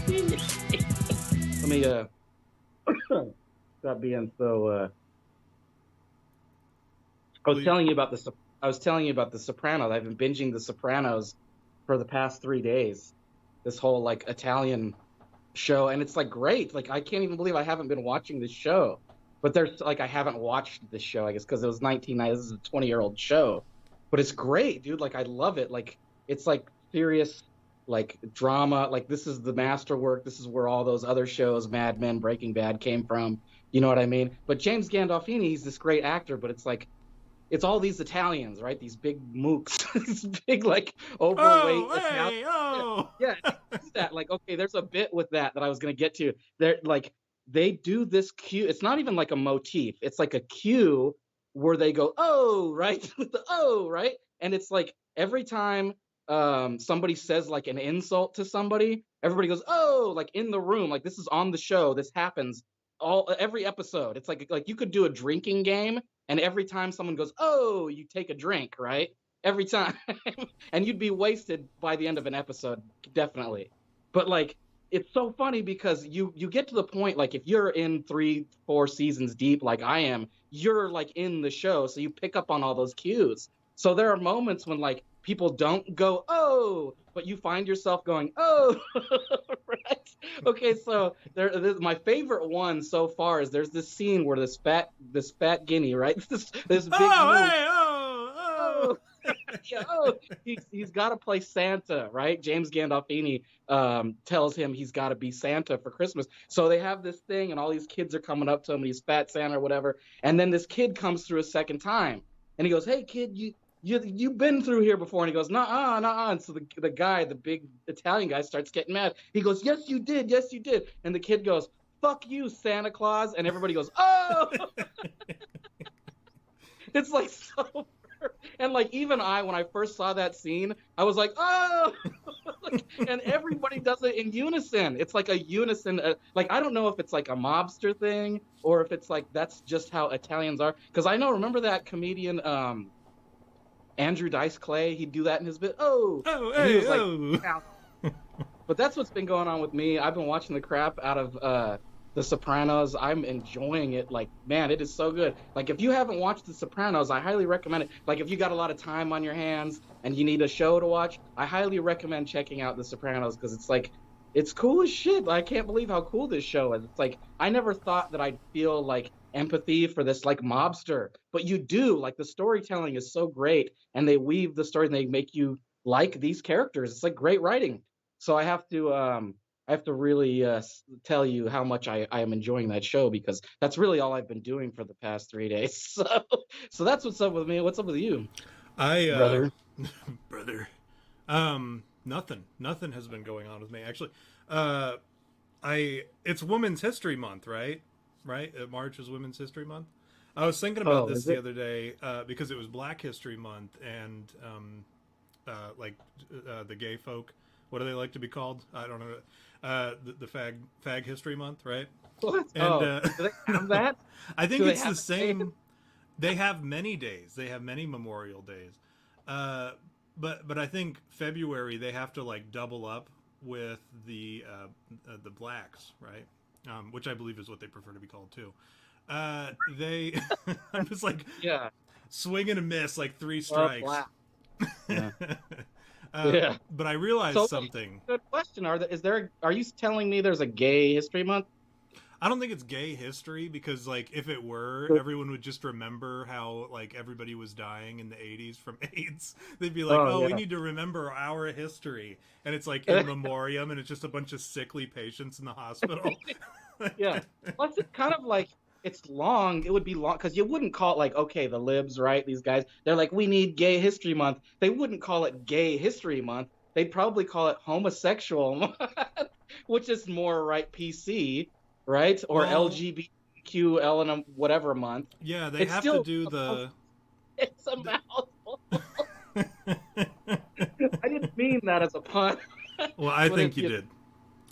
Let me stop being so. I was telling you about the Sopranos. I've been binging the Sopranos for the past 3 days. This whole like Italian show, and it's like great. Like I can't even believe I haven't been watching this show. But there's like I haven't watched this show, I guess, because it was 1990. This is a 20-year-old show, but it's great, dude. Like I love it. Like it's like serious, like drama. Like this is the masterwork. This is where all those other shows, Mad Men, Breaking Bad, came from. You know what I mean? But James Gandolfini, he's this great actor, but it's like it's all these Italians, right? These big mooks, these big like overweight Italians. Yeah, it's that like okay, there's a bit with that I was gonna get to. They're like they do this cue. It's not even like a motif. It's like a cue where they go oh right with the oh right, and it's like every time somebody says like an insult to somebody, everybody goes oh like in the room like this is on the show. This happens all every episode. It's like you could do a drinking game, and every time someone goes oh you take a drink, right? Every time. And you'd be wasted by the end of an episode, definitely. But like it's so funny because you get to the point like if you're in 3 4 seasons deep like I am, you're like in the show, so you pick up on all those cues. So there are moments when like people don't go oh, but you find yourself going oh. Right? Okay, so my favorite one so far is there's this scene where this fat guinea, right? This big Oh, moose, hey, oh. yeah, oh, he's got to play Santa, right? James Gandolfini tells him he's got to be Santa for Christmas. So they have this thing, and all these kids are coming up to him, and he's fat Santa or whatever. And then this kid comes through a second time, and he goes, "Hey, kid, you've been through here before." And he goes, "Nah, nah." And so the guy, the big Italian guy, starts getting mad. He goes, "Yes, you did. Yes, you did." And the kid goes, "Fuck you, Santa Claus." And everybody goes, "Oh." It's like so. And like even when I first saw that scene, I was like, oh, and everybody does it in unison. It's like a unison. Like I don't know if it's like a mobster thing or if it's like that's just how Italians are. Because I know, remember that comedian Andrew Dice Clay? He'd do that in his bit. Oh, and he was like, but that's what's been going on with me. I've been watching the crap out of The Sopranos. I'm enjoying it. Like, man, it is so good. Like, if you haven't watched The Sopranos, I highly recommend it. Like, if you got a lot of time on your hands and you need a show to watch, I highly recommend checking out The Sopranos because it's like, it's cool as shit. I can't believe how cool this show is. It's like, I never thought that I'd feel like empathy for this like mobster, but you do. Like, the storytelling is so great, and they weave the story and they make you like these characters. It's like great writing. So I have to really tell you how much I am enjoying that show because that's really all I've been doing for the past 3 days. So that's what's up with me. What's up with you, brother? Brother, nothing has been going on with me actually. It's Women's History Month, right? March is Women's History Month. I was thinking about this the other day because it was Black History Month, and the gay folk. What do they like to be called? I don't know. The fag History Month, right? What? And do they have that? I think it's the same. They have many days. They have many Memorial Days. But I think February they have to like double up with the blacks, right? Which I believe is what they prefer to be called too. They, I'm just like swing and a miss, like 3 strikes. Yeah. But I realized something. Good question. Are you telling me there's a gay history month? I don't think it's gay history because like if it were, everyone would just remember how like everybody was dying in the 80s from AIDS. They'd be like, we need to remember our history. And it's like in memoriam, and it's just a bunch of sickly patients in the hospital. Yeah. Plus it's kind of like it's long. It would be long because you wouldn't call it like, okay, the libs, right? These guys, they're like, we need gay history month. They wouldn't call it gay history month. They'd probably call it homosexual month, which is more right PC, right? Or LGBTQ and whatever month. Yeah, they have to do the. It's a mouthful. I didn't mean that as a pun. Well, I think you did.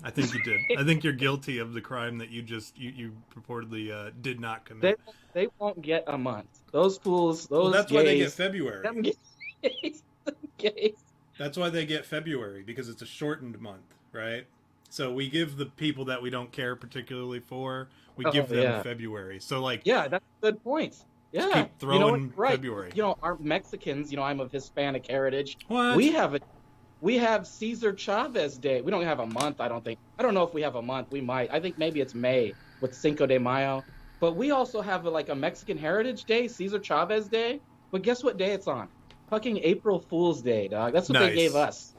I think you did. I think you're guilty of the crime that you purportedly did not commit. They won't get a month. Those fools. That's gays, why they get February. Them gays. That's why they get February, because it's a shortened month, right? So we give the people that we don't care particularly for, we Oh give them yeah. February. So like, Yeah, that's a good point. just Yeah. keep You know what? throwing You're right. February. You know, our Mexicans, I'm of Hispanic heritage. What? We have a we have Cesar Chavez Day. We don't have a month, I don't think. I don't know if we have a month. We might. I think maybe it's May with Cinco de Mayo. But we also have like a Mexican Heritage Day, Cesar Chavez Day. But guess what day it's on? Fucking April Fool's Day, dog. That's what they gave Nice. us.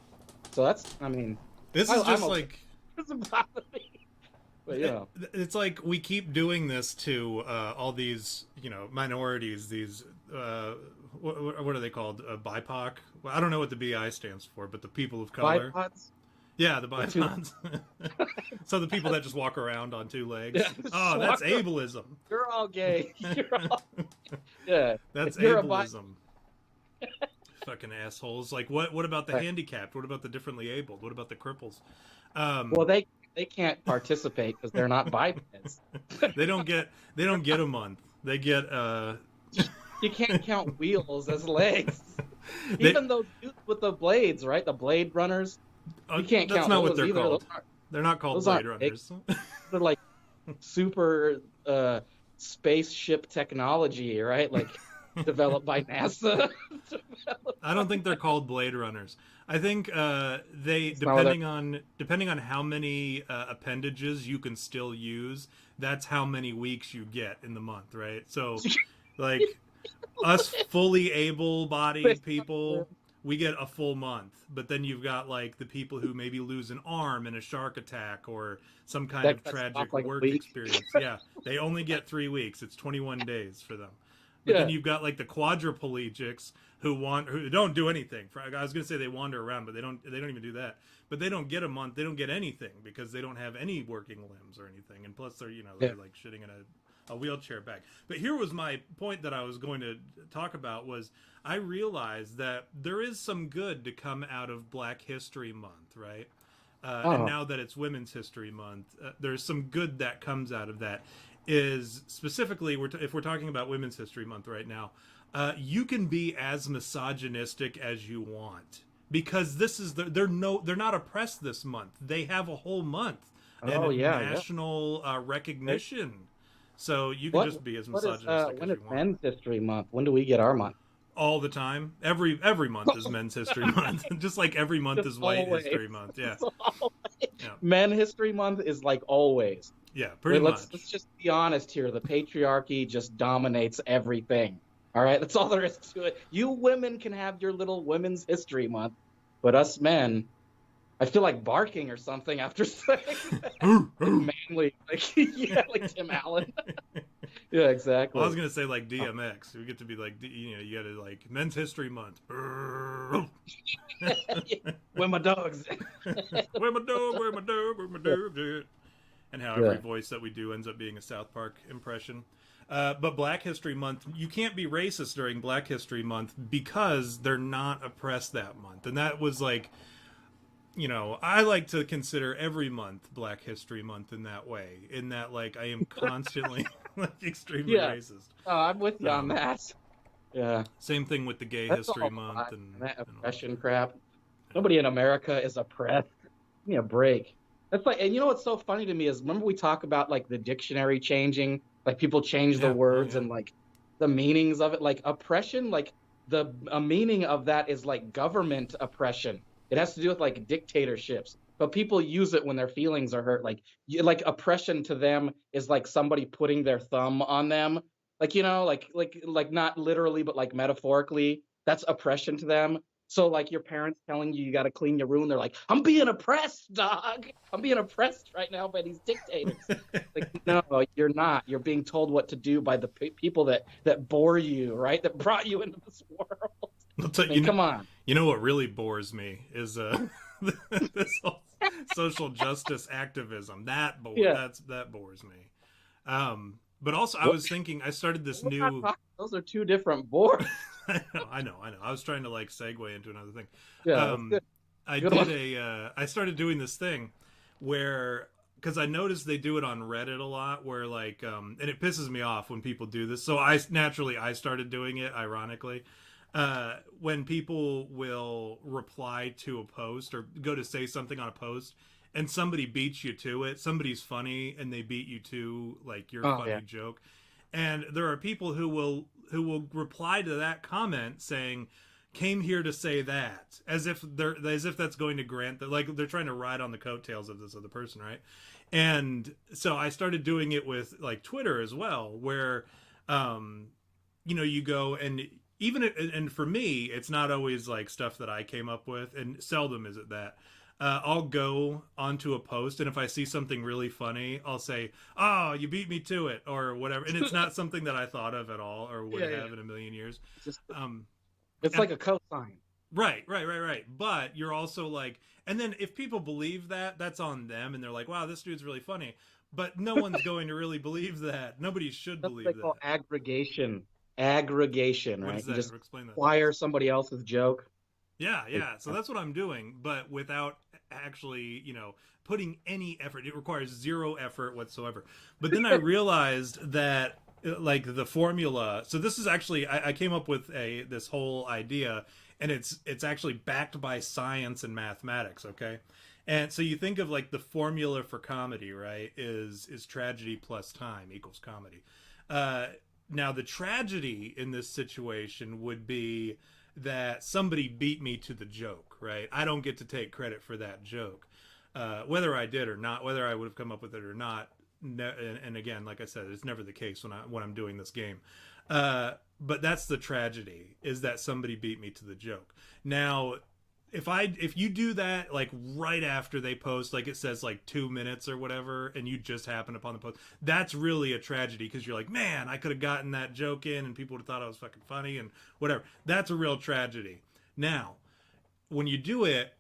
So I mean, This is I'm just okay. like It doesn't bother me. But it's like we keep doing this to all these minorities, these what are they called, BIPOC. Well, I don't know what the BI stands for, but the people of color. bipods. Yeah, the bipods. So the people that just walk around on two legs. Yeah, Oh, that's ableism. You're all gay. Yeah. That's If you're ableism. Fucking assholes. Like what about the Right. handicapped? What about the differently abled? What about the cripples? Well, they can't participate because they're not bipeds. They don't get a month. They get You can't count wheels as legs. they, Even those dudes with the blades, right? The Blade Runners. You can't that's count not those what they're either. called. They're not called those Blade aren't Runners. They're like super spaceship technology, right? Like developed by NASA. I don't think they're called Blade Runners. I think they It's not what depending on how many appendages you can still use, that's how many weeks you get in the month, right? So, like us fully able-bodied people, we get a full month. But then you've got like the people who maybe lose an arm in a shark attack or some kind of tragic like work week. experience. Yeah, they only get 3 weeks. It's 21 days for them. But Yeah. then you've got like the quadriplegics who don't do anything. I was gonna say they wander around, but they don't even do that. But they don't get a month. They don't get anything because they don't have any working limbs or anything. And plus they're like shitting in a wheelchair bag. But here was my point that I was going to talk about was I realized that there is some good to come out of Black History Month, right? And now that it's Women's History Month, there's some good that comes out of that. Is specifically, if we're talking about Women's History Month right now, you can be as misogynistic as you want because this is they're not oppressed this month. They have a whole month and national recognition, so you can just be as misogynistic when as is you want. Men's History Month? When do we get our month? All the time, every month is Men's History Month, just like every month Just is White always. History Month. Yeah, yeah. Men History Month is like always. Yeah, pretty much. Let's just be honest here. The patriarchy just dominates everything. All right, that's all there is to it. You women can have your little Women's History Month, but us men, I feel like barking or something after saying that. Manly, like like Tim Allen. Yeah, exactly. Well, I was gonna say like DMX. We get to be like, you gotta like Men's History Month. Where my dogs? Where my dog? Where my dog? Where my dog? And how every voice that we do ends up being a South Park impression. But Black History Month, you can't be racist during Black History Month because they're not oppressed that month. And that was like, I like to consider every month Black History Month in that way. In that, like, I am constantly like extremely racist. Oh, I'm with you on that. Yeah. Same thing with the Gay That's History all Month right. and that oppression crap. Nobody in America is oppressed. Give me a break. That's like, and you know what's so funny to me is remember we talk about like the dictionary changing, like people change the words and like the meanings of it, like oppression, like a meaning of that is like government oppression. It has to do with like dictatorships, but people use it when their feelings are hurt. Like oppression to them is like somebody putting their thumb on them, like like not literally, but like metaphorically. That's oppression to them. So like your parents telling you got to clean your room, they're like, I'm being oppressed, dog. I'm being oppressed right now by these dictators. Like, no, you're not. You're being told what to do by the people that bore you, right? That brought you into this world. I'll tell you, come on. You know what really bores me is this whole social justice activism. That bores me. But also, I was thinking, I started this new. Those are two different boards. I know. I was trying to like segue into another thing. Yeah, I started doing this thing where, because I noticed they do it on Reddit a lot, where like, and it pisses me off when people do this. So I started doing it, ironically. When people will reply to a post or go to say something on a post, and somebody beats you to it. Somebody's funny and they beat you to like your Oh, funny yeah. joke. And there are people who will reply to that comment saying, "Came here to say that," as if that's going to grant that, like they're trying to ride on the coattails of this other person, right? And so I started doing it with like Twitter as well, where you go and even and for me, it's not always like stuff that I came up with, and seldom is it that. I'll go onto a post, and if I see something really funny, I'll say, "Oh, you beat me to it," or whatever. And it's not something that I thought of at all, or would Yeah, yeah. have in a million years. It's just Um, it's and like a cosign. right. But you're also like, and then if people believe that, that's on them, and they're like, "Wow, this dude's really funny." But no one's going to really believe that. Nobody should That's what they believe call that. aggregation. Aggregation, What is right? You that? just Explain that. acquire somebody else's joke. Yeah. So that's what I'm doing, but without actually, putting any effort. It requires zero effort whatsoever. But then I realized that like the formula. So this is actually I came up with this whole idea, and it's actually backed by science and mathematics. Okay. And so you think of like the formula for comedy, right? Is tragedy plus time equals comedy. Uh, Now the tragedy in this situation would be that somebody beat me to the joke, right? I don't get to take credit for that joke, whether I did or not, whether I would have come up with it or not. And again, like I said, it's never the case when I'm doing this game. But that's the tragedy, is that somebody beat me to the joke. Now, if you do that like right after they post, like it says like 2 minutes or whatever, and you just happen upon the post, that's really a tragedy, because you're like, man, I could have gotten that joke in and people would have thought I was fucking funny and whatever. That's a real tragedy. Now, when you do it,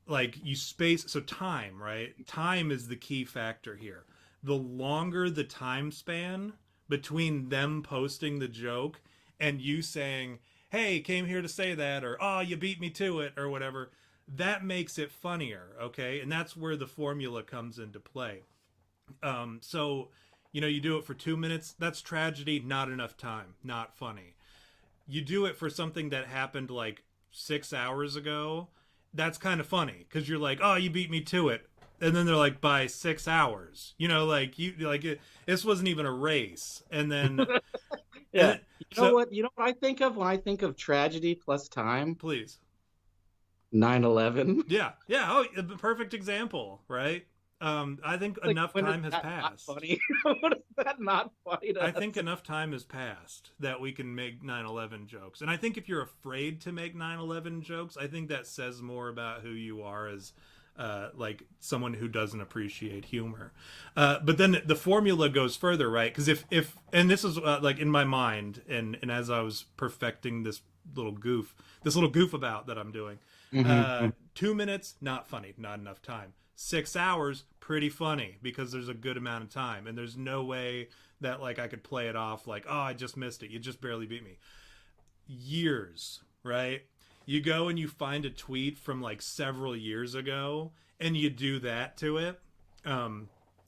like you space, so time, right? Time is the key factor here. The longer the time span between them posting the joke and you saying, "Hey, came here to say that," or "Oh, you beat me to it," or whatever, that makes it funnier, okay? And that's where the formula comes into play. So, you do it for 2 minutes, that's tragedy, not enough time, not funny. You do it for something that happened like 6 hours ago, that's kind of funny, because you're like, "Oh, you beat me to it," and then they're like, "By 6 hours," like this wasn't even a race, and then Yeah. so You know what I think of when I think of tragedy plus time? please. 9/11. Yeah. Oh, a perfect example, right? I think Like, enough when is time has that not passed. funny? What is that not funny to I us? think enough time has passed that we can make 9/11 jokes. And I think if you're afraid to make 9/11 jokes, I think that says more about who you are as like someone who doesn't appreciate humor. But then the formula goes further, right? Because if and this is like in my mind, and as I was perfecting this little goof about that I'm doing, Mm-hmm. 2 minutes, not funny, not enough time. 6 hours, pretty funny, because there's a good amount of time, and there's no way that like I could play it off like, "Oh, I just missed it. You just barely beat me." Years, right? You go and you find a tweet from like several years ago, and you do that to it.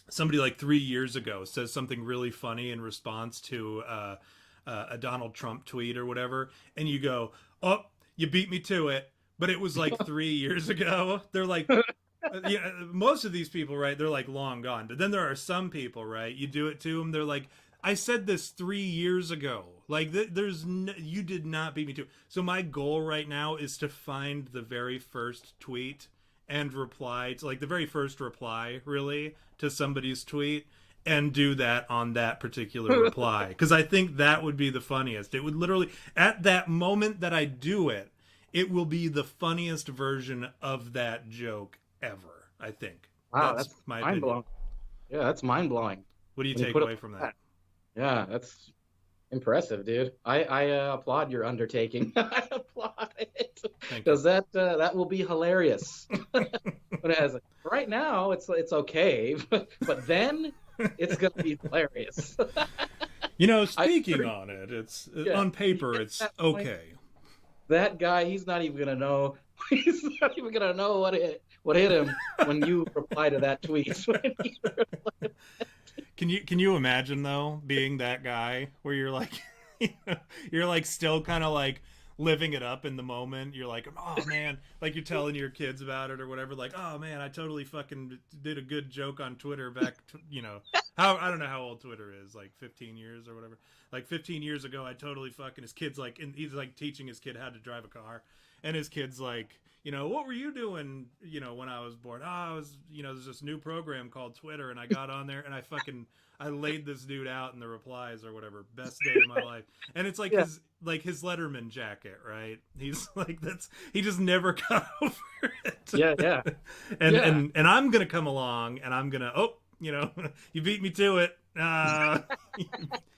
Somebody like 3 years ago says something really funny in response to a Donald Trump tweet or whatever, and you go, "Oh, you beat me to it," but it was like 3 years ago. They're like, yeah, most of these people, right? They're like long gone. But then there are some people, right? You do it to them, they're like, "I said this 3 years ago. Like, you did not beat me to it." So my goal right now is to find the very first tweet and reply to, like, the very first reply, really, to somebody's tweet, and do that on that particular reply, because I think that would be the funniest. It would literally, at that moment that I do it, it will be the funniest version of that joke ever, I think. Wow, That's that's my mind opinion. blowing. Yeah, that's mind blowing. What do you When you take put it away like from that? that. Yeah, that's impressive, dude. I applaud your undertaking. I applaud it, Thank you. because that will be hilarious. But as right now, it's okay, but then it's gonna be hilarious. I Speaking on it, it's Yeah, on when you paper, get to it's that point, okay. that guy, he's not even gonna know. He's not even gonna know what hit him when you reply to that tweet. Can you imagine though being that guy where you're like, you're like still kind of like living it up in the moment. You're like, oh man, like you're telling your kids about it or whatever. Like, oh man, I totally fucking did a good joke on Twitter back, how I don't know how old Twitter is, like 15 years or whatever. Like 15 years ago, I totally fucking his kid's like, and he's like teaching his kid how to drive a car, and his kid's like, what were you doing, when I was born? Oh, I was, there's this new program called Twitter, and I got on there, and I laid this dude out in the replies or whatever. Best day of my life. And it's like his Letterman jacket, right? He's like, he just never got over it. Yeah. And I'm gonna come along, and I'm gonna, you beat me to it.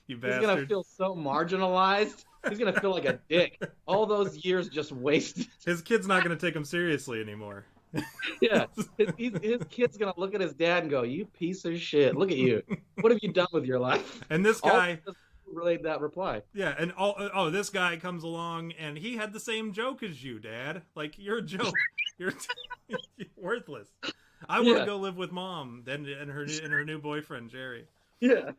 You bastard. He's gonna feel so marginalized. He's gonna feel like a dick. All those years just wasted. His kid's not gonna take him seriously anymore. Yeah, his kid's gonna look at his dad and go, "You piece of shit! Look at you! What have you done with your life?" And this guy relayed that reply. Yeah, and this guy comes along and he had the same joke as you, Dad. Like, you're a joke. You're worthless. I want to go live with Mom and her new boyfriend Jerry. Yeah.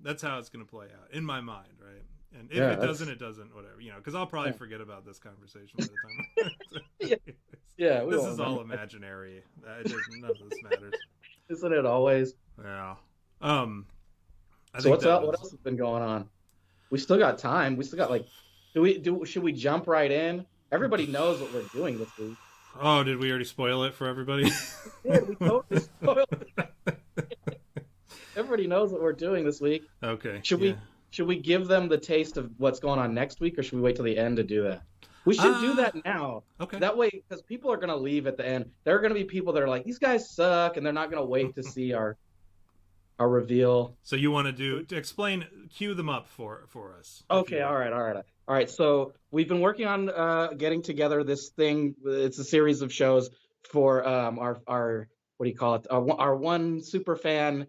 That's how it's gonna play out in my mind, right? And if it doesn't, it doesn't. Whatever, because I'll probably forget about this conversation by the time. Yeah. This is all imaginary. None of this matters. Isn't it always? Yeah. So what else has been going on? We still got time. We still got should we jump right in? Everybody knows what we're doing this week. Oh, did we already spoil it for everybody? Yeah, we totally spoiled it. Everybody knows what we're doing this week. Okay. Should we give them the taste of what's going on next week, or should we wait till the end to do that? We should do that now. Okay. That way, because people are going to leave at the end. There are going to be people that are like, these guys suck, and they're not going to wait to see our reveal. So you want to explain, cue them up for us. Okay, all right. So we've been working on getting together this thing. It's a series of shows for our what do you call it? Our one super fan,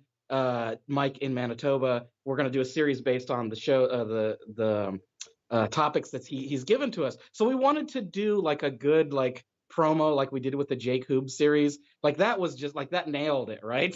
Mike in Manitoba. We're going to do a series based on the show, the topics that he's given to us. So we wanted to do like a good promo like we did with the Jake Hoob series. Like that was just like that nailed it, right?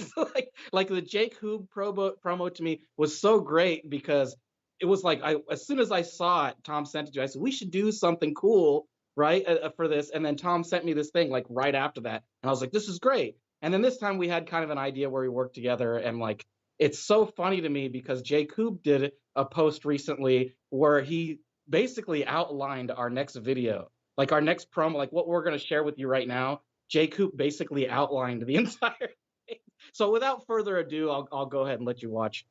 like the Jake Hoob promo to me was so great because it was like as soon as I saw it, Tom sent it to me. I said we should do something cool, right, for this. And then Tom sent me this thing like right after that, and I was like, this is great. And then this time we had kind of an idea where we worked together, and like it's so funny to me because Jake Hoob did a post recently where he basically outlined our next video. Like our next promo, like what we're going to share with you right now, Jake Hoob basically outlined the entire thing. So without further ado, I'll go ahead and let you watch.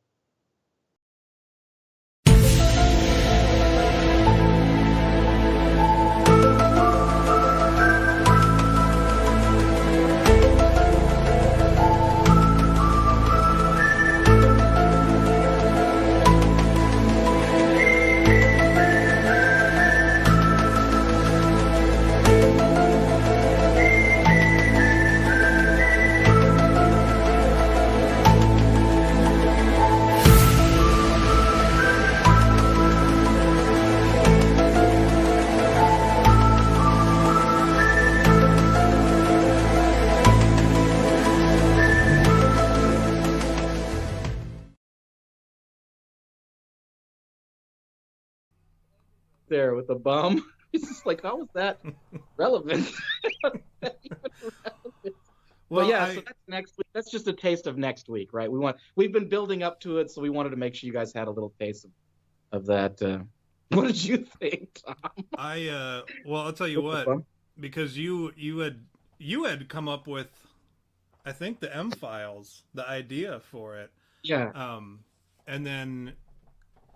There with the bum. It's just like, how was that relevant? Well, yeah, so that's next week. That's just a taste of next week, right? We've been building up to it, so we wanted to make sure you guys had a little taste of that. What did you think, Tom? I'll tell you what, because you had come up with, I think, the M files, the idea for it. Yeah. And then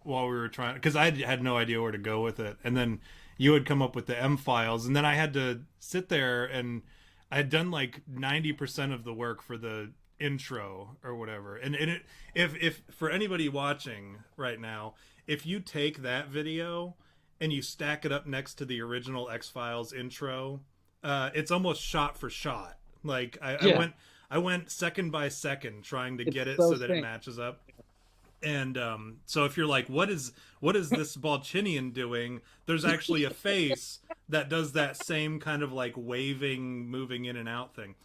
while we were trying, because I had no idea where to go with it, and then you had come up with the M files, and then I had to sit there, and I had done like 90% of the work for the intro or whatever. And if for anybody watching right now, if you take that video and you stack it up next to the original X-Files intro, it's almost shot for shot. Like I went second by second trying to get it so that it matches up. And so if you're like, what is this Balchinian doing? There's actually a face that does that same kind of like waving, moving in and out thing.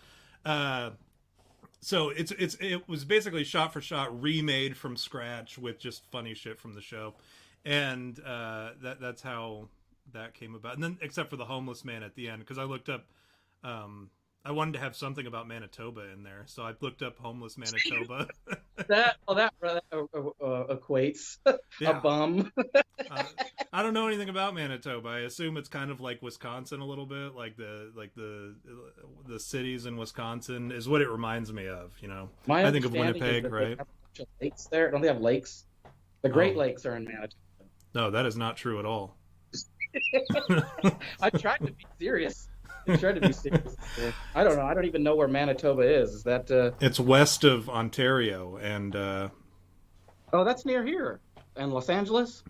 So it was basically shot for shot remade from scratch with just funny shit from the show, and that's how that came about. And then, except for the homeless man at the end, because I looked up. I wanted to have something about Manitoba in there, so I looked up homeless Manitoba. That equates a Yeah. bum. I don't know anything about Manitoba. I assume it's kind of like Wisconsin a little bit, like the cities in Wisconsin is what it reminds me of. You know, My I think of understanding is Winnipeg, that they right? have a bunch of lakes there. Don't they have lakes? The Great Oh. Lakes are in Manitoba. No, that is not true at all. I tried to be serious. I tried to be serious. I don't know. I don't even know where Manitoba is. Is that? It's west of Ontario, and Oh, that's near here. And Los Angeles.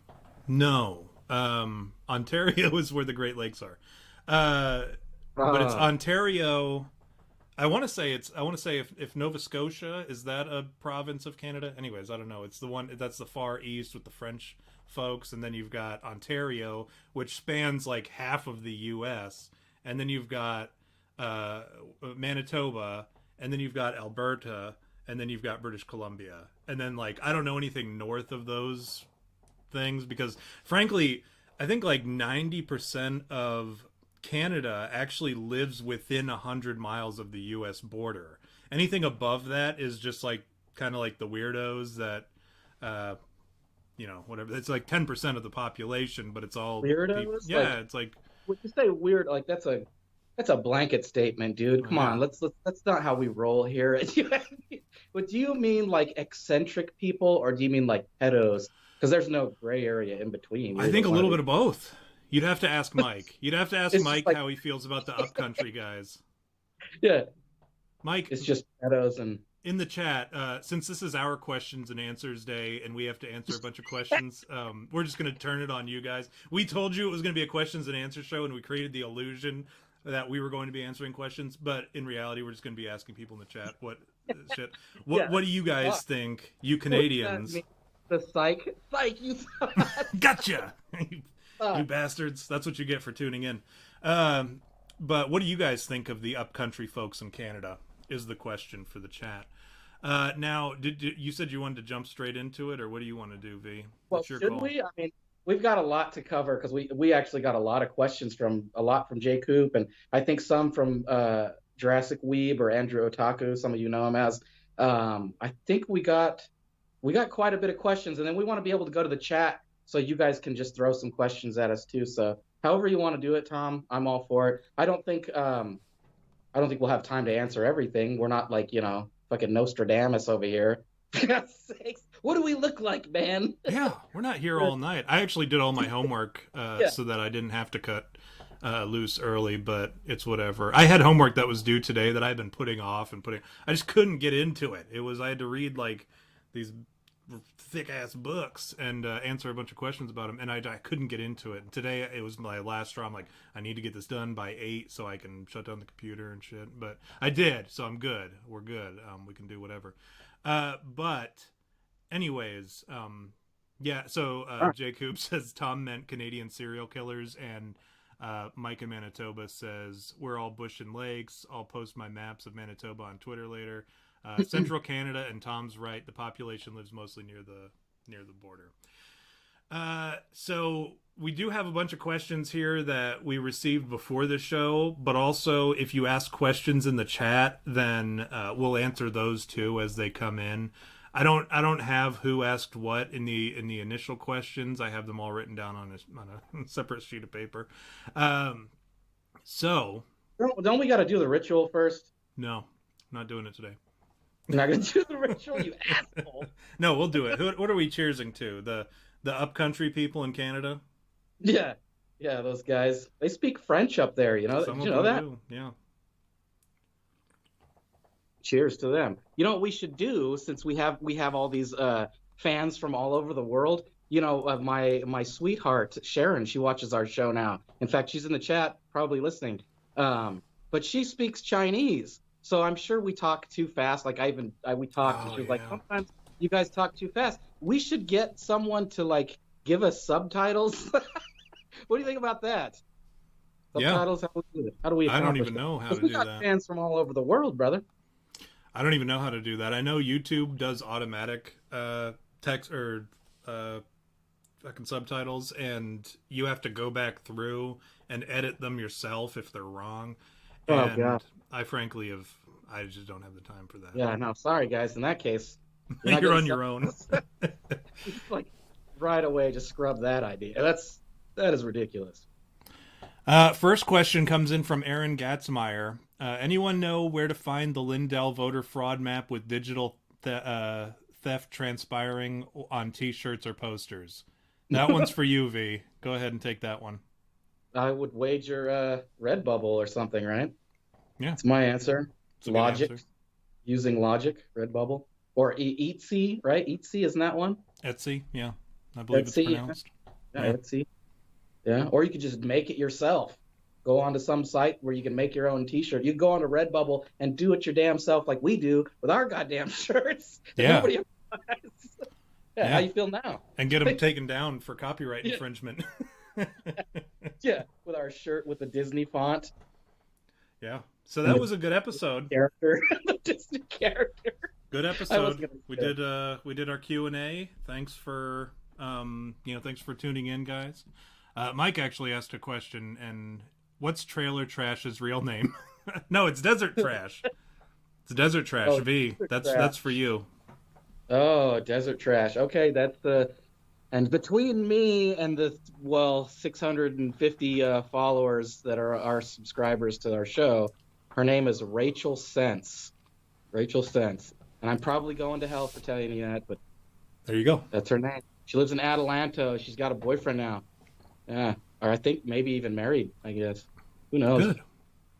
no, Ontario is where the Great Lakes are, but it's Ontario. I want to say if Nova Scotia is that a province of Canada. Anyways, I don't know. It's the one that's the far east with the French folks, and then you've got Ontario, which spans like half of the U.S., and then you've got Manitoba, and then you've got Alberta, and then you've got British Columbia, and then like I don't know anything north of those things because frankly, I think like 90% of Canada actually lives within 100 miles of the U.S. border. Anything above that is just like kind of like the weirdos that, whatever. It's like 10% of the population, but it's all weirdos. yeah, it's like when you say weird, like that's a blanket statement, dude. Come on, let's that's not how we roll here. But do you mean like eccentric people, or do you mean like pedos? Because there's no gray area in between. I think a little bit of both. You'd have to ask Mike. You'd have to ask Mike like, how he feels about the upcountry guys. Yeah, Mike, it's just pedos and. In the chat, since this is our questions and answers day and we have to answer a bunch of questions, we're just going to turn it on you guys. We told you it was going to be a questions and answers show, and we created the illusion that we were going to be answering questions, but in reality, we're just going to be asking people in the chat what do you guys think, you Canadians? The psych, you Gotcha! You bastards. That's what you get for tuning in. But what do you guys think of the upcountry folks in Canada is the question for the chat. Now, you said you wanted to jump straight into it, or what do you want to do, V? Well, should we? I mean, we've got a lot to cover because we actually got a lot of questions from Jay Coop, and I think some from Jurassic Weeb or Andrew Otaku. Some of you know him as. I think we got quite a bit of questions, and then we want to be able to go to the chat so you guys can just throw some questions at us too. So however you want to do it, Tom, I'm all for it. I don't think we'll have time to answer everything. We're not like, fucking Nostradamus over here. For God's sakes, what do we look like, man? Yeah, we're not here all night. I actually did all my homework so that I didn't have to cut loose early, but it's whatever. I had homework that was due today that I had been putting off and I just couldn't get into it. I had to read like these thick ass books and answer a bunch of questions about them, and I couldn't get into it. And today it was my last straw. I'm like, I need to get this done by 8 so I can shut down the computer and shit. But I did, so I'm good. We're good. We can do whatever. But anyways, yeah. So Jay Coop says Tom meant Canadian serial killers, and Mike in Manitoba says we're all bush and lakes. I'll post my maps of Manitoba on Twitter later. Central Canada, and Tom's right. The population lives mostly near the border. So we do have a bunch of questions here that we received before the show, but also if you ask questions in the chat, then we'll answer those too as they come in. I don't have who asked what in the initial questions. I have them all written down on a separate sheet of paper. So don't we got to do the ritual first? No, I'm not doing it today. You're not going to do the ritual, you asshole. No, we'll do it. What are we cheersing to? The upcountry people in Canada? Yeah, those guys. They speak French up there, you know. Some you know that? Do. Yeah. Cheers to them. You know what we should do, since we have all these fans from all over the world? My sweetheart Sharon, she watches our show now. In fact, she's in the chat, probably listening. But she speaks Chinese. So I'm sure we talk too fast. Like we talked, and she was like, sometimes you guys talk too fast. We should get someone to like give us subtitles. What do you think about that? Subtitles? Yeah. How do we? I don't even know how to do that. We got fans from all over the world, brother. I don't even know how to do that. I know YouTube does automatic text or fucking subtitles, and you have to go back through and edit them yourself if they're wrong. Oh And god. I just don't have the time for that. Yeah, no, sorry guys. In that case, you're not You're getting on your own. Just, like right away, just scrub that idea. That is ridiculous. First question comes in from Aaron Gatzmeyer. Anyone know where to find the Lindell voter fraud map with digital theft transpiring on T-shirts or posters? That one's for you, V. Go ahead and take that one. I would wager Redbubble or something, right? Yeah, that's my answer. it's a good Logic, answer. using Logic, Redbubble, or Etsy, right? Etsy, isn't that one? Etsy, yeah, I believe Etsy, it's pronounced. yeah, Etsy. Yeah, or you could just make it yourself. Go onto some site where you can make your own T-shirt. You go onto Redbubble and do it your damn self, like we do with our goddamn shirts. Yeah. Nobody ever buys. Yeah, how you feel now? And get them taken down for copyright infringement. Yeah, with our shirt with the Disney font. Yeah. So that was a good episode. Character, the Disney character. Good episode. We did our Q&A. Thanks for thanks for tuning in, guys. Mike actually asked a question, and what's Trailer Trash's real name? No, it's Desert Trash. It's Desert Trash. Oh, V. Desert That's for you. Oh, Desert Trash. Okay, that's the. And between me and the 650 followers that are our subscribers to our show, her name is Rachel Sense. Rachel Sense. And I'm probably going to hell for telling you that, but there you go. That's her name. She lives in Adelanto. She's got a boyfriend now. Yeah, or I think maybe even married, I guess. Who knows?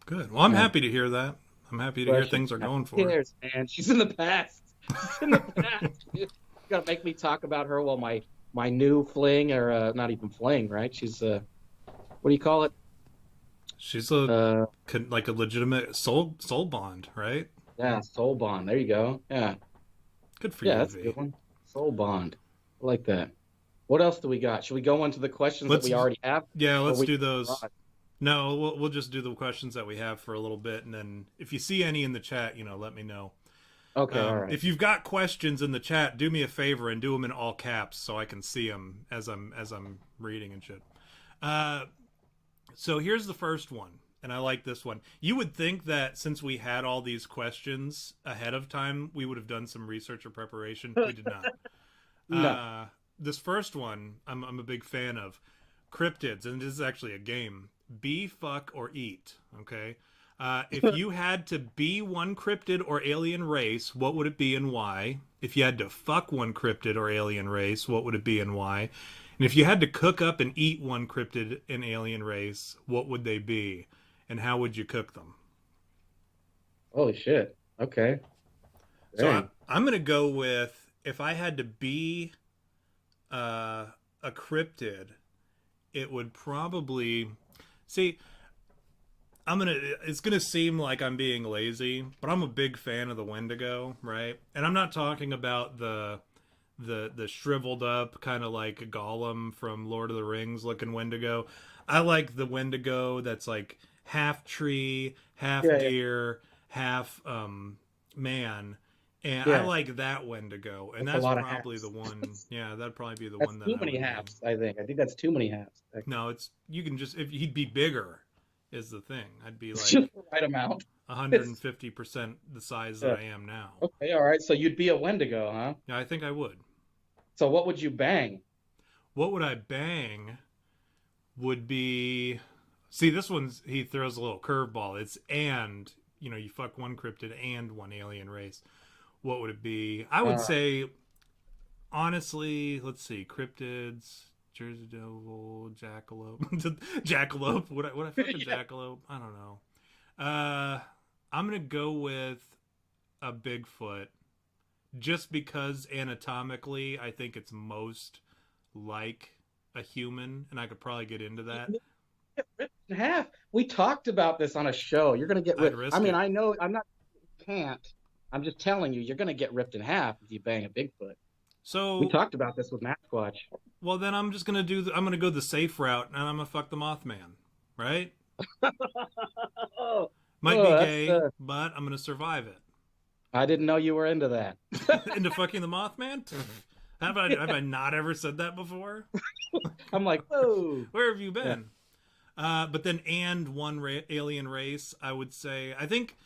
Good. Well, I'm happy to hear that. I'm happy to hear things are going for her. Man, she's in the past. She's in the past. You gotta make me talk about her while my new fling, or not even fling, right? She's what do you call it? She's a like a legitimate soul bond, right? Yeah, soul bond. There you go. Yeah. Good for you. Yeah, that's a good one. Soul bond. I like that. What else do we got? Should we go into the questions that we already have? Yeah, let's do those. No, we'll just do the questions that we have for a little bit, and then if you see any in the chat, let me know. Okay, all right. If you've got questions in the chat, do me a favor and do them in all caps so I can see them as I'm reading and shit. So here's the first one, and I like this one. You would think that since we had all these questions ahead of time, we would have done some research or preparation. We did not. No. This first one, I'm a big fan of. Cryptids, and this is actually a game. Be, fuck, or eat. Okay. If you had to be one cryptid or alien race, what would it be and why? If you had to fuck one cryptid or alien race, what would it be and why? And if you had to cook up and eat one cryptid and alien race, what would they be? And how would you cook them? Holy shit. Okay. So I'm going to go with, if I had to be a cryptid, it would probably... See... it's gonna seem like I'm being lazy, but I'm a big fan of the Wendigo, right? And I'm not talking about the shriveled up kind of like a Gollum from Lord of the Rings looking Wendigo. I like the Wendigo that's like half tree, half deer, half man, and I like that Wendigo, and that's probably the one. Yeah, that'd probably be the one that. Too many halves, I think. I think that's too many halves. No, you can just if he'd be bigger. Is the thing. I'd be like just the right amount. 150% the size that I am now. Okay, all right. So you'd be a Wendigo, huh? Yeah, I think I would. So what would you bang? What would I bang would be... See, this one's... He throws a little curveball. It's you fuck one cryptid and one alien race. What would it be? I would say, honestly, let's see, cryptids... Jersey Devil, Jackalope. Jackalope. Would I fuck a Jackalope? I don't know. I'm going to go with a Bigfoot just because anatomically I think it's most like a human, and I could probably get into that. Get ripped in half. We talked about this on a show. You're going to get ripped. I mean, I know I'm not... can't. I'm just telling you, you're going to get ripped in half if you bang a Bigfoot. So we talked about this with Sasquatch. Well, then I'm just gonna I'm gonna go the safe route, and I'm gonna fuck the Mothman, right? Might be gay, but I'm gonna survive it. I didn't know you were into that. Into fucking the Mothman? Have I not ever said that before? I'm like, whoa. Where have you been? But then, alien race, I would say. I think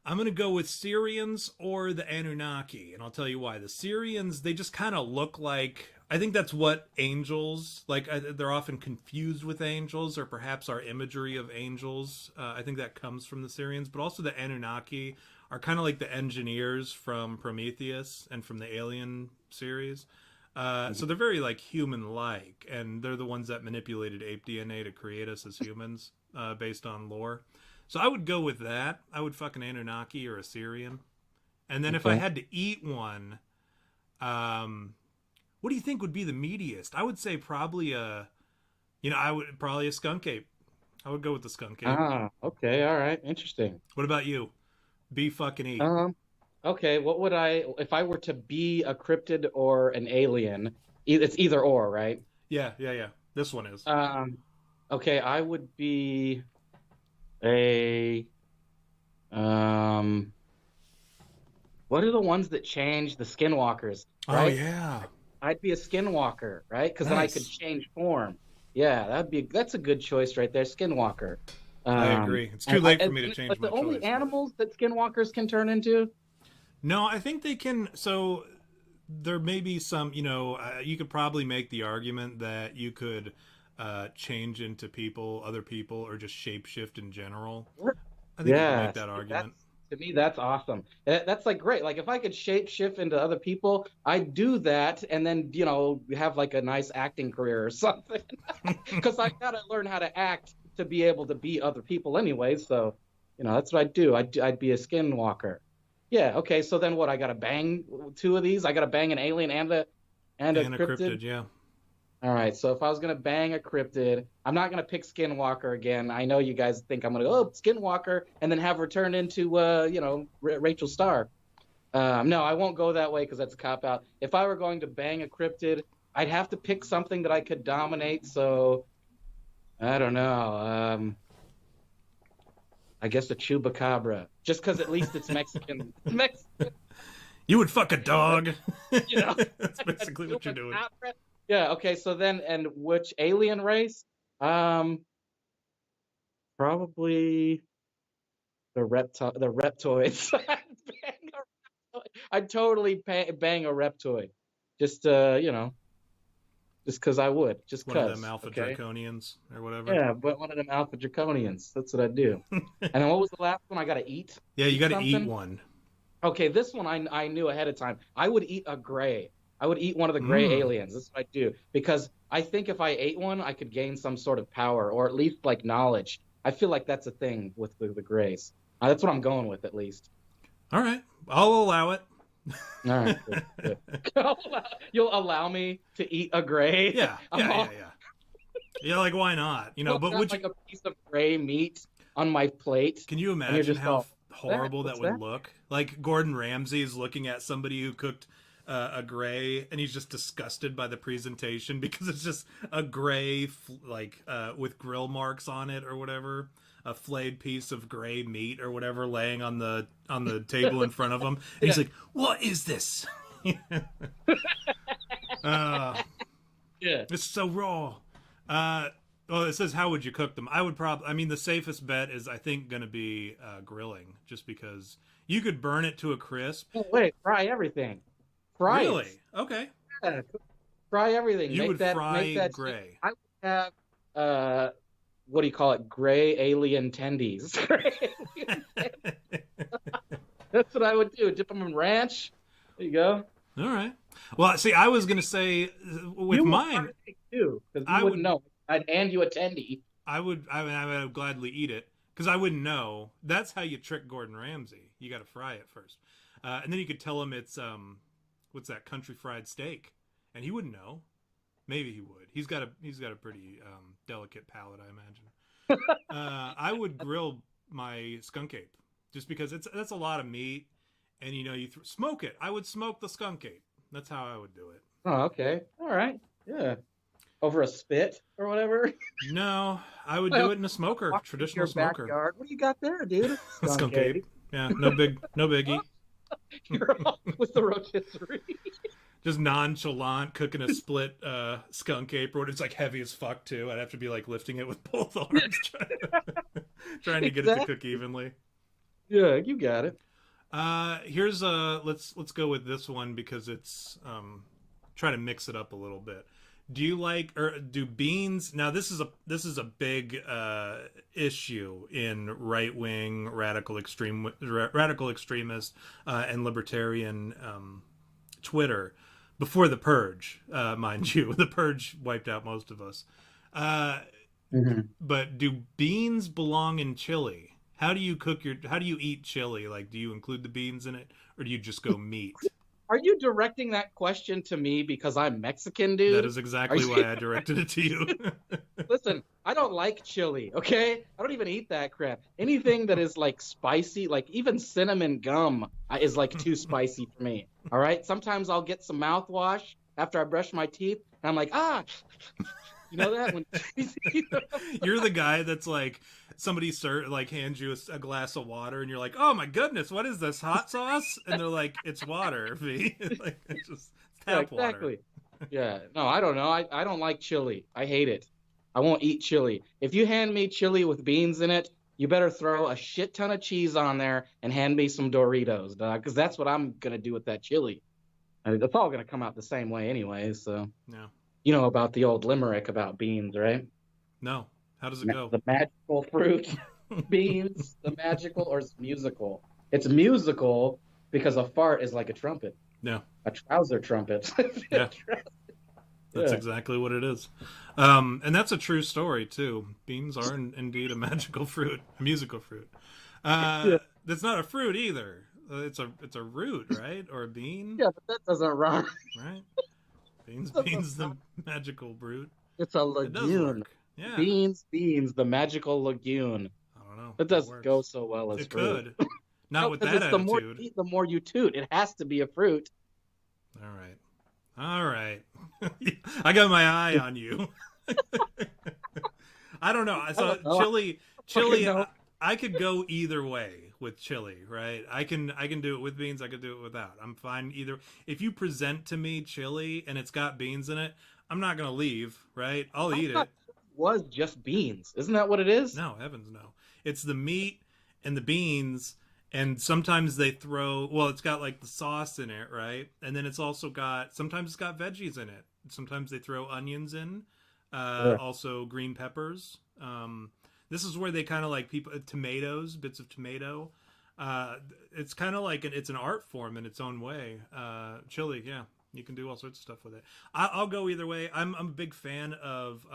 I'm going to go with Syrians or the Anunnaki, and I'll tell you why. The Syrians, they just kind of look like. I think that's what angels like. They're often confused with angels, or perhaps our imagery of angels. I think that comes from the Syrians, but also the Anunnaki are kind of like the engineers from Prometheus and from the Alien series. So they're very like human-like, and they're the ones that manipulated ape DNA to create us as humans, based on lore. So I would go with that. I would fuck an Anunnaki or a Syrian, and then if I had to eat one, what do you think would be the meatiest? I would say probably probably a skunk ape. I would go with the skunk ape. Ah, okay, all right, interesting. What about you? Be fucking eat. Okay, what would if I were to be a cryptid or an alien? It's either or, right? Yeah. This one is. Okay, I would be a what are the ones that change, the skinwalkers, right? Oh yeah. I'd be a skinwalker, right? Because then I could change form. Yeah, that's a good choice right there, skinwalker. I agree. It's too late for me to change my choice. But the only animals that skinwalkers can turn into? No, I think they can. So there may be some, you could probably make the argument that you could change into other people, or just shapeshift in general. I think you can make that argument. To me, that's awesome. That's like great. Like if I could shapeshift into other people, I'd do that, and then have like a nice acting career or something. Because I gotta learn how to act to be able to be other people anyway. So, that's what I'd do. I'd be a skinwalker. Yeah. Okay. So then what? I gotta bang two of these. I gotta bang an alien and a cryptid. Yeah. All right. So if I was gonna bang a cryptid, I'm not gonna pick Skinwalker again. I know you guys think I'm gonna go Skinwalker and then have her turn into Rachel Starr. No, I won't go that way because that's a cop out. If I were going to bang a cryptid, I'd have to pick something that I could dominate. So I don't know. I guess a chupacabra, just because at least it's Mexican. You would fuck a dog. That's basically what you're doing. Yeah. Okay. So then, and which alien race? Probably the reptoids. I'd totally bang a reptoid. Just just because I would. Just because. One of them alpha draconians or whatever. Yeah, but one of them alpha draconians. That's what I'd do. And then what was the last one? I got to eat? Yeah, you got to eat one. Okay, this one I knew ahead of time. I would eat a gray. I would eat one of the gray aliens. That's what I do. Because I think if I ate one, I could gain some sort of power, or at least like knowledge. I feel like that's a thing with the grays. That's what I'm going with, at least. All right. I'll allow it. All right. Good. You'll allow me to eat a gray? Yeah. Yeah, like, why not? But would you... like a piece of gray meat on my plate? Can you imagine how horrible that would look? Like Gordon Ramsay is looking at somebody who cooked a gray, and he's just disgusted by the presentation because it's just a gray, with grill marks on it or whatever, a flayed piece of gray meat or whatever laying on the table in front of him, and he's like, "What is this?" It's so raw. It says, how would you cook them? I would the safest bet is, I think, going to be grilling, just because you could burn it to a crisp. Oh, wait, fry everything. Fry really? it. Okay. Yeah, fry everything. You would fry gray. I would have, what do you call it? Gray alien tendies. That's what I would do. Dip them in ranch. There you go. All right. Well, see, I was going to say with mine too, because I wouldn't know. I'd hand you a tendy. I would gladly eat it because I wouldn't know. That's how you trick Gordon Ramsay. You got to fry it first, and then you could tell him it's what's that, country fried steak, and he wouldn't know. Maybe he would. He's got a pretty delicate palate, I imagine. I would grill my skunk ape just because that's a lot of meat, and you smoke it. I would smoke the skunk ape. That's how I would do it. Oh, okay. All right. Yeah. Over a spit or whatever? No, I would do it in a smoker, traditional smoker. Backyard. What do you got there, dude? Skunk ape. Yeah, no biggie. You're off with the rotisserie. just nonchalant cooking a split skunk apron. It's like heavy as fuck too. I'd have to be like lifting it with both arms, trying to get it to cook evenly. Yeah, you got it. Here's let's go with this one because it's try to mix it up a little bit. Do you like or do beans? Now this is a big issue in right wing radical extremist and libertarian Twitter before the purge, mind you. The purge wiped out most of us. But do beans belong in chili? How do you eat chili? Like, do you include the beans in it, or do you just go meat? Are you directing that question to me because I'm Mexican, dude? That is exactly why I directed it to you. Listen, I don't like chili, okay? I don't even eat that crap. Anything that is like spicy, like even cinnamon gum is like too spicy for me, all right? Sometimes I'll get some mouthwash after I brush my teeth, and I'm like, you know that? You're the guy that's like, somebody hands you a glass of water, and you're like, "Oh my goodness, what is this, hot sauce?" And they're like, "It's water, V." Like, it's tap exactly. water. Yeah, no, I don't know. I don't like chili. I hate it. I won't eat chili. If you hand me chili with beans in it, you better throw a shit ton of cheese on there and hand me some Doritos, dog, because that's what I'm gonna do with that chili. I mean, it's all gonna come out the same way anyway. So, yeah. You know about the old limerick about beans, right? No. How does it go? The magical fruit, beans, the magical, or it's musical? It's musical because a fart is like a trumpet. Yeah. A trouser trumpet. Yeah. That's exactly what it is. And that's a true story, too. Beans are indeed a magical fruit, a musical fruit. That's not a fruit either. It's a root, right? Or a bean? Yeah, but that doesn't rhyme. Right? Beans, the magical fruit. It's a legume. Yeah. Beans, the magical legume. I don't know. It doesn't go so well as it fruit. Could. Not with that attitude. The more you eat, the more you toot. It has to be a fruit. All right. I got my eye on you. I don't know. So chili. I could go either way with chili, right? I can do it with beans. I could do it without. I'm fine either. If you present to me chili and it's got beans in it, I'm not gonna leave, right? I'll eat it. Was just beans. Isn't that what it is? No, heavens no. It's the meat and the beans, and sometimes they throw, well, it's got like the sauce in it, right? And then it's also sometimes it's got veggies in it. Sometimes they throw onions in, also green peppers. This is where they kind of like tomatoes, bits of tomato. It's kind of like it's an art form in its own way. Chili, yeah. You can do all sorts of stuff with it. I'll go either way. I'm a big fan of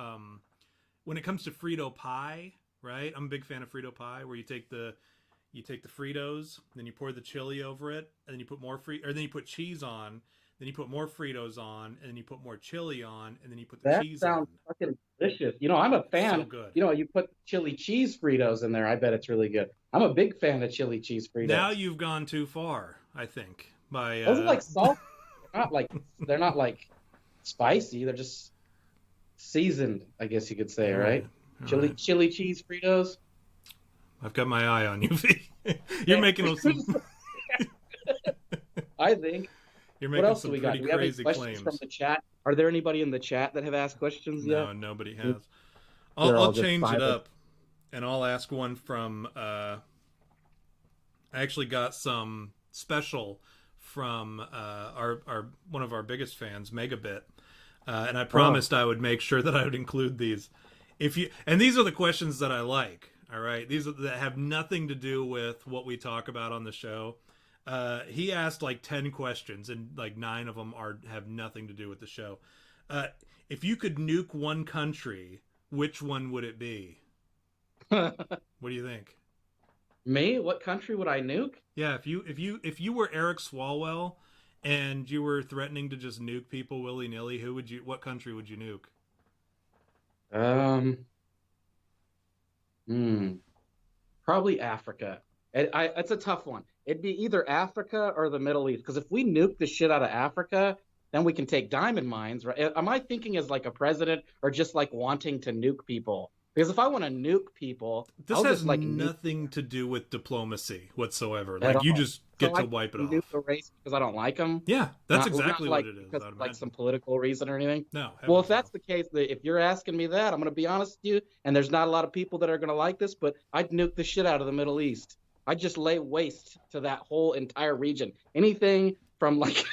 when it comes to Frito pie, right? I'm a big fan of Frito pie, where you take the Fritos, then you pour the chili over it, and then you put then you put cheese on, then you put more Fritos on, and then you put more chili on, and then you put the cheese on. That sounds fucking delicious. You know, I'm a fan. So good. You know, you put chili cheese Fritos in there. I bet it's really good. I'm a big fan of chili cheese Fritos. Now you've gone too far, I think. Those are like salt. They're not like spicy. They're just seasoned, I guess you could say, right? Chili cheese Fritos. I've got my eye on you, V. You're making some. I think. You're making some pretty crazy claims. From the chat? Are there anybody in the chat that have asked questions yet? No, nobody has. I'll change it up, and I'll ask one from. I actually got some special from our one of our biggest fans, Megabit, and I promised I would make sure that I would include these. And these are the questions that I like. All right, these that have nothing to do with what we talk about on the show. He asked like 10 questions, and like 9 of them have nothing to do with the show. If you could nuke one country, which one would it be? What do you think? Me? What country would I nuke? Yeah, if you were Eric Swalwell and you were threatening to just nuke people willy-nilly, what country would you nuke? Probably Africa. It's a tough one. It'd be either Africa or the Middle East, because if we nuke the shit out of Africa, then we can take diamond mines, right? Am I thinking as like a president, or just like wanting to nuke people? Because if I want to nuke people, This I'll has just like nuke nothing to do with diplomacy whatsoever. at Like, you all. just So get I to wipe it can nuke off. a race because I don't like them. Yeah, that's Not exactly what like it is, because I'd of like imagine. some political reason or anything. No, Well, if heavens no. that's the case, if you're asking me that, I'm going to be honest with you, and there's not a lot of people that are going to like this, but I'd nuke the shit out of the Middle East. I'd just lay waste to that whole entire region. Anything from like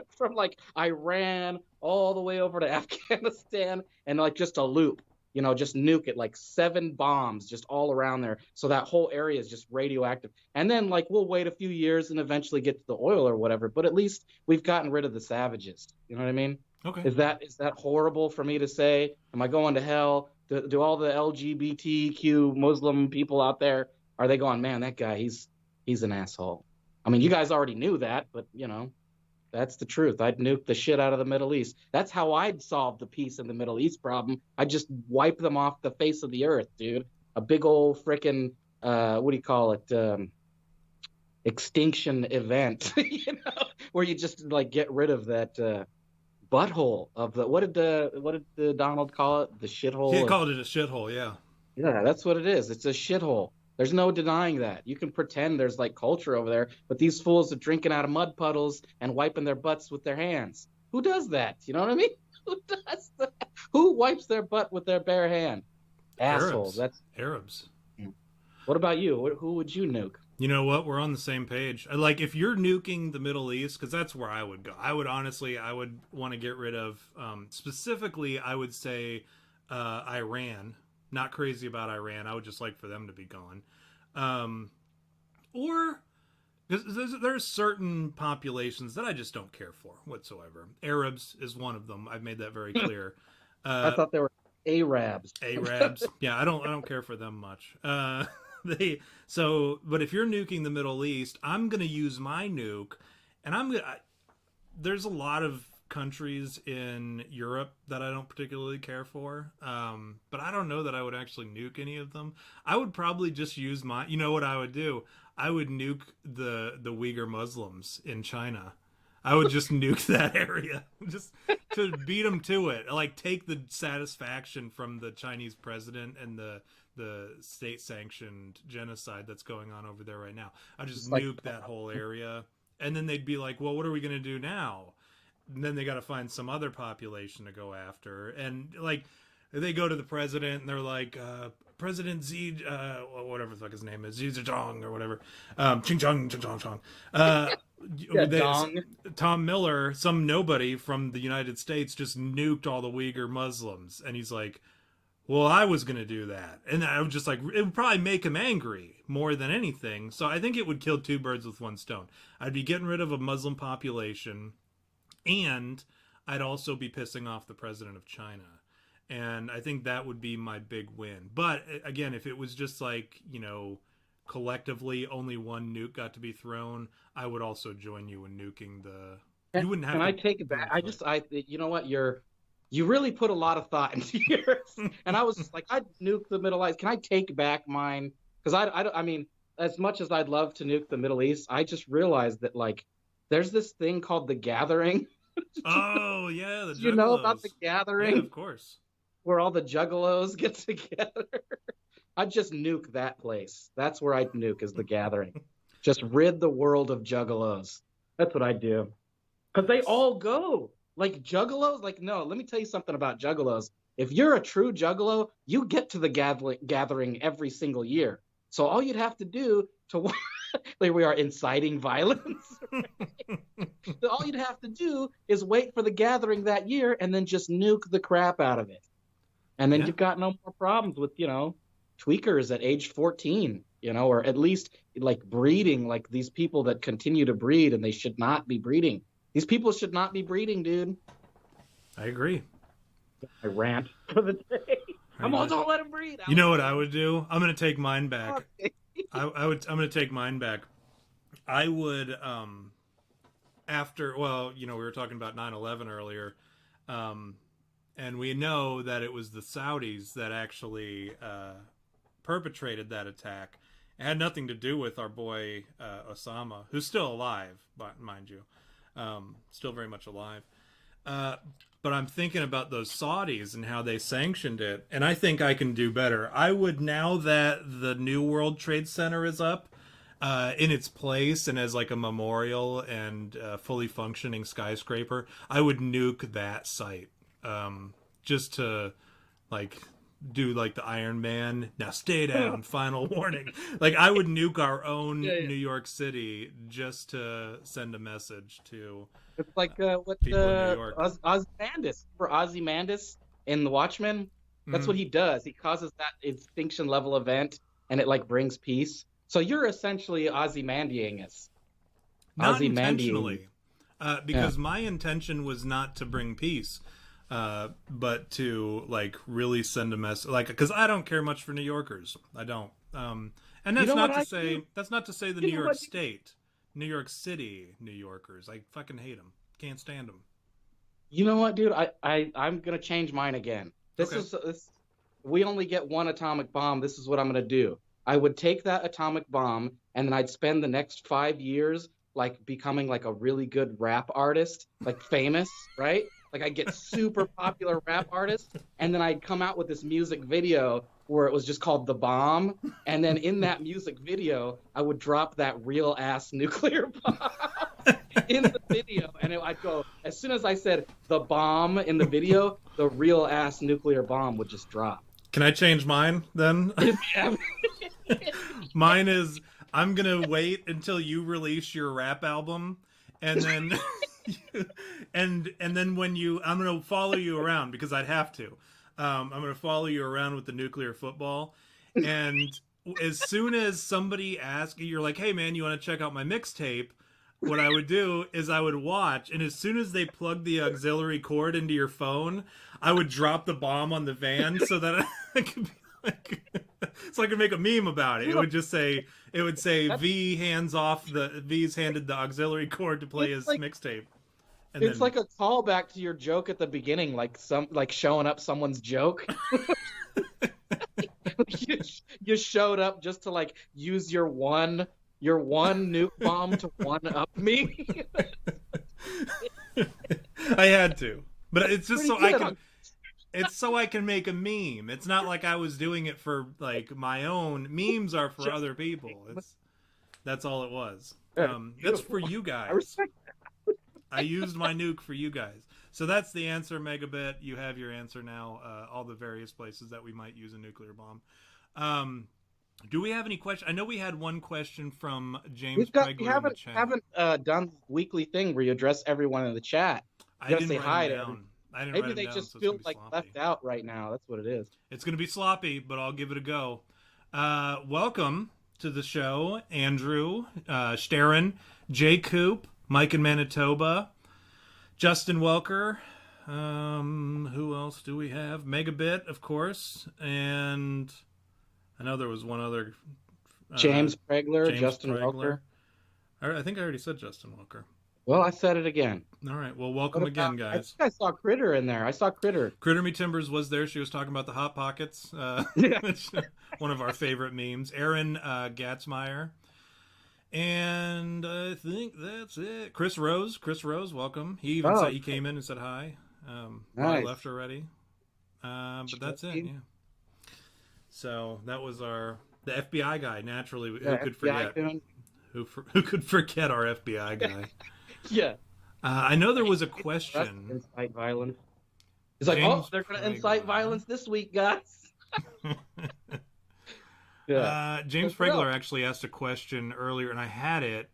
from like Iran all the way over to Afghanistan and like just a loop, just nuke it like 7 bombs just all around there. So that whole area is just radioactive. And then like we'll wait a few years and eventually get to the oil or whatever, but at least we've gotten rid of the savages. You know what I mean? Okay. Is that horrible for me to say? Am I going to hell? Do all the LGBTQ Muslim people out there, are they going, man, that guy, he's an asshole? I mean, you guys already knew that, but that's the truth. I'd nuke the shit out of the Middle East. That's how I'd solve the peace in the Middle East problem. I'd just wipe them off the face of the earth, dude. A big old freaking what do you call it? Extinction event, where you just like get rid of that butthole of the what did Donald call it? The shithole. He called it a shithole, yeah. Yeah, that's what it is. It's a shithole. There's no denying that. You can pretend there's like culture over there, but these fools are drinking out of mud puddles and wiping their butts with their hands. Who does that? You know what I mean? Who does that? Who wipes their butt with their bare hand? Assholes. That's Arabs. What about you? Who would you nuke? You know what? We're on the same page. Like, if you're nuking the Middle East, because that's where I would go. I would want to get rid of, specifically, I would say Iran. Not crazy about Iran. I would just like for them to be gone. Or there's certain populations that I just don't care for whatsoever. Arabs is one of them. I've made that very clear. I thought they were Arabs. Arabs. Yeah, I don't care for them much. But if you're nuking the Middle East, I'm gonna use my nuke, and there's a lot of countries in Europe that I don't particularly care for, but I don't know that I would actually nuke any of them. I would probably just use you know what I would do? I would nuke the Uyghur Muslims in China. I would just nuke that area, just to beat them to it. Like, take the satisfaction from the Chinese president and the state-sanctioned genocide that's going on over there right now. I just nuke that whole area, and then they'd be like, well, what are we going to do now? And then they got to find some other population to go after. And, like, they go to the president, and they're like, President Xi, whatever the fuck his name is, Xi Jinping or whatever. Ching Chong, Ching Chong Chong. Tom Miller, some nobody from the United States, just nuked all the Uyghur Muslims. And he's like, well, I was going to do that. And I was just like, it would probably make him angry more than anything. So I think it would kill 2 birds with 1 stone. I'd be getting rid of a Muslim population, and I'd also be pissing off the president of China. And I think that would be my big win. But again, if it was just like, collectively only 1 nuke got to be thrown, I would also join you in nuking you wouldn't have Can I take it back? You know what? You really put a lot of thought into yours. And I was just like, I'd nuke the Middle East. Can I take back mine? Because I mean, as much as I'd love to nuke the Middle East, I just realized that, like, there's this thing called The Gathering. Oh, yeah. The Juggalos. You know about The Gathering? Yeah, of course. Where all the Juggalos get together. I'd just nuke that place. That's where I'd nuke, is The Gathering. Just rid the world of Juggalos. That's what I'd do. Because they all go. Like, Juggalos, like, no, let me tell you something about Juggalos. If you're a true Juggalo, you get to the gathering every single year. So all you'd have to do to like, we are inciting violence. So all you'd have to do is wait for the gathering that year and then just nuke the crap out of it. And then you've got no more problems with, tweakers at age 14, or at least like breeding, like these people that continue to breed and they should not be breeding. These people should not be breeding, dude. I agree. I rant for the day. Don't let them breed. You know what I would do? I'm going to take mine back. I'm going to take mine back. I would, we were talking about 9/11 earlier, and we know that it was the Saudis that actually perpetrated that attack. It had nothing to do with our boy Osama, who's still alive, mind you. Still very much alive. Uh, but I'm thinking about those Saudis and how they sanctioned it, and I think I can do better. I would, now that the new World Trade Center is up in its place and as like a memorial and fully functioning skyscraper, I would nuke that site, just to like do like the Iron Man, now stay down, final warning. Like I would nuke our own Yeah, yeah. New York City just to send a message to It's like what people in New York. Ozymandias for Ozymandias in The Watchmen. That's Mm-hmm. what he does. He causes that extinction level event, and it like brings peace. So you're essentially Ozymandiaing us. Not Ozymandiating. intentionally, Yeah. because my intention was not to bring peace, but to like really send a message. Like, because I don't care much for New Yorkers. I don't. And You that's know what not to I do? say the You New know York what? State, New York City New Yorkers. I fucking hate them. Can't stand them. You know what, dude? I'm gonna change mine again. This Okay. is this. We only get one atomic bomb. This is what I'm gonna do. I would take that atomic bomb, and then I'd spend the next 5 years like becoming like a really good rap artist, like famous, right? Like I get super popular rap artist, and then I'd come out with this music video where it was just called The Bomb, and then in that music video, I would drop that real ass nuclear bomb in the video, and I'd go as soon as I said the bomb in the video, the real ass nuclear bomb would just drop. Can I change mine then? Yeah. Mine is, I'm gonna wait until you release your rap album, and then and then when you, I'm gonna follow you around because I'd have to. I'm gonna follow you around with the nuclear football, and as soon as somebody asks, you're like, "Hey man, you want to check out my mixtape?" What I would do is I would watch, and as soon as they plug the auxiliary cord into your phone, I would drop the bomb on the van so that I could be like, so I could make a meme about it. You It know, would just say, it would say that's V's handed the auxiliary cord to play it's his like mixtape, and it's then like a callback to your joke at the beginning, like some like showing up someone's joke. you, you showed up just to like use your one nuke bomb to one up me. I had to, but it's just Pretty so I good. can. It's so I can make a meme. It's not like I was doing it for like my own. Memes are for Just other people. That's all it was. yeah, That's for beautiful. you I guys. respect. I used my nuke for you guys. So that's the answer, Megabit. You have your answer now. All the various places that we might use a nuclear bomb. Um, do we have any questions? I know we had one question from James We Pregler in the chat. haven't done the weekly thing where you address everyone in the chat. I You gotta didn't say write them hi to everyone. down. I didn't write Maybe them they down, just so it's feel gonna be like sloppy. left out right now. That's what it is. It's gonna be sloppy, but I'll give it a go. Welcome to the show, Andrew, Starin, Jay Coop, Mike in Manitoba, Justin Welker. Who else do we have? Megabit, of course, and I know there was one other. James Pregler, James Justin Pregler. Welker. I think I already said Justin Welker. Well, I said it again. All right. Well, What welcome about? again, I think guys. I saw Critter in there. I saw Critter. Critter Me Timbers was there. She was talking about the Hot Pockets, Yeah. one of our favorite memes. Aaron Gatzmeyer. And I think that's it. Chris Rose, welcome. He even Oh, said he came in and said hi. Probably nice. left already. But that's it. Yeah. So that was the FBI guy. Naturally, who Yeah, could FBI forget? doing. Who could forget our FBI guy? Yeah. I know there was a That's question. incite violence. It's like, oh, James they're going to incite Pregler. violence this week, guys. Yeah. James What else? Pregler actually asked a question earlier, and I had it.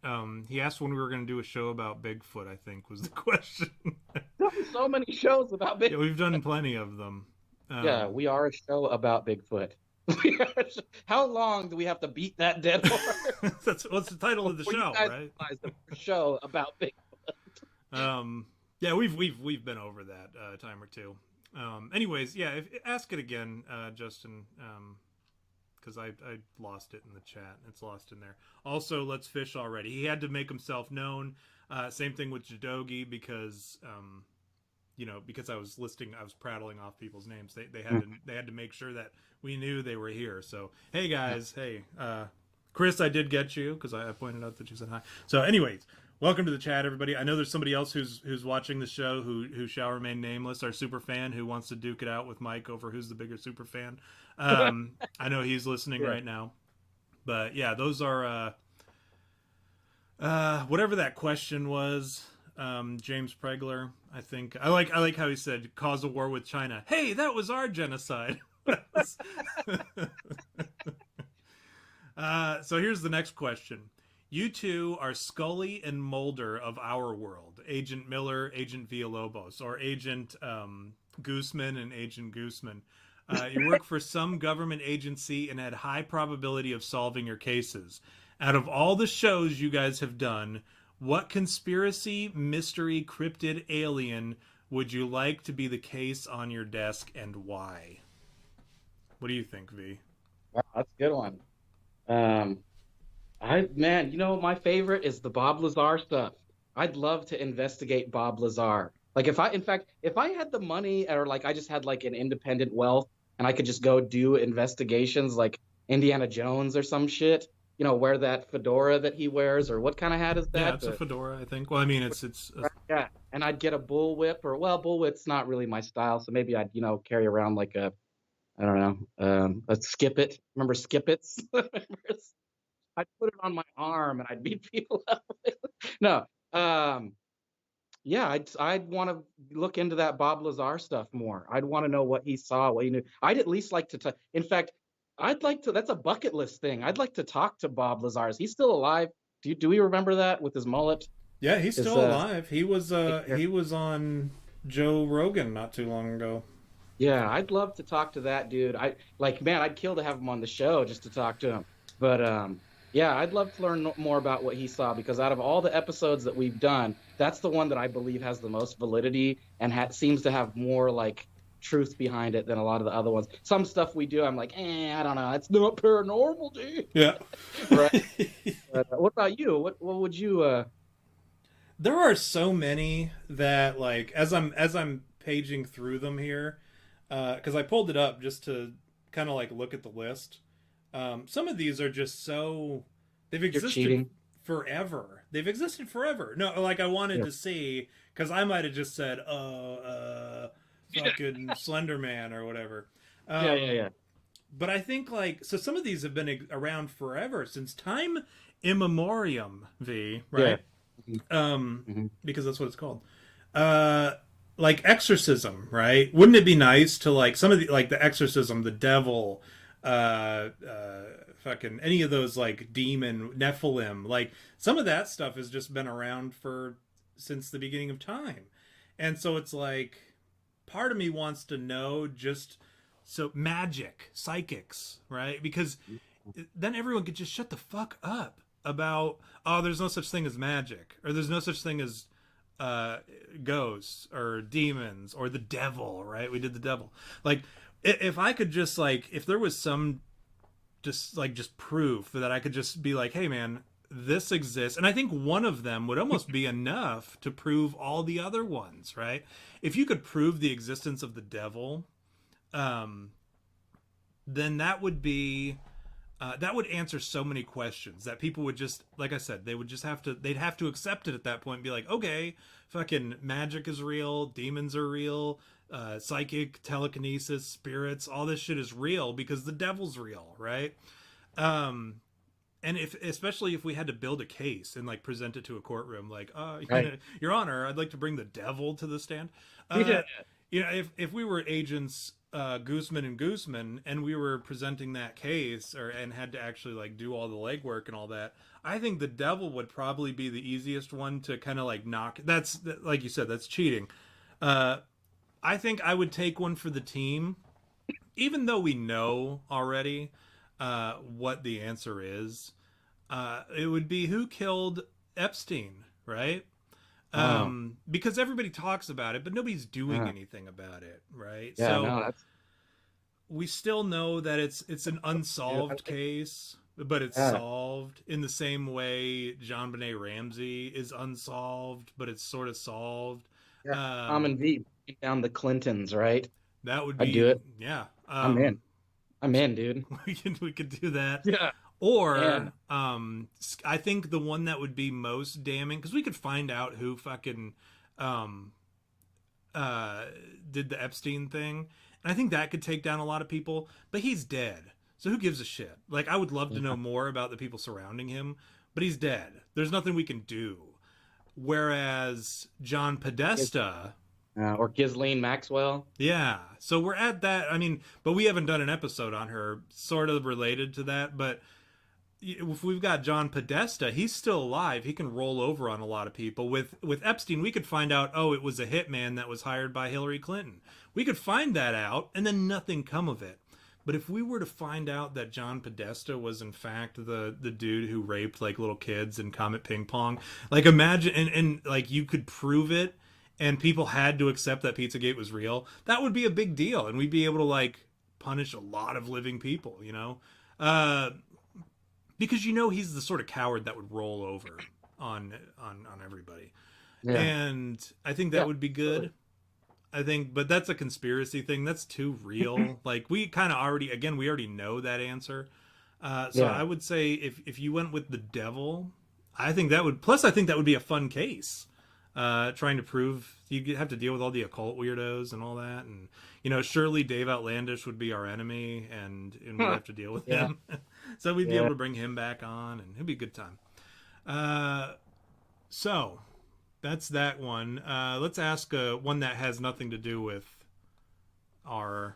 He asked when we were going to do a show about Bigfoot. I think was the question. So many shows about Bigfoot. Yeah, we've done plenty of them. Yeah, we are a show about Bigfoot. How long do we have to beat that dead horse? What's the title of the Before you show, guys right? realize that we're a show about Bigfoot. Yeah, we've been over that a time or two. Anyways, yeah, ask it again, Justin. Because I lost it in the chat. It's lost in there. Also, Let's Fish already. He had to make himself known. Same thing with Jadogi because because I was prattling off people's names. They had to make sure that we knew they were here. So hey guys, hey Chris, I did get you because I pointed out that you said hi. So anyways, Welcome to the chat, everybody. I know there's somebody else who's watching the show who shall remain nameless, our super fan who wants to duke it out with Mike over who's the bigger super fan. I know he's listening Yeah. right now, but yeah, those are whatever that question was. James Pregler, I think. I like how he said cause a war with China. Hey, that was our genocide. So here's the next question. You two are Scully and Mulder of our world. Agent Miller, Agent Villalobos, or Agent Gooseman and Agent Gooseman. You work for some government agency and had high probability of solving your cases. Out of all the shows you guys have done, what conspiracy, mystery, cryptid alien would you like to be the case on your desk, and why? What do you think, V? Wow, that's a good one. Man, my favorite is the Bob Lazar stuff. I'd love to investigate Bob Lazar. Like in fact, if I had the money or like I just had like an independent wealth and I could just go do investigations like Indiana Jones or some shit, wear that fedora that he wears, or what kind of hat is Yeah, that? it's a fedora, I think. Well, I mean, it's Yeah, and I'd get a bullwhip, or well, bullwhip's not really my style, so maybe I'd carry around like a, I don't know, a skip it. Remember skip its? I'd put it on my arm and I'd beat people up. No, yeah, I'd want to look into that Bob Lazar stuff more. I'd want to know what he saw, what he knew. I'd at least like to. In fact, I'd like to. That's a bucket list thing. I'd like to talk to Bob Lazar. Is he still alive? Do we remember that with his mullet? yeah, he's His still alive. hair? He was on Joe Rogan not too long ago. Yeah, I'd love to talk to that dude. Man, I'd kill to have him on the show just to talk to him. But yeah, I'd love to learn more about what he saw, because out of all the episodes that we've done, that's the one that I believe has the most validity and seems to have more like truth behind it than a lot of the other ones. Some stuff we do, I'm like, I don't know, it's not paranormal, dude. Yeah. Right. But, what about you? What would you? There are so many that, like, as I'm paging through them here, because I pulled it up just to kind of like look at the list. Some of these are just so they've You're existed cheating. forever. They've existed forever. No, like I wanted Yeah. to see, because I might have just said, fucking Slender Man or whatever. Yeah. But I think like so some of these have been around forever, since time immemorium. V, right? Yeah. Because that's what it's called. Like exorcism, right? Wouldn't it be nice to like some of the like the exorcism, the devil, fucking any of those like demon Nephilim, like some of that stuff has just been around for since the beginning of time, and so it's like part of me wants to know just so magic, psychics, right? Because then everyone could just shut the fuck up about there's no such thing as magic, or there's no such thing as uh ghosts or demons or the devil, right? We did the devil. Like if I could just like if there was some just proof that I could just be like, hey man, this exists, and I think one of them would almost be enough to prove all the other ones, right? If you could prove the existence of the devil, um then that would answer so many questions that people would just, like I said, they'd have to accept it at that point and be like, okay, fucking magic is real, demons are real, psychic, telekinesis, spirits, all this shit is real because the devil's real, right? And especially if we had to build a case and like present it to a courtroom, like, Right. Your Honor, I'd like to bring the devil to the stand. Yeah. If we were agents Guzman and Guzman, and we were presenting that case, and had to actually like do all the legwork and all that, I think the devil would probably be the easiest one to kind of like knock. That's like you said, that's cheating. I think I would take one for the team, even though we know already what the answer is. It would be who killed Epstein, right? Oh, Because everybody talks about it, but nobody's doing yeah. anything about it, right? Yeah, So no, that's we still know that it's an dude, unsolved case, but it's yeah. solved in the same way John Benet Ramsey is unsolved, but it's sort of solved. Yeah. Tom Um, and V bring down the Clintons, right? that would I'd do be it. yeah. I'm in. I'm in, dude. We could do that. Yeah. Or And I think the one that would be most damning, because we could find out who fucking um, uh, did the Epstein thing, and I think that could take down a lot of people. But he's dead, so who gives a shit? Like, I would love to know more about the people surrounding him, but he's dead. There's nothing we can do. Whereas John Podesta, or Ghislaine Maxwell. yeah. So we're at that. I mean, but we haven't done an episode on her, sort of related to that. But if we've got John Podesta, he's still alive. He can roll over on a lot of people. With Epstein, we could find out, oh, it was a hitman that was hired by Hillary Clinton. We could find that out, and then nothing come of it. But if we were to find out that John Podesta was in fact the dude who raped like little kids in Comet Ping Pong, like imagine and like you could prove it, and people had to accept that Pizzagate was real, that would be a big deal, and we'd be able to like punish a lot of living people, you know, because you know he's the sort of coward that would roll over on everybody, Yeah. and I think that would be good. Really. I think, but that's a conspiracy thing. That's too real. Like we kind of already, again, we already know that answer. So I would say if you went with the devil, I think that would. Plus, I think that would be a fun case. Trying to prove you have to deal with all the occult weirdos and all that, and you know, surely Dave Outlandish would be our enemy, and we'd have to deal with him. So we'd be able to bring him back on, and it'd be a good time. So that's that one. Let's ask one that has nothing to do with our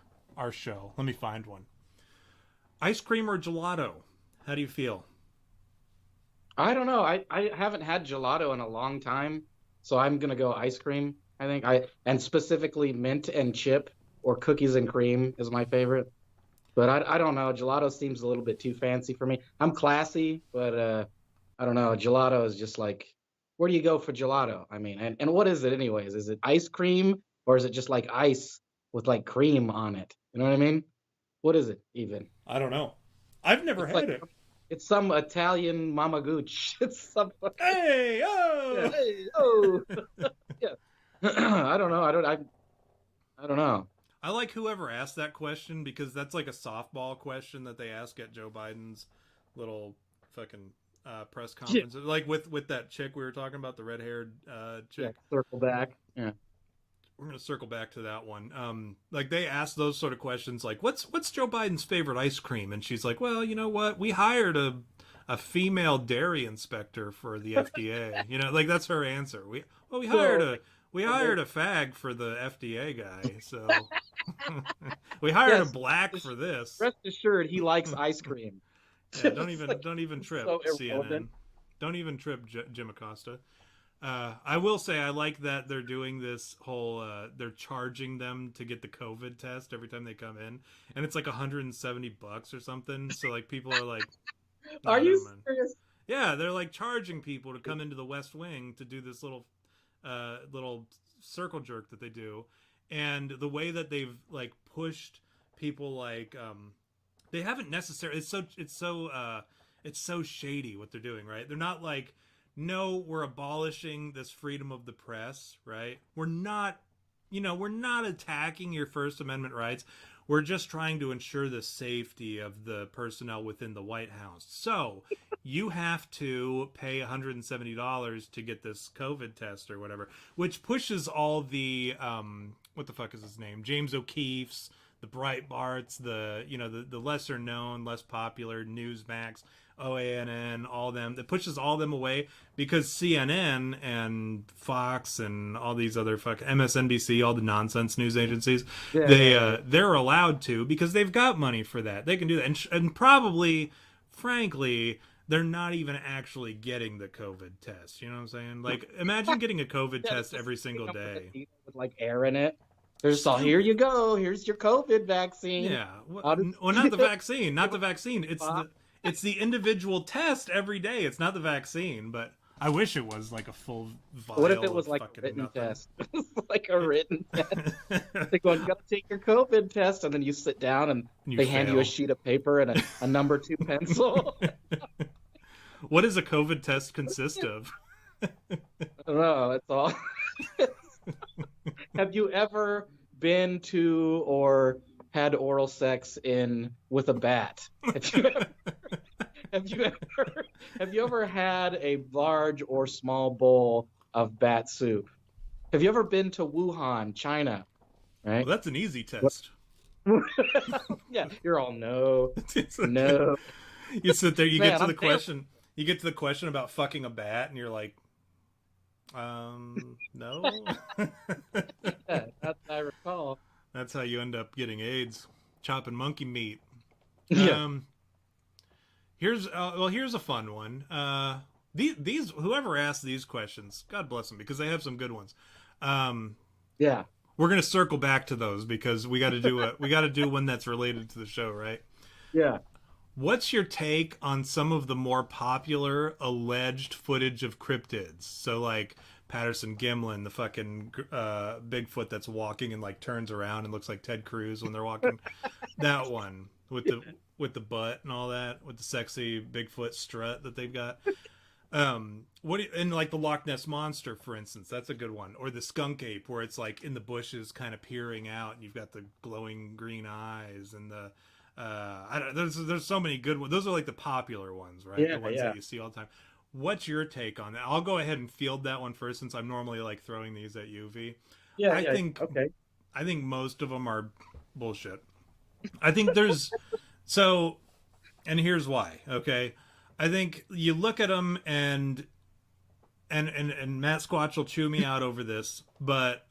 show. Let me find one. Ice cream or gelato? How do you feel? I don't know. I haven't had gelato in a long time, so I'm gonna go ice cream. I think and specifically mint and chip or cookies and cream is my favorite. But I don't know. Gelato seems a little bit too fancy for me. I'm classy, but I don't know. Gelato is just like, where do you go for gelato? I mean, and what is it anyways? Is it ice cream or is it just like ice with like cream on it? You know what I mean? What is it even? I don't know. I've never It's had like it. it's some Italian mama gooch. It's some Hey, oh! yeah, hey, oh. Yeah. I don't know. I don't know. I like whoever asked that question because that's like a softball question that they ask at Joe Biden's little fucking press conference. Yeah. Like with that chick we were talking about, the red-haired chick. Yeah, circle back. Yeah. We're gonna circle back to that one. Like they asked those sort of questions, like what's Joe Biden's favorite ice cream, and she's like, well, you know what, we hired a female dairy inspector for the FDA. You know, like that's her answer. We hired a fag for the FDA guy, so we hired a black for this. Rest assured, he likes ice cream. Yeah, don't even trip, so CNN. Don't even trip, Jim Acosta. I will say I like that they're doing this whole they're charging them to get the COVID test every time they come in, and it's like $170 or something. So like people are like, are you serious? Yeah, they're like charging people to come into the West Wing to do this little circle jerk that they do, and the way that they've like pushed people, like they haven't necessarily. It's so shady what they're doing, right? They're not like, no, we're abolishing this freedom of the press, right? We're not attacking your First Amendment rights. We're just trying to ensure the safety of the personnel within the White House. So you have to pay $170 to get this COVID test or whatever, which pushes all the, what the fuck is his name? James O'Keefe's, the Breitbarts, the lesser known, less popular Newsmax, OANN, all them. That pushes all them away because CNN and Fox and all these other MSNBC, all the nonsense news agencies, they're allowed to because they've got money for that. They can do that, and probably, frankly, they're not even actually getting the COVID test. You know what I'm saying? Like, imagine getting a COVID test every single day with like air in it. They're just all, here you go. Here's your COVID vaccine. Yeah. Well, not the vaccine. Not the vaccine. It's the individual test every day. It's not the vaccine, but I wish it was like a full vial. What if it was like a written test? Like a written test. They're going, you got to take your COVID test, and then you sit down and they hand you a sheet of paper and a number 2 pencil. What does a COVID test consist of? I don't know. It's all. Have you ever been to or had oral sex with a bat? Have you ever had a large or small bowl of bat soup? Have you ever been to Wuhan, China? Well, Right? that's an easy What? test. Yeah, you're all no, It's okay. no. You sit there, you get Man, to the I'm there. question, you get to the question about fucking a bat, and you're like, no. Yeah, that's I recall. That's how you end up getting AIDS, chopping monkey meat. Yeah, Um, here's a fun one. These whoever asked these questions, God bless them, because they have some good ones. Um, yeah, we're gonna circle back to those because we got to do one that's related to the show, right? yeah. What's your take on some of the more popular alleged footage of cryptids? So like Patterson Gimlin, the fucking Bigfoot that's walking and like turns around and looks like Ted Cruz when they're walking. That one with the butt and all that, with the sexy Bigfoot strut that they've got. And like the Loch Ness monster, for instance, that's a good one. Or the skunk ape, where it's like in the bushes, kind of peering out, and you've got the glowing green eyes, and the I don't. There's so many good ones. Those are like the popular ones, right? Yeah, The ones yeah, that you see all the time. What's your take on that? I'll go ahead and field that one first, since I'm normally like throwing these at you, V. yeah, I yeah. think Okay. I think most of them are bullshit. I think there's so, and here's why. Okay, I think you look at them and Matt Squatch will chew me out over this, but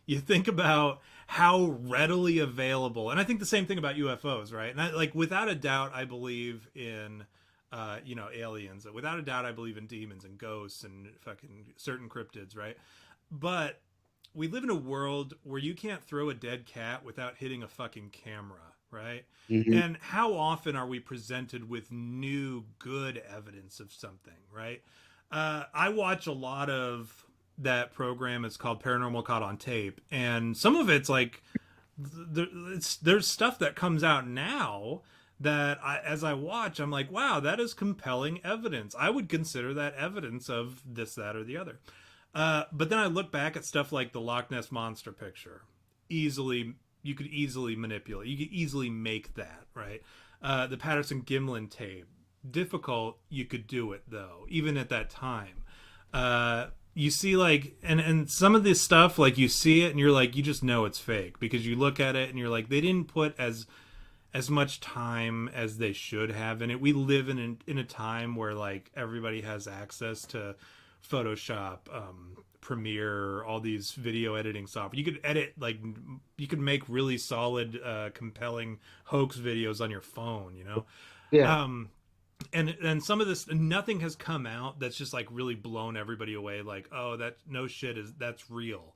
you think about how readily available, and I think the same thing about UFOs, right? And like without a doubt, I believe in aliens. Without a doubt, I believe in demons and ghosts and fucking certain cryptids, right? But we live in a world where you can't throw a dead cat without hitting a fucking camera, right? Hmm. And how often are we presented with new good evidence of something, right? I watch a lot of that program. It's called Paranormal Caught on Tape, and some of it's like there's stuff that comes out now that as I watch, I'm like, wow, that is compelling evidence. I would consider that evidence of this, that, or the other. But then I look back at stuff like the Loch Ness monster picture. You could easily manipulate. You could easily make that, right? The Patterson Gimlin tape, difficult. You could do it though, even at that time. You see like, and some of this stuff, like you see it and you're like, you just know it's fake because you look at it and you're like, they didn't put as much time as they should have in it. We live in a time where like everybody has access to Photoshop, Premiere, all these video editing software. You could edit, like you could make really solid, compelling hoax videos on your phone, you know? Yeah. Um, and some of this, nothing has come out that's just like really blown everybody away. Like, oh, that no shit that's real.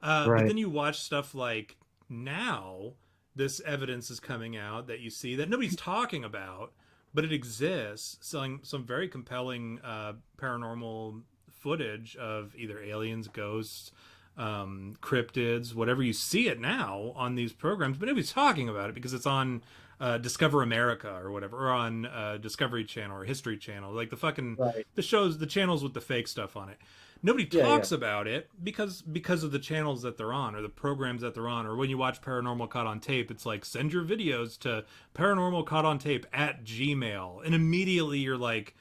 But Right. then you watch stuff like now, this evidence is coming out that you see that nobody's talking about, but it exists, selling some very compelling paranormal footage of either aliens, ghosts, cryptids, whatever. You see it now on these programs, but nobody's talking about it because it's on Discover America or whatever, or on Discovery Channel or History Channel, like the fucking Right. the channels with the fake stuff on it. Nobody Yeah, yeah. talks about it because of the channels that they're on or the programs that they're on. Or when you watch Paranormal Caught on Tape, it's like, send your videos to Paranormal Caught on Tape at Gmail, and immediately you're like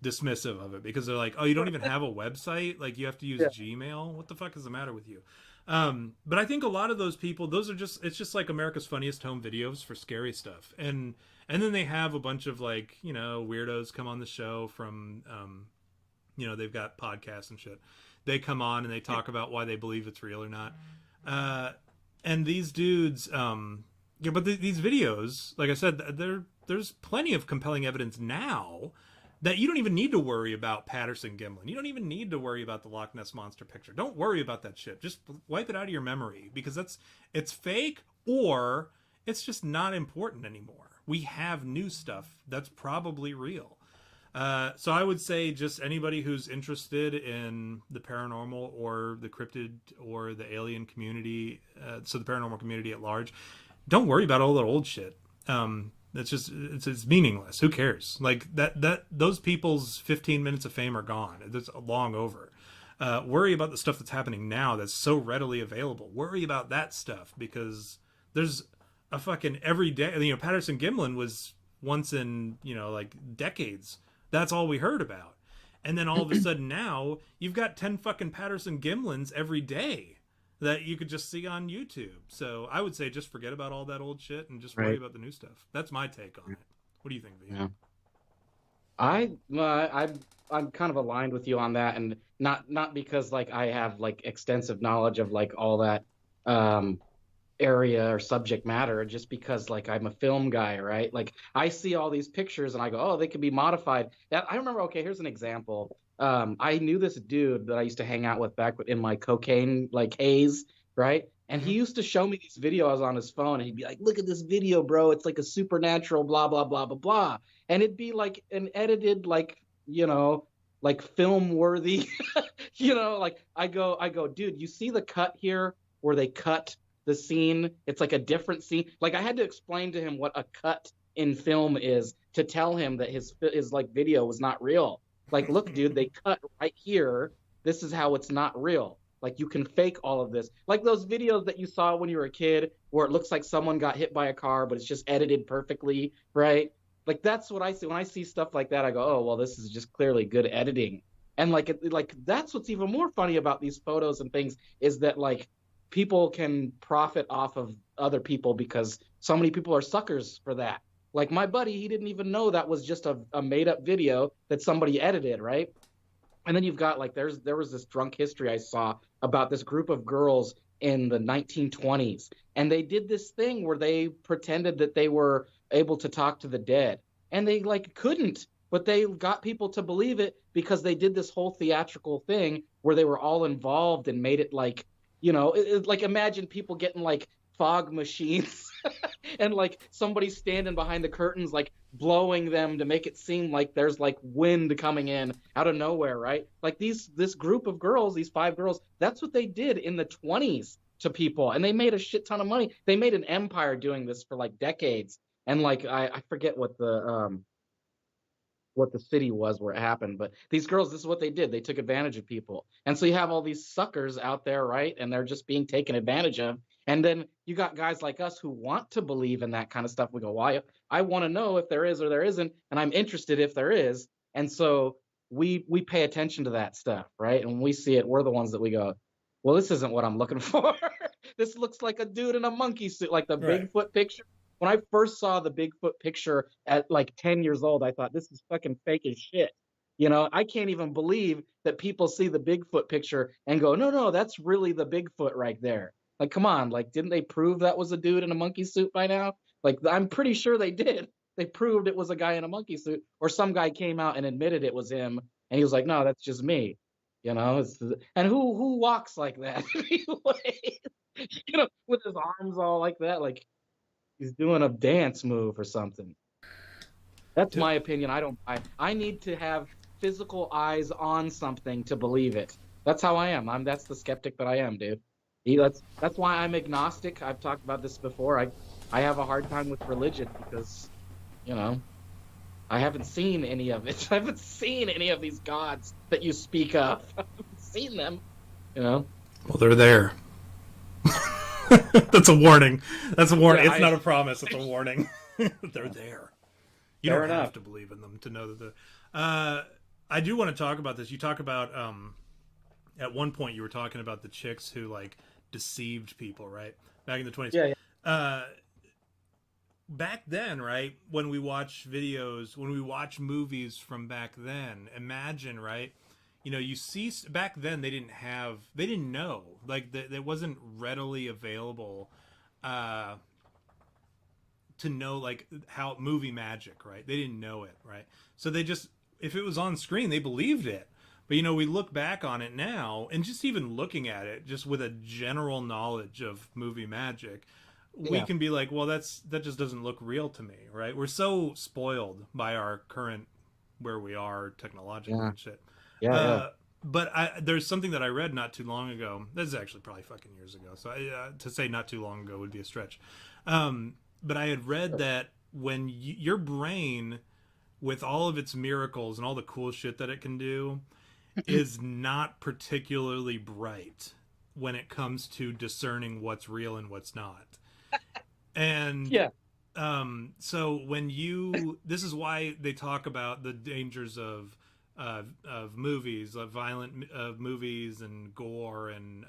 dismissive of it because they're like, oh, you don't even have a website, like you have to use Yeah. Gmail. What the fuck is the matter with you? But I think a lot of those people, those are just, it's just like America's Funniest Home Videos for scary stuff. And then they have a bunch of like, weirdos come on the show from they've got podcasts and shit. They come on and they talk about why they believe it's real or not. And these dudes, but these videos, like I said, there's plenty of compelling evidence now that you don't even need to worry about Patterson Gimlin. You don't even need to worry about the Loch Ness monster picture. Don't worry about that shit. Just wipe it out of your memory because it's fake or it's just not important anymore. We have new stuff that's probably real. So I would say just anybody who's interested in the paranormal or the cryptid or the alien community, so the paranormal community at large, don't worry about all that old shit. It's just it's meaningless. Who cares? Like that those people's 15 minutes of fame are gone. It's long over. Worry about the stuff that's happening now that's so readily available. Worry about that stuff because there's a fucking every day. Patterson Gimlin was once in, you know, like decades. That's all we heard about. And then all of a sudden now you've got 10 fucking Patterson Gimlins every day that you could just see on YouTube. So I would say just forget about all that old shit and just worry Right. about the new stuff. That's my take on it. What do you think, V? Yeah. I'm kind of aligned with you on that, and not because like I have like extensive knowledge of like all that um area or subject matter, just because like I'm a film guy, right? Like I see all these pictures and I go, oh, they could be modified. That I remember. Okay, here's an example. I knew this dude that I used to hang out with back in my cocaine like haze, right? And he Mm-hmm. used to show me these videos on his phone, and he'd be like, "Look at this video, bro. It's like a supernatural, blah blah blah blah blah." And it'd be like an edited, like like film worthy, Like I go, dude, you see the cut here where they cut the scene? It's like a different scene. Like I had to explain to him what a cut in film is to tell him that his like video was not real. Like, look, dude, they cut right here. This is how it's not real. Like you can fake all of this. Like those videos that you saw when you were a kid where it looks like someone got hit by a car, but it's just edited perfectly, right? Like that's what I see when I see stuff like that. I go, oh well, this is just clearly good editing. And like that's what's even more funny about these photos and things is that like people can profit off of other people because so many people are suckers for that. Like my buddy, he didn't even know that was just a made up video that somebody edited, right? And then you've got like there was this drunk history I saw about this group of girls in the 1920s, and they did this thing where they pretended that they were able to talk to the dead, and they like couldn't, but they got people to believe it because they did this whole theatrical thing where they were all involved and made it like like imagine people getting like fog machines and like somebody standing behind the curtains like blowing them to make it seem like there's like wind coming in out of nowhere, right? Like this group of girls, these 5 girls, that's what they did in the 20s to people, and they made a shit ton of money. They made an empire doing this for like decades. And like I forget what the city was where it happened, but these girls, this is what they did. They took advantage of people. And so you have all these suckers out there, right? And they're just being taken advantage of. And then you got guys like us who want to believe in that kind of stuff. We go, why? I want to know if there is or there isn't, and I'm interested if there is. And so we pay attention to that stuff, right? And when we see it, we're the ones that we go, well, this isn't what I'm looking for. This looks like a dude in a monkey suit, like the Right. Bigfoot picture. When I first saw the Bigfoot picture at like 10 years old, I thought this is fucking fake as shit. I can't even believe that people see the Bigfoot picture and go, no, no, that's really the Bigfoot right there. Like, come on, like, didn't they prove that was a dude in a monkey suit by now? Like, I'm pretty sure they did. They proved it was a guy in a monkey suit, or some guy came out and admitted it was him, and he was like, no, that's just me. And who walks like that? With his arms all like that, like he's doing a dance move or something. That's Dude, my opinion. I need to have physical eyes on something to believe it. That's how I am. That's the skeptic that I am, dude. That's why I'm agnostic. I've talked about this before. I have a hard time with religion because, you know, I haven't seen any of it. I haven't seen any of these gods that you speak of. I haven't seen them, you know. well, they're there. That's a warning. That's a warning. Yeah, It's not a promise. It's a warning. They're there. You fair don't enough. have to believe in them to know that I do want to talk about this. You talk about at one point you were talking about the chicks who like deceived people, right? Back in the 20s. Yeah, yeah. Back then, right, when we watch videos, when we watch movies from back then, imagine, right, you see back then they didn't know, like that wasn't readily available to know like how movie magic, right? They didn't know it, right? So they just, if it was on screen, they believed it. But we look back on it now, and just even looking at it, just with a general knowledge of movie magic, we Yeah. can be like, well, that just doesn't look real to me, right? We're so spoiled by our current where we are technologically Yeah. and shit. Yeah, yeah. But there's something that I read not too long ago. This is actually probably fucking years ago. So to say not too long ago would be a stretch. But I had read that when your brain, with all of its miracles and all the cool shit that it can do, is not particularly bright when it comes to discerning what's real and what's not. And Yeah. So this is why they talk about the dangers of movies, like violent movies and gore and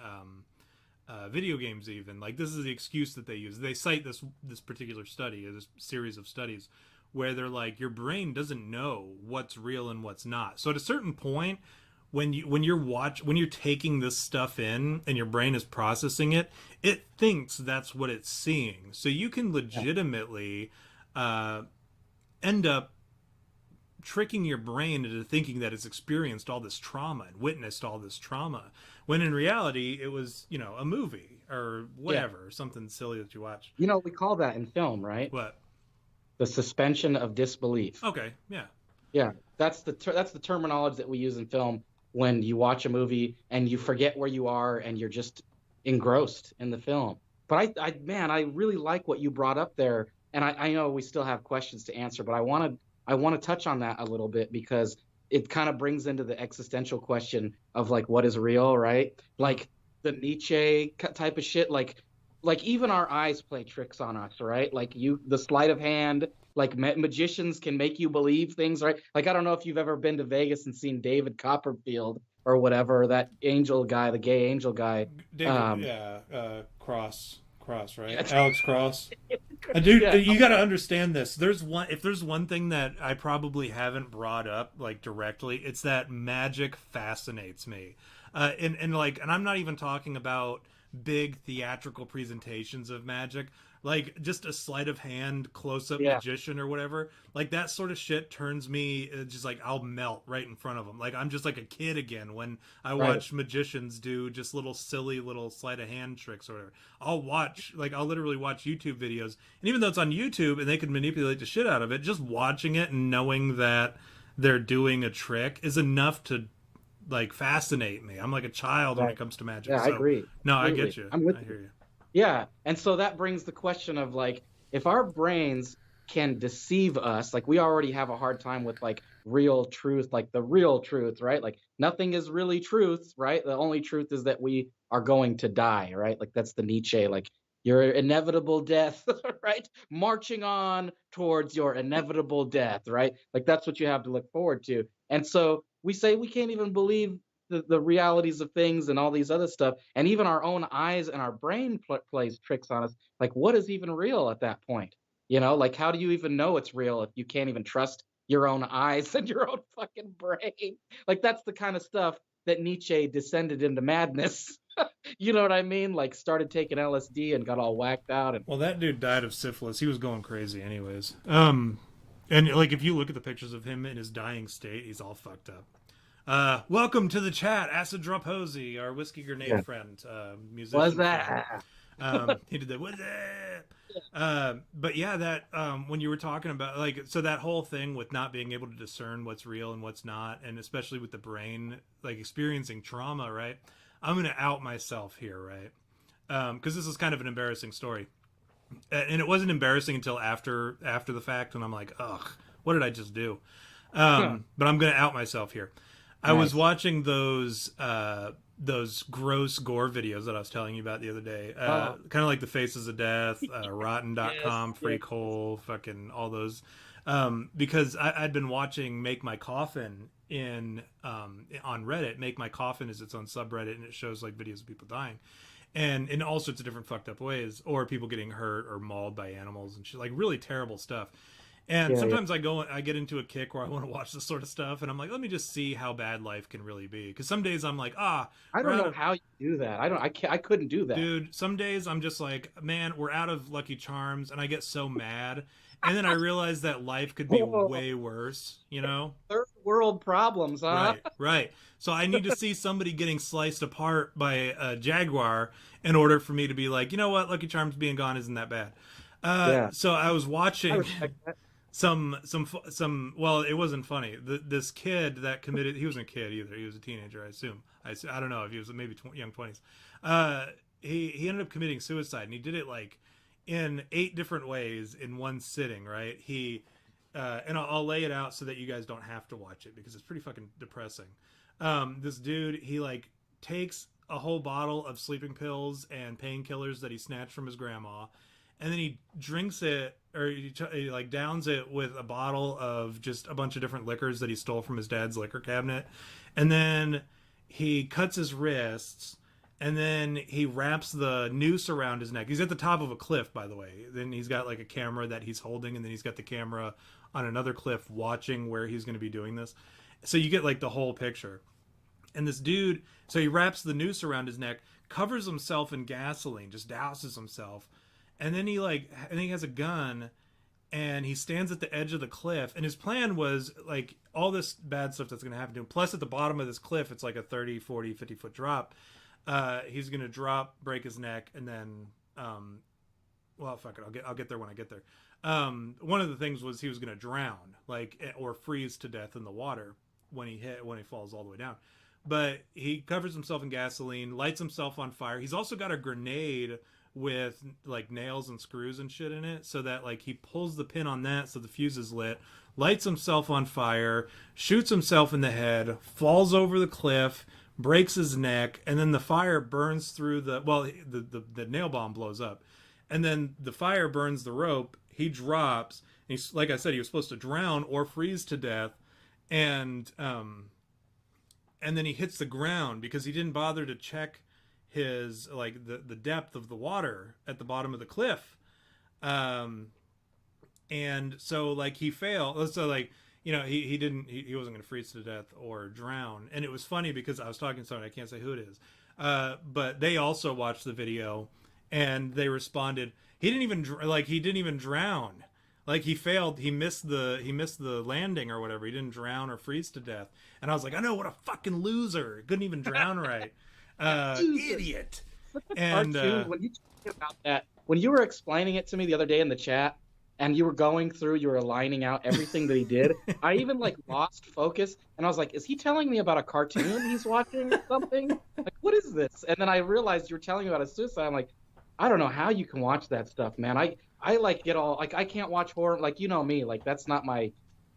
video games. Even like this is the excuse that they use. They cite this particular study, or this series of studies, where they're like, your brain doesn't know what's real and what's not. So at a certain point, when you're taking this stuff in and your brain is processing it, it thinks that's what it's seeing. So you can legitimately end up tricking your brain into thinking that it's experienced all this trauma and witnessed all this trauma, when in reality it was, a movie or whatever, something silly that you watched. We call that in film, right? What? The suspension of disbelief. Okay, yeah. Yeah, that's the terminology that we use in film when you watch a movie and you forget where you are and you're just engrossed in the film. But I really like what you brought up there, and I know we still have questions to answer, but I want to touch on that a little bit because it kind of brings into the existential question of like what is real, right? Like the Nietzsche type of shit, like even our eyes play tricks on us, right? Like the sleight of hand, like magicians can make you believe things, right? Like I don't know if you've ever been to Vegas and seen David Copperfield or whatever, that angel guy, the gay angel guy. David, Cross, right? Alex Cross. Dude, Yeah. you got to understand this. If there's one thing that I probably haven't brought up like directly, it's that magic fascinates me. And I'm not even talking about big theatrical presentations of magic, like just a sleight of hand close-up magician or whatever. Like that sort of shit turns me just like I'll melt right in front of them. Like I'm just like a kid again when I watch magicians do just little silly little sleight of hand tricks or whatever. I'll literally watch YouTube videos, and even though it's on YouTube and they can manipulate the shit out of it, just watching it and knowing that they're doing a trick is enough to like fascinate me. I'm like a child when it comes to magic. Yeah, I agree. No, Completely. I get you. I'm with I hear you. Yeah. And so that brings the question of like, if our brains can deceive us, like we already have a hard time with like real truth, like the real truth, right? Like nothing is really truth, right? The only truth is that we are going to die, right? Like that's the Nietzsche, like your inevitable death, right? Marching on towards your inevitable death, right? Like that's what you have to look forward to. And so we say we can't even believe the realities of things and all these other stuff, and even our own eyes and our brain plays tricks on us. Like what is even real at that point? Like how do you even know it's real if you can't even trust your own eyes and your own fucking brain? Like that's the kind of stuff that Nietzsche descended into madness. You know what I mean? Like started taking LSD and got all whacked out. And Well, that dude died of syphilis. He was going crazy, anyways. And like if you look at the pictures of him in his dying state, he's all fucked up. Welcome to the chat, Acid Drop Hosey, our whiskey grenade friend, musician. was that? He did that. What's that? But yeah, that when you were talking about like, so that whole thing with not being able to discern what's real and what's not, and especially with the brain like experiencing trauma, right? I'm gonna out myself here, right? Because this is kind of an embarrassing story, and it wasn't embarrassing until after the fact, when I'm like, ugh, what did I just do? But I'm gonna out myself here. I was watching those gross gore videos that I was telling you about the other day. Kind of like the Faces of Death, Rotten.com, Freakhole, fucking all those. Because I'd been watching Make My Coffin on Reddit. Make My Coffin is its own subreddit, and it shows like videos of people dying. And in all sorts of different fucked up ways, or people getting hurt or mauled by animals and shit, like really terrible stuff. And sometimes I get into a kick where I want to watch this sort of stuff, and I'm like, let me just see how bad life can really be. Because some days I'm like, I don't know how you do that. I couldn't do that, dude. Some days I'm just like, man, we're out of Lucky Charms, and I get so mad. And then I realize that life could be way worse, Third world problems, huh? Right. So I need to see somebody getting sliced apart by a jaguar in order for me to be like, you know what, Lucky Charms being gone isn't that bad. So I was watching some well, it wasn't funny. This kid that committed, he wasn't a kid either, he was a teenager, I assume. I don't know if he was maybe young 20s. He ended up committing suicide, and he did it like in 8 different ways in one sitting, right? And I'll lay it out so that you guys don't have to watch it because it's pretty fucking depressing. This dude, he like takes a whole bottle of sleeping pills and painkillers that he snatched from his grandma, and then he drinks it, or he like downs it with a bottle of just a bunch of different liquors that he stole from his dad's liquor cabinet, and then he cuts his wrists, and then he wraps the noose around his neck. He's at the top of a cliff, by the way. Then he's got like a camera that he's holding, and then he's got the camera on another cliff watching where he's going to be doing this. So you get like the whole picture. And this dude, so he wraps the noose around his neck, covers himself in gasoline, just douses himself, and then he has a gun, and he stands at the edge of the cliff. And his plan was like all this bad stuff that's going to happen to him. Plus, at the bottom of this cliff, it's like a 30, 40, 50-foot drop. He's going to drop, break his neck, and then, well, fuck it, I'll get there when I get there. One of the things was he was going to drown, like, or freeze to death in the water when he falls all the way down. But he covers himself in gasoline, lights himself on fire. He's also got a grenade with like nails and screws and shit in it, so that like he pulls the pin on that so the fuse is lit, lights himself on fire, shoots himself in the head, falls over the cliff, breaks his neck, and then the fire burns through the nail bomb blows up, and then the fire burns the rope. He drops. And he's, like I said, he was supposed to drown or freeze to death, and then he hits the ground because he didn't bother to check his like the depth of the water at the bottom of the cliff, and so like he failed. So like, you know, he wasn't going to freeze to death or drown. And it was funny because I was talking to someone, I can't say who it is, but they also watched the video, and they responded, he didn't even drown. Like he failed, he missed the landing or whatever. He didn't drown or freeze to death. And I was like, I know, what a fucking loser. Couldn't even drown right. Idiot. And when you talk about that, when you were explaining it to me the other day in the chat, and you were lining out everything that he did, I even like lost focus, and I was like, is he telling me about a cartoon he's watching or something? Like, what is this? And then I realized you were telling me about a suicide. I'm like, I don't know how you can watch that stuff, man. I like get all like, I can't watch horror, like, you know me, like that's not my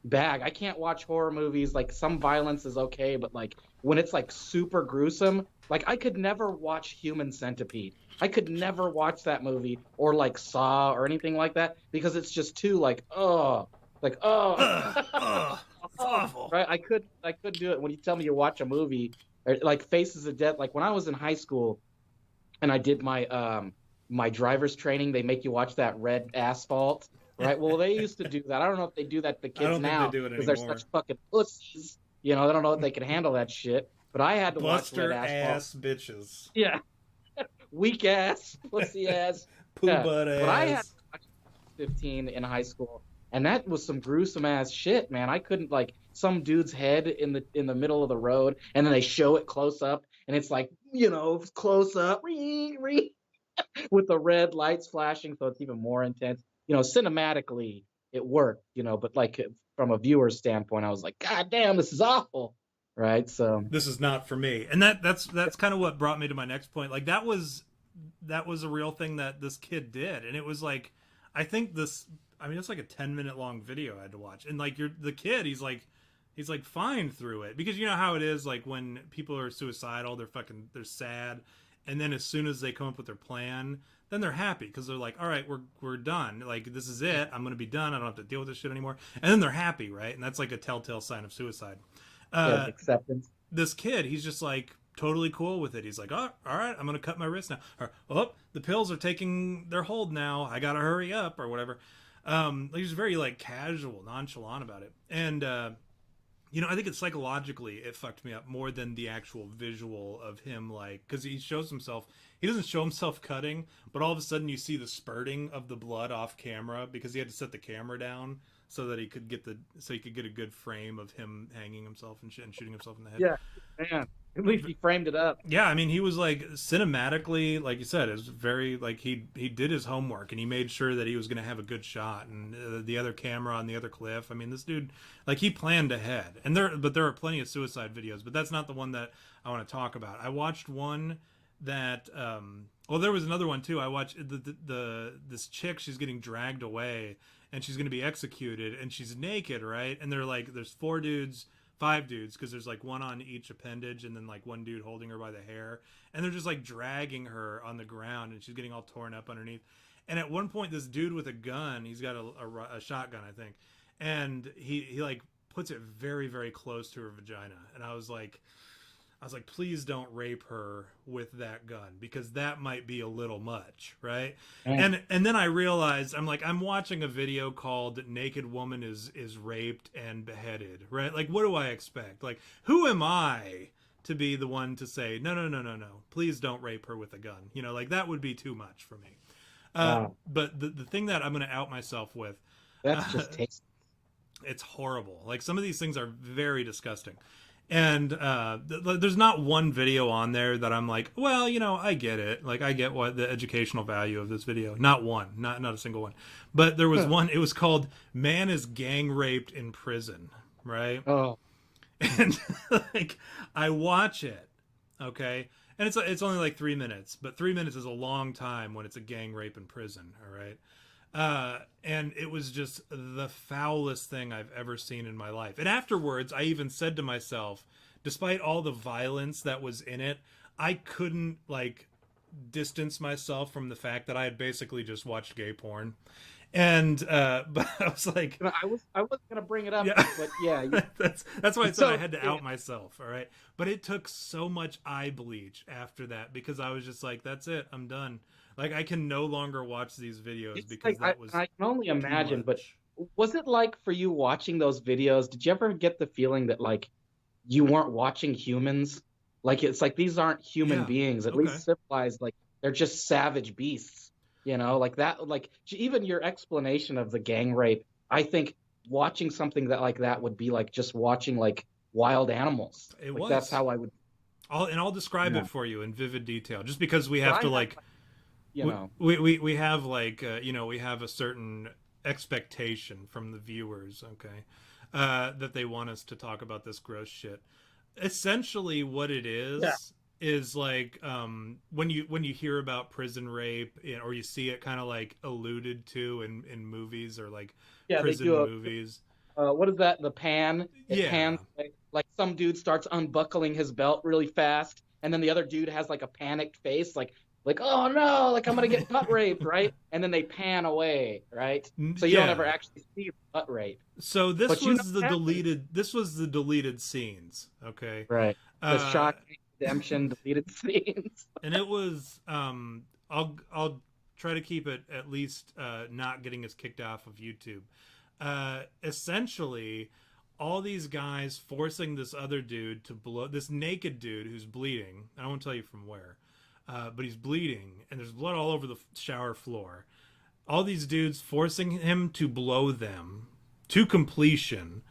bag. I can't watch horror movies. Like, some violence is okay, but like when it's like super gruesome, like I could never watch Human Centipede. I could never watch that movie, or like Saw or anything like that, because it's just too like, it's awful. Right? I couldn't do it. When you tell me you watch a movie or like Faces of Death, like when I was in high school and I did my my driver's training, they make you watch that Red Asphalt, right? Well, they used to do that. I don't know if they do that to the kids now because they're such fucking pussies. You know, they don't know if they can handle that shit. But I had to watch Red Asphalt. Ass bitches. Yeah. Weak ass, pussy ass, poo butt ass. But I had 15 in high school, and that was some gruesome ass shit, man. I couldn't, like, some dude's head in the middle of the road, and then they show it close up, and it's like, you know, close up, with the red lights flashing, so it's even more intense. You know, cinematically it worked, you know, but like from a viewer's standpoint, I was like, God damn, this is awful. Right, so this is not for me, and that's kind of what brought me to my next point. Like that was a real thing that this kid did, and it was like, I think it's like a 10-minute long video I had to watch, and like the kid, he's like fine through it, because you know how it is, like when people are suicidal, they're sad, and then as soon as they come up with their plan, then they're happy because they're like, all right, we're done, like this is it, I'm gonna be done, I don't have to deal with this shit anymore, and then they're happy, right? And that's like a telltale sign of suicide. Acceptance. This kid, he's just like totally cool with it. He's like, oh, all right, I'm gonna cut my wrist now. Or, oh, the pills are taking their hold now, I gotta hurry up, or whatever. He's very like casual, nonchalant about it. And you know, I think it's psychologically it fucked me up more than the actual visual of him, like, because he doesn't show himself cutting, but all of a sudden you see the spurting of the blood off camera because he had to set the camera down so that he could get a good frame of him hanging himself and shooting himself in the head. Yeah, man. At least he framed it up. Yeah, I mean, he was like cinematically, like you said, it was very like he did his homework, and he made sure that he was going to have a good shot, and the other camera on the other cliff. I mean, this dude, like, he planned ahead. And there are plenty of suicide videos, but that's not the one that I want to talk about. I watched one that there was another one too. I watched this chick, she's getting dragged away and she's going to be executed, and she's naked, right? And they're like, there's 5 dudes, because there's like one on each appendage, and then like one dude holding her by the hair, and they're just like dragging her on the ground, and she's getting all torn up underneath. And at one point, this dude with a gun, he's got a shotgun, I think, and he like puts it very, very close to her vagina. And I was like, please don't rape her with that gun, because that might be a little much, right? And then I realized, I'm watching a video called "Naked Woman is Raped and Beheaded," right? Like, what do I expect? Like, who am I to be the one to say no, please don't rape her with a gun? You know, like, that would be too much for me. Wow. But the thing that I'm going to out myself with, That's just tasty. it's horrible. Like, some of these things are very disgusting. And there's not one video on there that I'm like, well, you know, I get it. Like, I get what the educational value of this video. Not one, not a single one. But there was one. It was called "Man is Gang Raped in Prison," right? Oh, And like, I watch it, okay, and it's only like 3 minutes, but 3 minutes is a long time when it's a gang rape in prison. All right. And it was just the foulest thing I've ever seen in my life. And afterwards, I even said to myself, despite all the violence that was in it, I couldn't like distance myself from the fact that I had basically just watched gay porn. And but I was like, I was gonna bring it up, yeah. but yeah, that's why I said I had to out myself. All right, but it took so much eye bleach after that, because I was just like, that's it, I'm done. Like, I can no longer watch these videos, because like, that was I can only imagine. But much. was it like for you watching those videos? Did you ever get the feeling that like you weren't watching humans? Like, it's like these aren't human Yeah. beings, at Okay. least civilized. Like, they're just savage beasts. You know, like that. Like, even your explanation of the gang rape, I think watching something that like that would be like just watching like wild animals. It Like, was. that's how I would. I'll describe Yeah. it for you in vivid detail, just because we have But I to have, like, you know, we have like, you know, we have a certain expectation from the viewers, okay, that they want us to talk about this gross shit. Essentially, what it is like, when you hear about prison rape, or you see it kind of like alluded to in movies, or like yeah, they prison do movies. what is that? The pan. It Yeah. pans like some dude starts unbuckling his belt really fast, and then the other dude has like a panicked face, like oh no, like I'm gonna get butt raped, right? And then they pan away, right? So you don't Yeah. ever actually see butt rape, So this but you know was what happened. this was the deleted scenes, okay? Right. The Uh, shocking redemption deleted scenes. and it was, I'll try to keep it at least not getting us kicked off of YouTube. Essentially, all these guys forcing this other dude to blow, this naked dude who's bleeding. I won't tell you from where, but he's bleeding, and there's blood all over the shower floor. All these dudes forcing him to blow them to completion.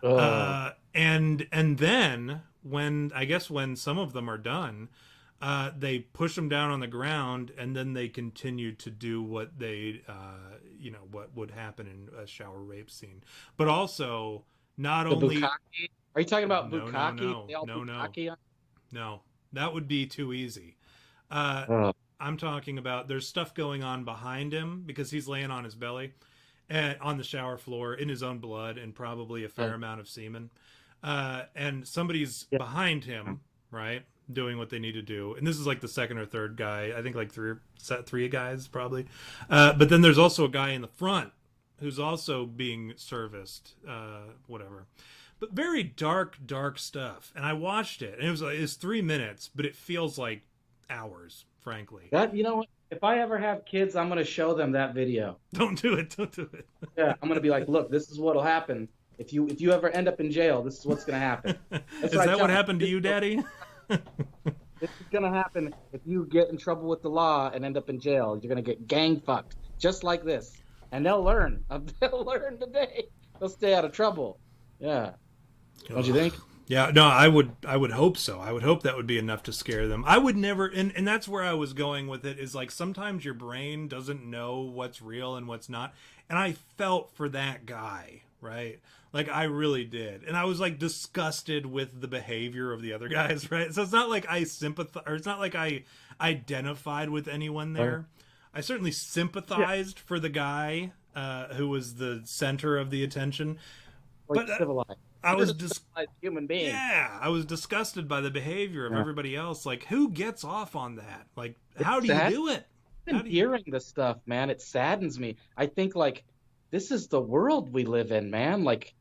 And then when some of them are done, they push them down on the ground, and then they continue to do what they, what would happen in a shower rape scene. But also, not The only bukkake. Are you talking about no, bukkake? They all no, bukkake on- no, that would be too easy. I'm talking about, there's stuff going on behind him, because he's laying on his belly and on the shower floor in his own blood, and probably a fair amount of semen. And somebody's behind him, right, doing what they need to do. And this is like the second or third guy. I think like three guys probably. But then there's also a guy in the front who's also being serviced, whatever. But very dark stuff. And I watched it, and it was 3 minutes, but it feels like hours, frankly. That, you know what? If I ever have kids, I'm gonna show them that video. Don't do it. Yeah, I'm gonna be like, look, this is what'll happen if you ever end up in jail. This is what's gonna happen. Is that what happened to you, Daddy? This is gonna happen if you get in trouble with the law and end up in jail. You're gonna get gang fucked, just like this, and they'll learn. They'll learn today. They'll stay out of trouble. Yeah. Don't you think? Yeah, no, I would hope so. I would hope that would be enough to scare them. I would never, and that's where I was going with it, is like, sometimes your brain doesn't know what's real and what's not. And I felt for that guy, right? Like, I really did. And I was like disgusted with the behavior of the other guys, right? So it's not like I sympathize, or it's not like I identified with anyone there. I certainly sympathized for the guy who was the center of the attention. Like But civilized. I was civilized human being. Yeah, I was disgusted by the behavior of everybody else. Like, who gets off on that? Like, how do you sad. do it? been hearing this stuff, man. It saddens me. I think like this is the world we live in, man. Like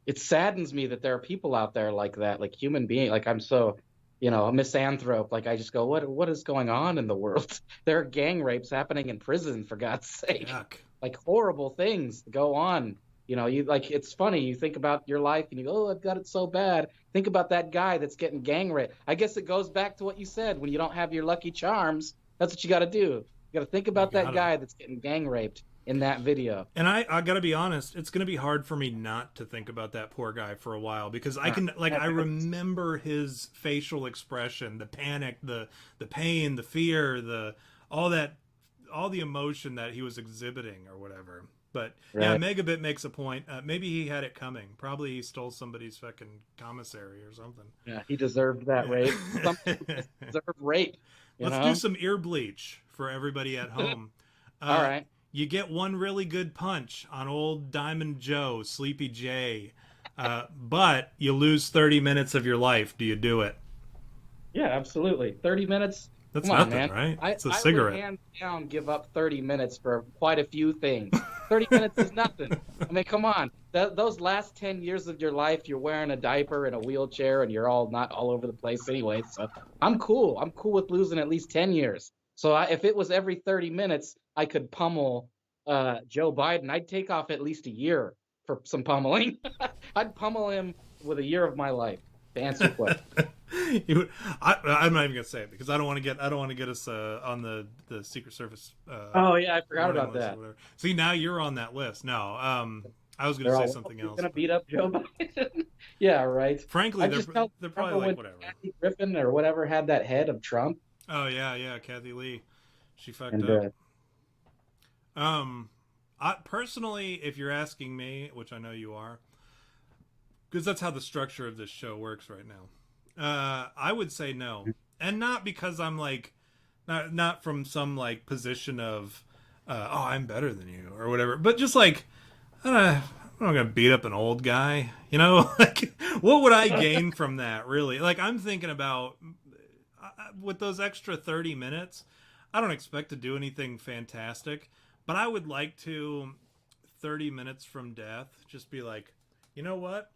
it saddens me that there are people out there like that, like human being. Like I'm so, a misanthrope. Like I just go, what is going on in the world? There are gang rapes happening in prison, for God's sake. Yuck. Like horrible things go on. You like it's funny. You think about your life and you go, oh, I've got it so bad. Think about that guy that's getting gang raped. I guess it goes back to what you said. When you don't have your lucky charms, that's what you got to do. You got to think about that guy that's getting gang raped in that video. And I got to be honest, it's going to be hard for me not to think about that poor guy for a while, because I can, like, I remember his facial expression, the panic, the pain, the fear, all the emotion that he was exhibiting or whatever. But yeah, Megabit makes a point. Maybe he had it coming. Probably he stole somebody's fucking commissary or something. Yeah, he deserved that rape. Some people deserve rape. Let's do some ear bleach for everybody at home. All right. You get one really good punch on old Diamond Joe, Sleepy J, but you lose 30 minutes of your life. Do you do it? Yeah, absolutely. 30 minutes. That's Come nothing, on, man. right? It's a cigarette. I would hands down give up 30 minutes for quite a few things. 30 minutes is nothing. I mean, come on. Those last 10 years of your life, you're wearing a diaper and a wheelchair, and you're not all over the place anyway. So I'm cool. I'm cool with losing at least 10 years. So if it was every 30 minutes, I could pummel Joe Biden. I'd take off at least a year for some pummeling. I'd pummel him with a year of my life. To answer your question. I'm not even gonna say it because I don't want to get us on the Secret Service. Oh yeah, I forgot about that. See, now you're on that list. No, I was gonna say something else. Gonna beat up Joe Biden. Yeah, right. Frankly, they're probably like whatever. Kathy Griffin or whatever had that head of Trump. Oh yeah, Kathy Lee, she fucked up. Personally, if you're asking me, which I know you are, because that's how the structure of this show works right now, I would say no, and not because I'm like, not from some like position of, oh, I'm better than you or whatever, but just like, I'm not gonna beat up an old guy, like what would I gain from that, really? Like I'm thinking about with those extra 30 minutes, I don't expect to do anything fantastic, but I would like to 30 minutes from death just be like, you know what?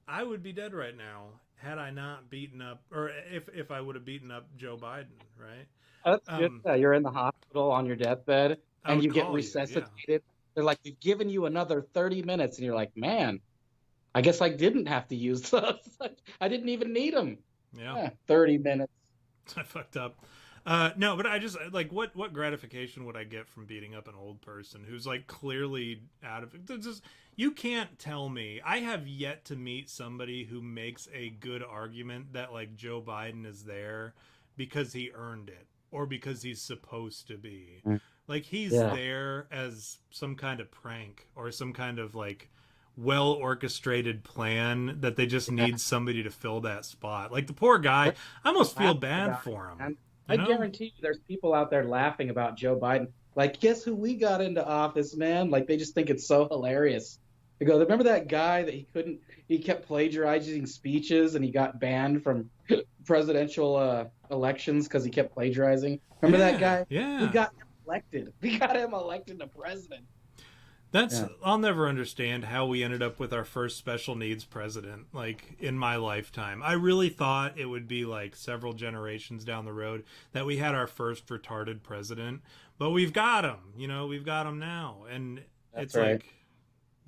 I would be dead right now had I not beaten up, or if I would have beaten up Joe Biden, right? That's good. Yeah, you're in the hospital on your deathbed and you get resuscitated. Yeah. They're like, we've given you another 30 minutes. And you're like, man, I guess I didn't have to use those. I didn't even need them. Yeah. 30 minutes. I fucked up. No, but I just like what gratification would I get from beating up an old person who's like clearly out of it? Just, you can't tell me. I have yet to meet somebody who makes a good argument that like Joe Biden is there because he earned it or because he's supposed to be. Like he's there as some kind of prank or some kind of like well orchestrated plan that they just need somebody to fill that spot. Like the poor guy, I almost feel bad for him. I guarantee you there's people out there laughing about Joe Biden. Like, guess who we got into office, man? Like, they just think it's so hilarious. They go, remember that guy that he kept plagiarizing speeches and he got banned from presidential elections because he kept plagiarizing? Remember that guy? Yeah. We got him elected. We got him elected to president. I'll never understand how we ended up with our first special needs president, like, in my lifetime. I really thought it would be, like, several generations down the road that we had our first retarded president. But we've got him, we've got him now. And it's like,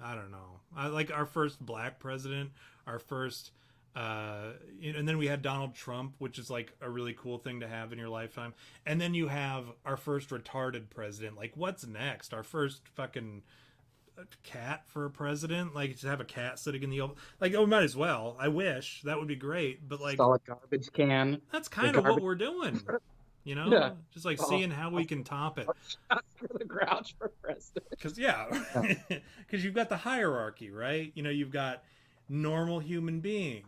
I don't know. Like, our first black president, our first, and then we had Donald Trump, which is, like, a really cool thing to have in your lifetime. And then you have our first retarded president. Like, what's next? Our first fucking cat for a president, like to have a cat sitting in the oval, like, oh, might as well. I wish that would be great, but like solid garbage can. That's kind of what we're doing, just like seeing how we can top it. For the Grouch for president, because because you've got the hierarchy, right? You've got normal human being,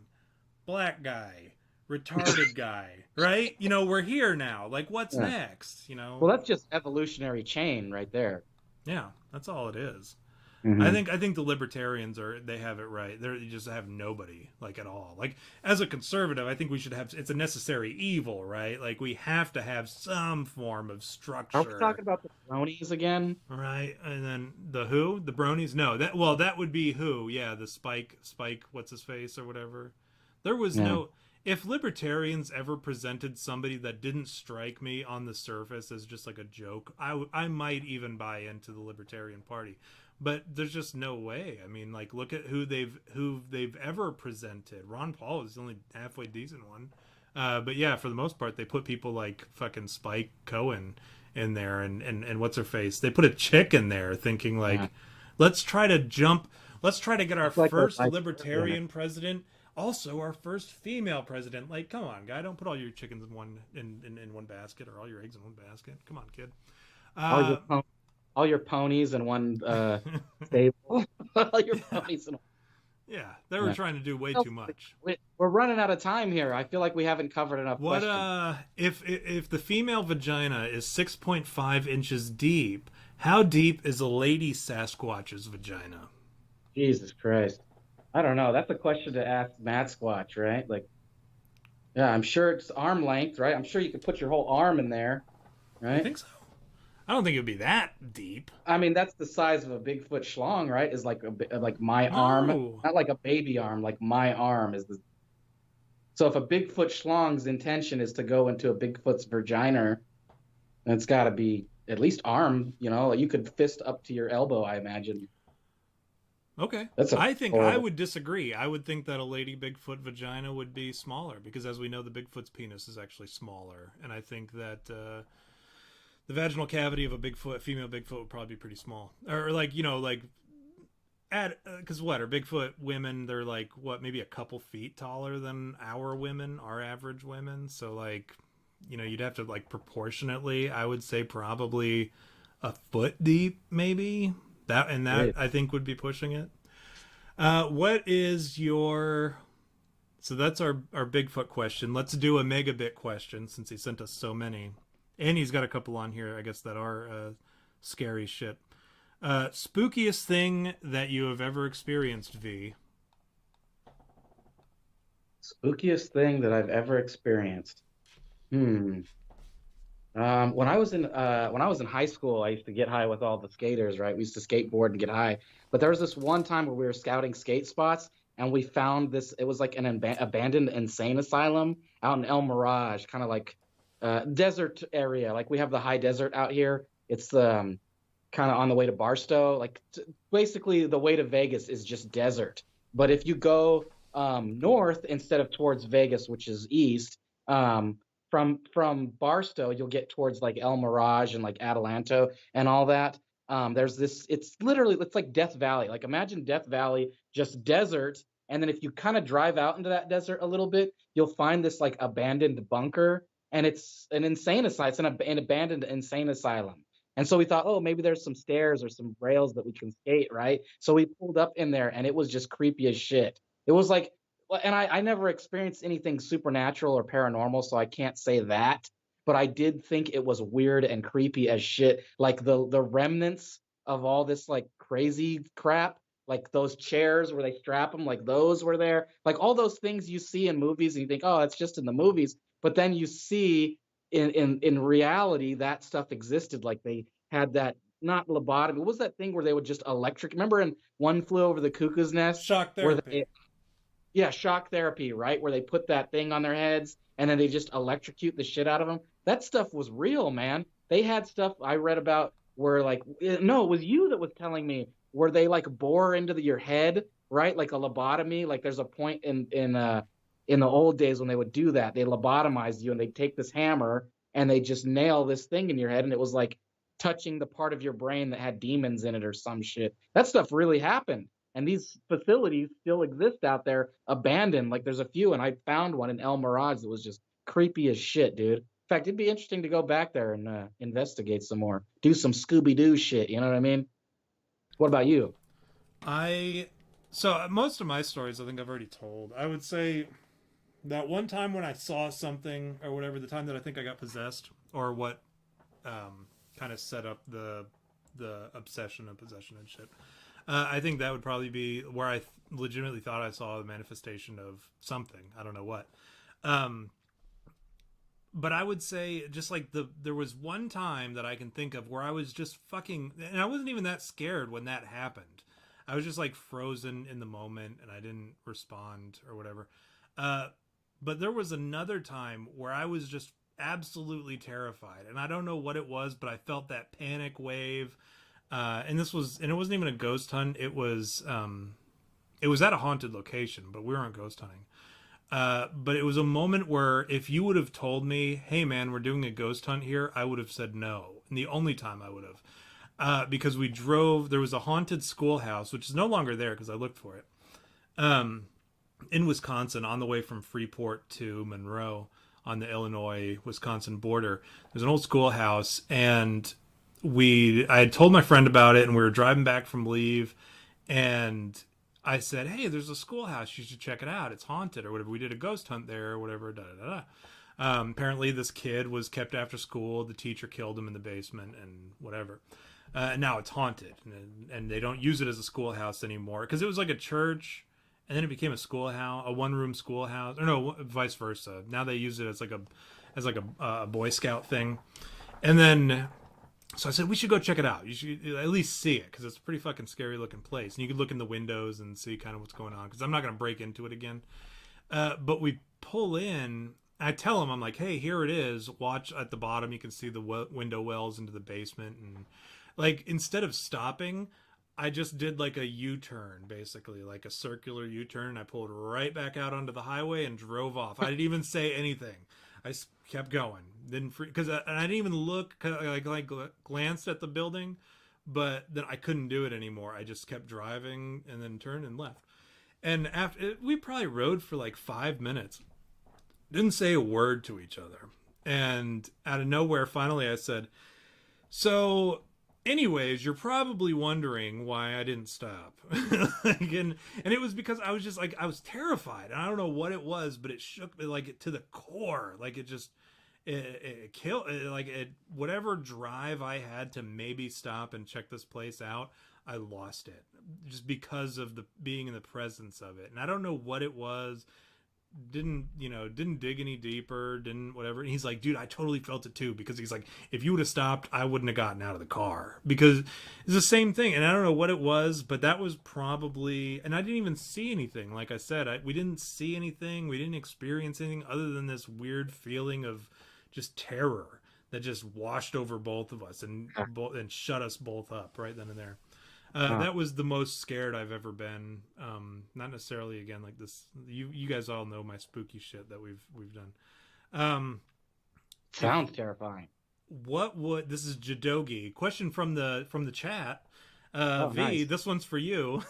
black guy, retarded guy, right? We're here now. Like, what's next? Well, that's just evolutionary chain right there. Yeah, that's all it is. Hmm. I think the libertarians they have it right. They just have nobody like at all. Like as a conservative, I think we should have it's a necessary evil, right? Like we have to have some form of Are we structure, talking about the bronies again? right? And then the who? The bronies? No, that would be who? Yeah, the Spike what's his face or whatever. There was Yeah. no if libertarians ever presented somebody that didn't strike me on the surface as just like a joke, I might even buy into the Libertarian Party. But there's just no way. I mean, like, look at who they've ever presented. Ron Paul is the only halfway decent one. But yeah, for the most part, they put people like fucking Spike Cohen in there, and what's her face? They put a chick in there, thinking Yeah. like, let's try to jump, let's try to get our It's like a first librarian. libertarian president, also our first female president. Like, come on, guy, don't put all your chickens in one basket or all your eggs in one basket. Come on, kid. All Uh, your all your ponies in one stable. All your ponies in yeah, they were one. trying to do way Yeah. too much. We're running out of time here. I feel like we haven't covered enough What questions. if the female vagina is 6.5 inches deep? How deep is a lady Sasquatch's vagina? Jesus Christ. I don't know. That's a question to ask Mad Squatch, right? Like, yeah, I'm sure it's arm length, right? I'm sure you could put your whole arm in there, You right? think so? I don't think it would be that deep. I mean, that's the size of a Bigfoot schlong, right? Is like like my arm, No. not like a baby arm, like my arm is the. So if a Bigfoot schlong's intention is to go into a Bigfoot's vagina, then it's got to be at least arm. You know, you could fist up to your elbow, I imagine. Okay. That's a I think I horrible. would disagree. I would think that a lady Bigfoot vagina would be smaller because, as we know, the Bigfoot's penis is actually smaller, and I think that the vaginal cavity of a Bigfoot, female Bigfoot, would probably be pretty small, or like like at because what are Bigfoot women? They're like what maybe a couple feet taller than our women, our average women. So like you'd have to like proportionately. I would say probably a foot deep, maybe that Great. I think would be pushing it. What is your so that's our Bigfoot question. Let's do a megabit question since he sent us so many, and he's got a couple on here I guess that are scary shit. Spookiest thing that you have ever experienced, V. Spookiest thing that I've ever experienced. Hmm. When I was in high school, I used to get high with all the skaters, right? We used to skateboard and get high. But there was this one time where we were scouting skate spots and we found this. It was like an abandoned insane asylum out in El Mirage, kind of like desert area. Like we have the high desert out here. It's kind of on the way to Barstow. Like basically, the way to Vegas is just desert. But if you go north instead of towards Vegas, which is east, from Barstow, you'll get towards like El Mirage and like Adelanto and all that. There's this. It's like Death Valley. Like imagine Death Valley, just desert. And then if you kind of drive out into that desert a little bit, you'll find this like abandoned bunker, and it's an insane asylum. It's an abandoned insane asylum. And so we thought, oh, maybe there's some stairs or some rails that we can skate, right? So we pulled up in there, and it was just creepy as shit. It was like, well, and I never experienced anything supernatural or paranormal, so I can't say that. But I did think it was weird and creepy as shit. Like the remnants of all this like crazy crap, like those chairs where they strap them, like those were there. Like all those things you see in movies, and you think, oh, it's just in the movies. But then you see in reality that stuff existed. Like they had that not lobotomy. What was that thing where they would just electric? Remember in One Flew Over the Cuckoo's Nest Shock where therapy. they yeah, shock therapy, right? Where they put that thing on their heads and then they just electrocute the shit out of them. That stuff was real, man. They had stuff I read about where like no, it was you that was telling me where they like bore into your head, right? Like a lobotomy. Like there's a point in the old days when they would do that. They lobotomized you and they take this hammer and they just nail this thing in your head and it was like touching the part of your brain that had demons in it or some shit. That stuff really happened. And these facilities still exist out there, abandoned. Like there's a few, and I found one in El Mirage that was just creepy as shit, dude. In fact, it'd be interesting to go back there and investigate some more, do some Scooby Doo shit. You know what I mean? What about you? I so most of my stories I think I've already told. I would say that one time when I saw something or whatever, the time that I think I got possessed or what kind of set up the obsession and possession and shit. I think that would probably be where I legitimately thought I saw the manifestation of something. I don't know what. Um, but I would say just like there was one time that I can think of where I was just fucking, and I wasn't even that scared when that happened. I was just like frozen in the moment and I didn't respond or whatever. Uh, but there was another time where I was just absolutely terrified, and I don't know what it was, but I felt that panic wave. And it wasn't even a ghost hunt. It was at a haunted location, but we weren't ghost hunting. But it was a moment where if you would have told me, "Hey, man, we're doing a ghost hunt here," I would have said no. And the only time I would have, because we drove. There was a haunted schoolhouse, which is no longer there because I looked for it. In Wisconsin, on the way from Freeport to Monroe, on the Illinois-Wisconsin border, there's an old schoolhouse, and I had told my friend about it, and we were driving back from leave, and I said, "Hey, there's a schoolhouse. You should check it out. It's haunted or whatever." We did a ghost hunt there or whatever. Da da da. Apparently, this kid was kept after school. The teacher killed him in the basement and whatever. And now it's haunted, and they don't use it as a schoolhouse anymore because it was like a church, and then it became a schoolhouse, a one-room schoolhouse, or no, vice versa. Now they use it as like a Boy Scout thing, and then so I said, we should go check it out. You should at least see it because it's a pretty fucking scary looking place. And you could look in the windows and see kind of what's going on because I'm not going to break into it again. But we pull in. I tell him, I'm like, hey, here it is. Watch at the bottom. You can see the window wells into the basement. And like, instead of stopping, I just did like a U-turn, basically, like a circular U-turn. I pulled right back out onto the highway and drove off. I didn't even say anything. I kept going. Didn't because I didn't even look. Like glanced at the building, but then I couldn't do it anymore. I just kept driving and then turned and left. And after we probably rode for like 5 minutes, didn't say a word to each other. And out of nowhere, finally, I said, "So, anyways, you're probably wondering why I didn't stop." and it was because I was just like, I was terrified. And I don't know what it was, but it shook me like to the core. Like it just, it killed, like it, whatever drive I had to maybe stop and check this place out, I lost it just because of the being in the presence of it. And I don't know what it was. Didn't dig any deeper, didn't whatever. And he's like, dude, I totally felt it too, because he's like, if you would have stopped, I wouldn't have gotten out of the car, because it's the same thing. And I don't know what it was, but that was probably, and I didn't even see anything. Like I said, we didn't see anything, we didn't experience anything other than this weird feeling of just terror that just washed over both of us and shut us both up right then and there. That was the most scared I've ever been. Not necessarily again like this. You guys all know my spooky shit that we've done. Sounds terrifying. What would this is Jadogi question from the chat? Oh, V, nice. this one's for you.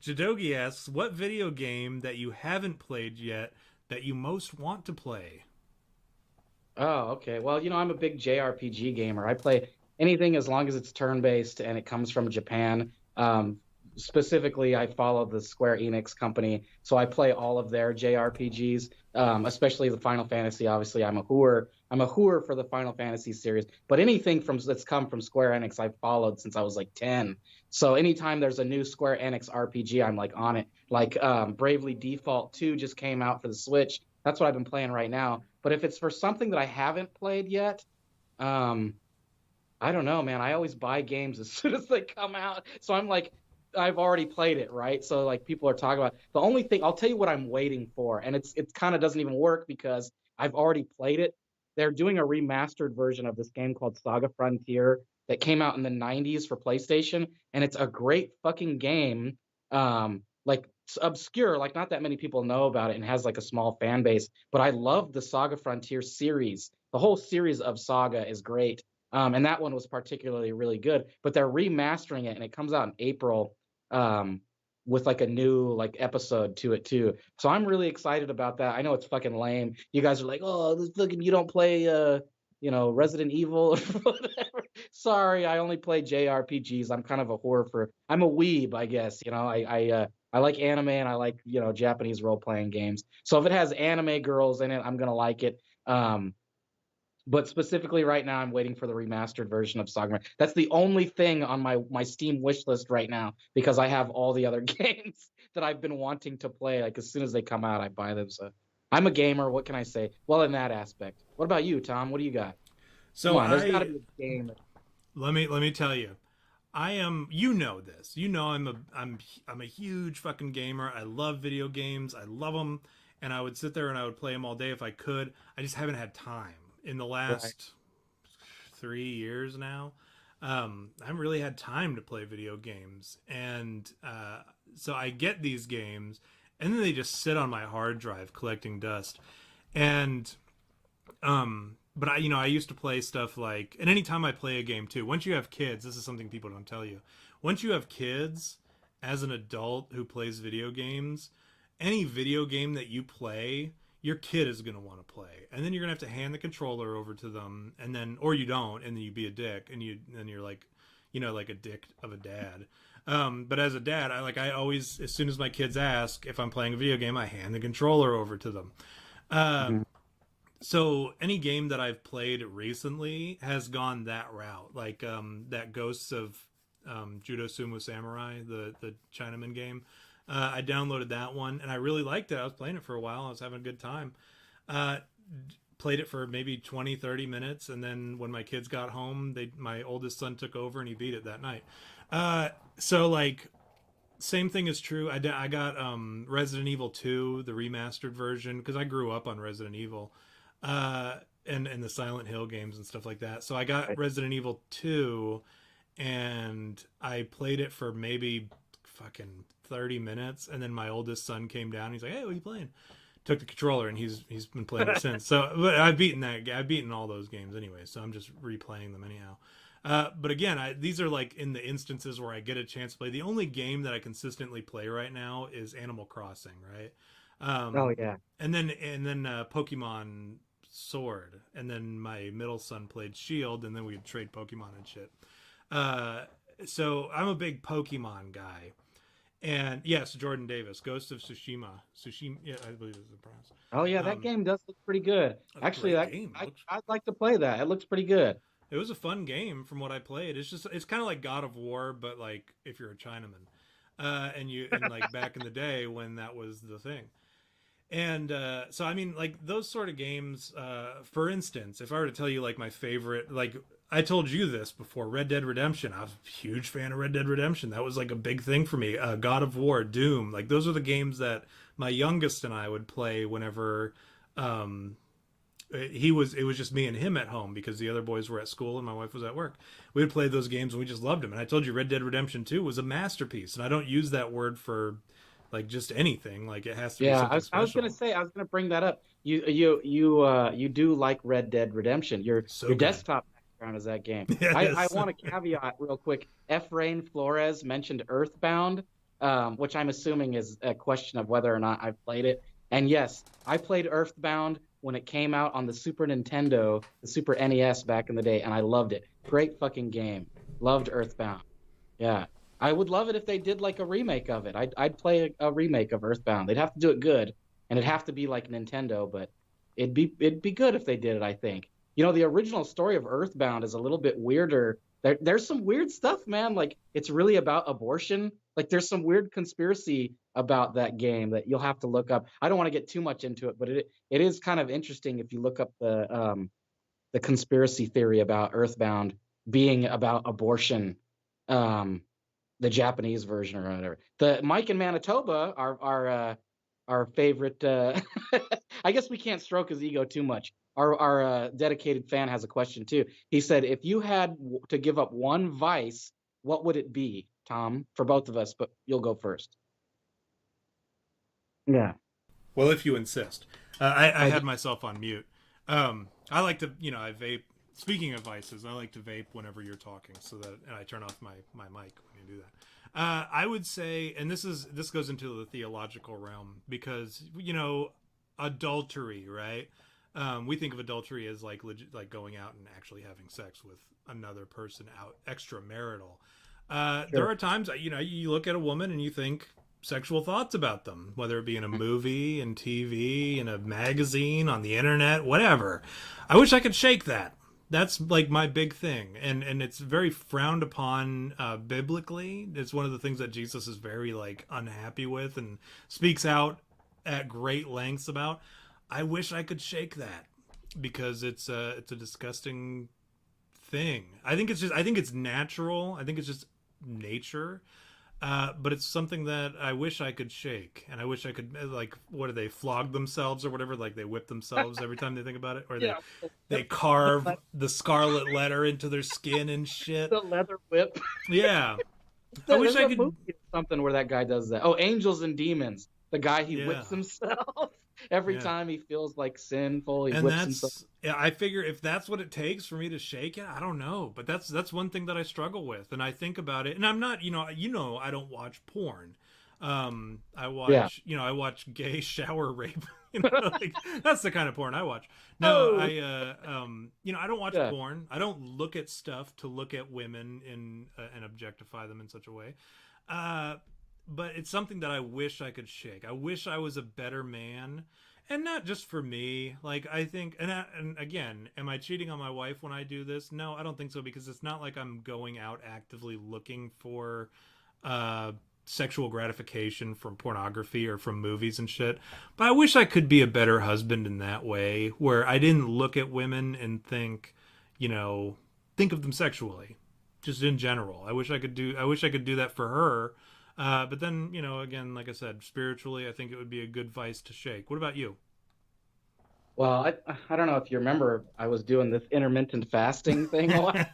Jadogi asks, what video game that you haven't played yet that you most want to play? Oh, okay. Well, I'm a big JRPG gamer. I play anything as long as it's turn-based and it comes from Japan. Specifically, I follow the Square Enix company, so I play all of their JRPGs, especially the Final Fantasy. Obviously, I'm a hooer for the Final Fantasy series. But anything that's come from Square Enix, I've followed since I was like 10. So anytime there's a new Square Enix RPG, I'm like on it. Like Bravely Default 2 just came out for the Switch. That's what I've been playing right now. But if it's for something that I haven't played yet, I don't know, man. I always buy games as soon as they come out. So I'm like, I've already played it, right? So like people are talking about the only thing I'll tell you what I'm waiting for, and it kind of doesn't even work because I've already played it. They're doing a remastered version of this game called Saga Frontier that came out in the 90s for PlayStation, and it's a great fucking game. Like it's obscure, like not that many people know about it and has like a small fan base, but I love the Saga Frontier series. The whole series of Saga is great. And that one was particularly really good, but they're remastering it and it comes out in April with like a new like episode to it too. So I'm really excited about that. I know it's fucking lame. You guys are like, oh, this fucking you don't play Resident Evil or whatever. Sorry, I only play JRPGs. I'm kind of a whore for I'm a weeb, I guess. I like anime and I like, Japanese role playing games. So if it has anime girls in it, I'm gonna like it. But specifically right now, I'm waiting for the remastered version of Saga. That's the only thing on my Steam wish list right now because I have all the other games that I've been wanting to play. Like as soon as they come out, I buy them. So I'm a gamer. What can I say? Well, in that aspect. What about you, Tom? What do you got? Come So on, there's got to be a game. let me tell you, I am, you know this. You know I'm a huge fucking gamer. I love video games. I love them, and I would sit there and I would play them all day if I could. I just haven't had time in the Right. last 3 years now. I haven't really had time to play video games, and so I get these games, and then they just sit on my hard drive collecting dust. And but I used to play stuff like, and anytime I play a game too, once you have kids, this is something people don't tell you. Once you have kids, as an adult who plays video games, any video game that you play, your kid is going to want to play. And then you're going to have to hand the controller over to them, and then, or you don't, and then you be a dick, and you're like, like a dick of a dad. But as a dad, I always, as soon as my kids ask if I'm playing a video game, I hand the controller over to them. Uh, Mhm. so any game that I've played recently has gone that route, like that Ghosts of Judo Sumo Samurai, the Chinaman game. I downloaded that one and I really liked it. I was playing it for a while. I was having a good time. Uh, Played it for maybe 20, 30 minutes, and then when my kids got home, my oldest son took over and he beat it that night. So like, same thing is true. I got Resident Evil 2, the remastered version, because I grew up on Resident Evil, uh, and the Silent Hill games and stuff like that. So I got Right. Resident Evil 2, and I played it for maybe fucking 30 minutes, and then my oldest son came down. He's like, "Hey, what are you playing?" Took the controller, and he's been playing it since. So, but I've beaten all those games anyway. So I'm just replaying them anyhow. But again, these are like in the instances where I get a chance to play. The only game that I consistently play right now is Animal Crossing, right? Oh Um, yeah. and then Pokemon Sword, and then my middle son played Shield, and then we'd trade Pokemon and shit. Uh, so I'm a big Pokemon guy. And yes, Jordan Davis, Ghost of Tsushima. Tsushima, yeah, I believe it's the pronounce. Oh yeah, that Um, game does look pretty good. a Actually, great game. Looks, I'd like to play that. It looks pretty good. it was a fun game from what I played. It's kind of like God of War, but like if you're a Chinaman, and like back in the day when that was the thing. And so I mean, like those sort of games. For instance, if I were to tell you like my favorite, like I told you this before, Red Dead Redemption. I was a huge fan of Red Dead Redemption. That was like a big thing for me. God of War, Doom, like those are the games that my youngest and I would play whenever um, it was just me and him at home because the other boys were at school and my wife was at work. We would play those games and we just loved them. And I told you Red Dead Redemption 2 was a masterpiece. And I don't use that word for like just anything. Like it has to be Yeah, something I was gonna special. say I was gonna bring that up. You do like Red Dead Redemption. So Your good. desktop background is that game. I Yes. want to caveat real quick. Rain Flores mentioned Earthbound, which I'm assuming is a question of whether or not I've played it. And yes, I played Earthbound when it came out on the Super Nintendo, the Super NES back in the day, and I loved it. Great fucking game. Loved Earthbound. Yeah. I would love it if they did like a remake of it. I'd play a remake of Earthbound. They'd have to do it good, and it'd have to be like Nintendo, but it'd be good if they did it, I think. The original story of Earthbound is a little bit weirder. There's some weird stuff, man. Like it's really about abortion. Like there's some weird conspiracy about that game that you'll have to look up. I don't want to get too much into it, but it is kind of interesting if you look up the conspiracy theory about Earthbound being about abortion. Um, the Japanese version or whatever. The Mike in Manitoba, our favorite. I guess we can't stroke his ego too much. Our dedicated fan has a question too. He said, "If you had to give up one vice, what would it be, Tom? For both of us, but you'll go first." Yeah, Well, if you insist. I I had do. myself on mute. I like to, I vape. Speaking of vices, I like to vape whenever you're talking, so that and I turn off my mic when you do that. I would say, and this goes into the theological realm because adultery, right? We think of adultery as like legit, like going out and actually having sex with another person out extramarital. There Sure. are times you look at a woman and you think sexual thoughts about them, whether it be in a movie, in TV, in a magazine, on the internet, whatever. I wish I could shake that. That's like my big thing, and it's very frowned upon biblically. It's one of the things that Jesus is very like unhappy with and speaks out at great lengths about. I wish I could shake that because it's a disgusting thing. I think it's natural. I think it's just nature. But it's something that I wish I could shake, and I wish I could like, what do they flog themselves or whatever? Like they whip themselves every time they think about it, or Yeah, they carve the scarlet letter into their skin and shit. the leather whip. Yeah, I wish There's I a could. movie or something where that guy does that. Oh, Angels and Demons. The guy, he Yeah, whips himself every yeah. time he feels like sinful. He And whips himself. that's, yeah, I figure if that's what it takes for me to shake it, I don't know, but that's one thing that I struggle with, and I think about it, and I'm not, I don't watch porn. I Yeah. watch, I watch gay shower rape. Like that's the kind of porn I watch. No, Oh, I don't watch yeah. porn. I don't look at stuff to look at women and objectify them in such a way. Uh, but it's something that I wish I could shake. I wish I was a better man, and not just for me. Like I think, and again, am I cheating on my wife when I do this? No, I don't think so, because it's not like I'm going out actively looking for uh, sexual gratification from pornography or from movies and shit. But I wish I could be a better husband in that way, where I didn't look at women and you know, think of them sexually, just in general. I wish I could do that for her. But then, again, like I said, spiritually, I think it would be a good vice to shake. What about you? Well, I don't know if you remember, I was doing this intermittent fasting thing a lot.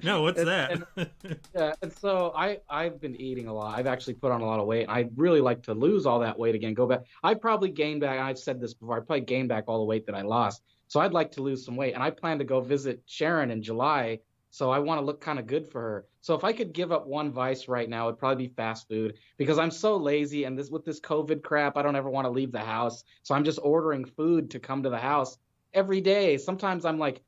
No, what's And, that? and yeah, and so I've been eating a lot. I've actually put on a lot of weight. I'd really like to lose all that weight again. Go back. I probably gained back. I've said this before. I probably gained back all the weight that I lost. So I'd like to lose some weight, and I plan to go visit Sharon in July. So I want to look kind of good for her. So if I could give up one vice right now, it'd probably be fast food, because I'm so lazy, and this with this COVID crap, I don't ever want to leave the house. So I'm just ordering food to come to the house every day. Sometimes I'm like,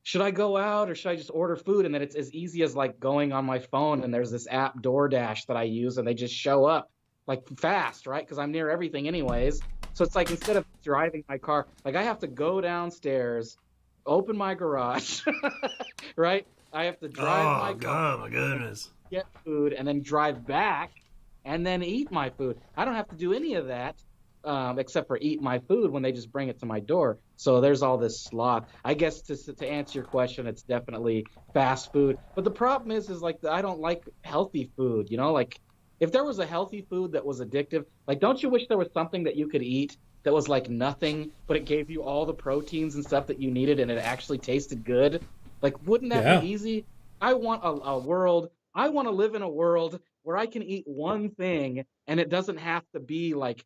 should I go out or should I just order food? And then it's as easy as like going on my phone, and there's this app DoorDash that I use, and they just show up like fast, right? Because I'm near everything anyways. So it's like, instead of driving my car, like I have to go downstairs, open my garage, right? I have to drive Oh my car, God, my goodness. get food, and then drive back and then eat my food. I don't have to do any of that, except for eat my food when they just bring it to my door. So there's all this sloth. I guess to answer your question, it's definitely fast food. But the problem is like I don't like healthy food. Like if there was a healthy food that was addictive, like don't you wish there was something that you could eat that was like nothing, but it gave you all the proteins and stuff that you needed, and it actually tasted good? Like, wouldn't that Yeah. be easy? I want a world. I want to live in a world where I can eat one thing and it doesn't have to be like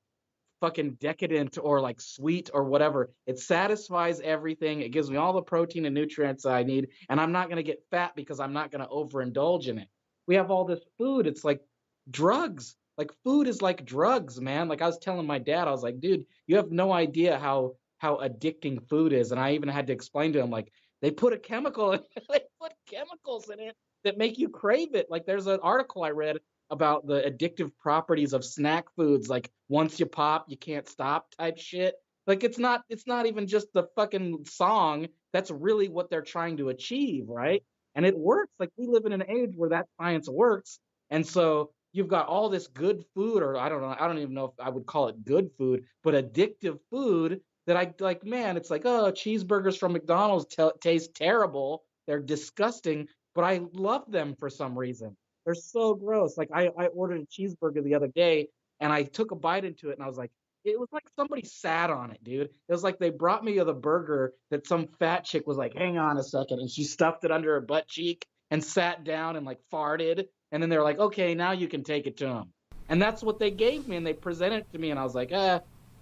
fucking decadent or like sweet or whatever. It satisfies everything. It gives me all the protein and nutrients I need, and I'm not going to get fat because I'm not going to overindulge in it. We have all this food. It's like drugs. Like food is like drugs, man. Like I was telling my dad, I was like, dude, you have no idea how addicting food is. And I even had to explain to him, like, they put a chemical in, they put chemicals in it that make you crave it. Like there's an article I read about the addictive properties of snack foods, like once you pop you can't stop type shit. Like it's not even just the fucking song. That's really what they're trying to achieve, right? And it works. Like we live in an age where that science works. And so you've got all this good food, or I don't know, I don't even know if I would call it good food, but addictive food that I like. Man, it's like, oh, cheeseburgers from McDonald's taste terrible, they're disgusting, but I love them for some reason. They're so gross. Like I ordered a cheeseburger the other day, and I took a bite into it, and I was like, it was like somebody sat on it, dude. It was like they brought me the burger that some fat chick was like, hang on a second, and she stuffed it under her butt cheek and sat down and like farted, and then they're like, okay, now you can take it to them. And that's what they gave me, and they presented it to me, and I was like,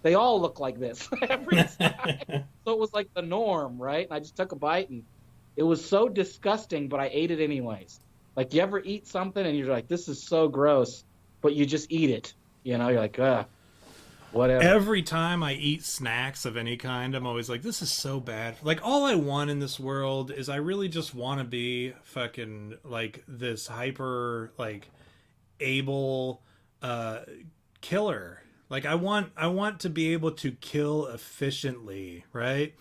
they all look like this every time. So it was like the norm, right? And I just took a bite, and it was so disgusting, but I ate it anyways. Like, you ever eat something and you're like, this is so gross, but you just eat it. You're like, whatever. Every time I eat snacks of any kind, I'm always like, this is so bad. Like, all I want in this world is I really just want to be fucking like this hyper, like, able, uh, killer. Like I want to be able to kill efficiently, right?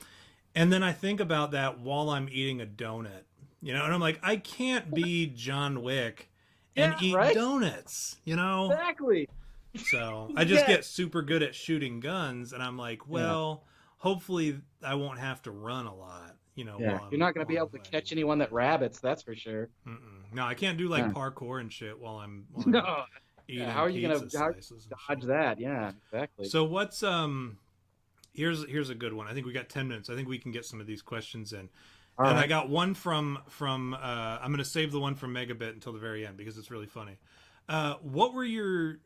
And then I think about that while I'm eating a donut, and I'm like, I can't be John Wick and Yeah, eat right? donuts, you know? Exactly. So I just Yes. get super good at shooting guns, and I'm like, Yeah. well, hopefully I won't have to run a lot, Yeah. while You're I'm not going to be able to fighting. catch anyone that rabbits, that's for sure. No, I can't do like Yeah. parkour and shit while I'm No. Yeah, eating pizza how are you slices and gonna shit. dodge that? Yeah, exactly. So what's here's a good one. I think we got 10 minutes. I think we can get some of these questions in. All And I right. got one from I'm going to save the one from Megabit until the very end because it's really funny. What were your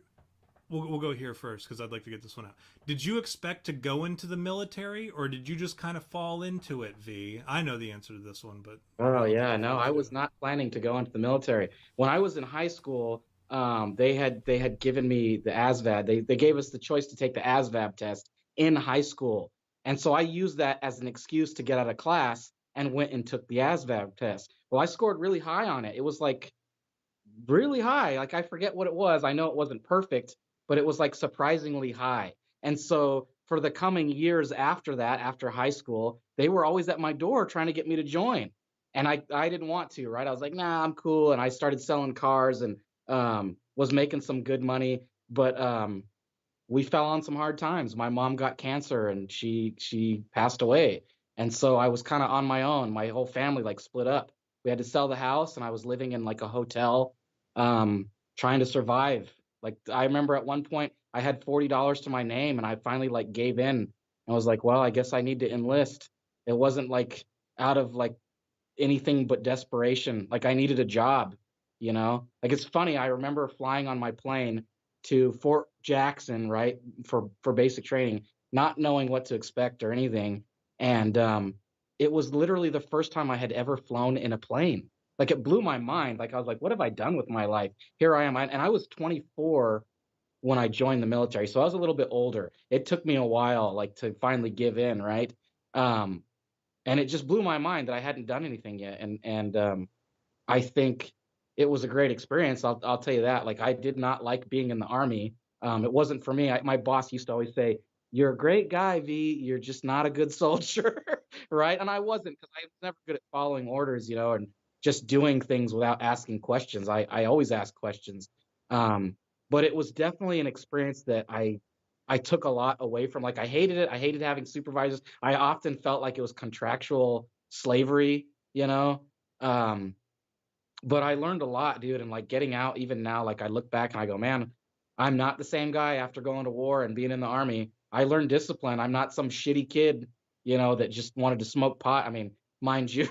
we'll go here first because I'd like to get this one out. Did you expect to go into the military or did you just kind of fall into it, V? I know the answer to this one, but Oh I don't think yeah, your no, friends I do. was not planning to go into the military. When I was in high school, they had given me the ASVAB. They gave us the choice to take the ASVAB test in high school, and so I used that as an excuse to get out of class and went and took the ASVAB test. Well, I scored really high on it. It was like really high. Like I forget what it was. I know it wasn't perfect, but it was like surprisingly high. And so for the coming years after that, after high school, they were always at my door trying to get me to join. And I didn't want to, right? I was like, nah, I'm cool. And I started selling cars and was making some good money. But we fell on some hard times. My mom got cancer and she passed away. And so I was kind of on my own. My whole family like split up. We had to sell the house and I was living in like a hotel trying to survive. Like I remember at one point I had $40 to my name and I finally like gave in. I was like, well, I guess I need to enlist. It wasn't like out of like anything but desperation. Like I needed a job. Like it's funny, I remember flying on my plane to Fort Jackson, right, for basic training, not knowing what to expect or anything. And it was literally the first time I had ever flown in a plane. Like it blew my mind. Like I was like, what have I done with my life? Here I am. And I was 24 when I joined the military. So I was a little bit older. It took me a while like to finally give in, right? Um, and it just blew my mind that I hadn't done anything yet. And I think it was a great experience. I'll tell you that. Like I did not like being in the army. It wasn't for me. My boss used to always say, "You're a great guy, V. You're just not a good soldier," right? And I wasn't because I was never good at following orders, and just doing things without asking questions. I always ask questions. Um, but it was definitely an experience that I took a lot away from. Like I hated it. I hated having supervisors. I often felt like it was contractual slavery. Um, but I learned a lot, dude, and like getting out even now, like I look back and I go, man, I'm not the same guy after going to war and being in the army. I learned discipline. I'm not some shitty kid, that just wanted to smoke pot. I mean, mind you,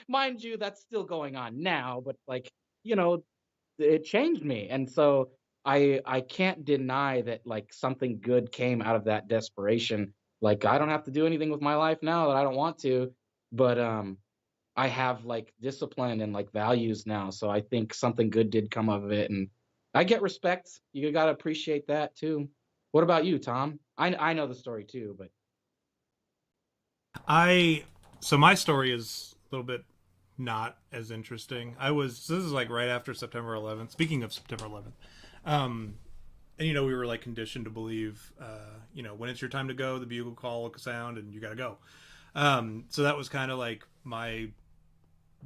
mind you, that's still going on now, but like, you know, it changed me. And so I can't deny that like something good came out of that desperation. Like I don't have to do anything with my life now that I don't want to, but I have like discipline and like values now. So I think something good did come of it. And I get respect. You got to appreciate that too. What about you, Tom? I know the story too, but I so my story is a little bit not as interesting. This is like right after September 11th. Speaking of September 11th, and we were like conditioned to believe, when it's your time to go, the bugle call will sound and you got to go. So that was kind of like my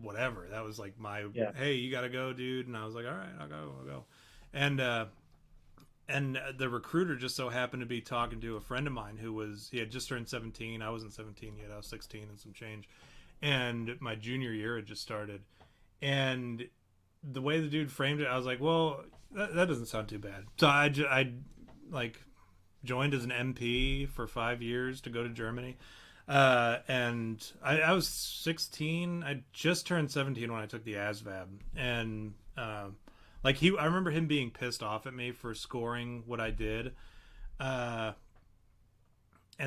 whatever. That was like my yeah. hey, you got to go, dude. And I was like, all right, I'll go. And the recruiter just so happened to be talking to a friend of mine he had just turned 17. I wasn't 17 yet. I was 16 and some change. And my junior year had just started. And the way the dude framed it, I was like, well, that doesn't sound too bad. So I like joined as an MP for 5 years to go to Germany. And I was 16. I just turned 17 when I took the ASVAB. And I remember him being pissed off at me for scoring what I did, and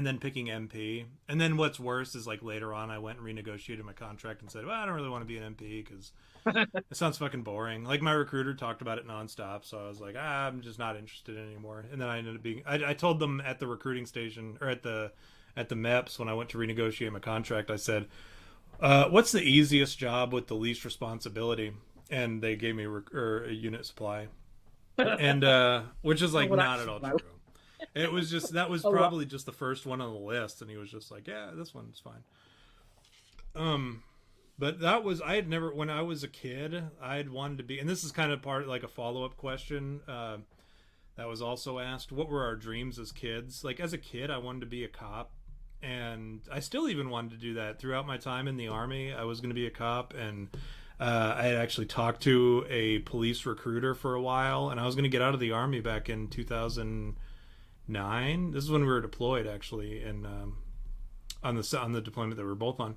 then picking MP. And then what's worse is like later on, I went and renegotiated my contract and said, "Well, I don't really want to be an MP because it sounds fucking boring." Like my recruiter talked about it nonstop, so I was like, I'm just not interested anymore. And then I ended up being. I told them at the recruiting station or at the MEPS when I went to renegotiate my contract. I said, "What's the easiest job with the least responsibility?" And they gave me a unit supply. and which is like What I not at all my true. It was just that was oh, well, probably just the first one on the list, and he was just like, yeah, this one's fine. But that was I had never when I was a kid I had wanted to be, and this is kind of part like a follow up question that was also asked. What were our dreams as kids? Like as a kid, I wanted to be a cop, and I still even wanted to do that throughout my time in the army. I was going to be a cop, and I had actually talked to a police recruiter for a while, and I was going to get out of the army back in 2009. This is when we were deployed, actually, and on the deployment that we were both on.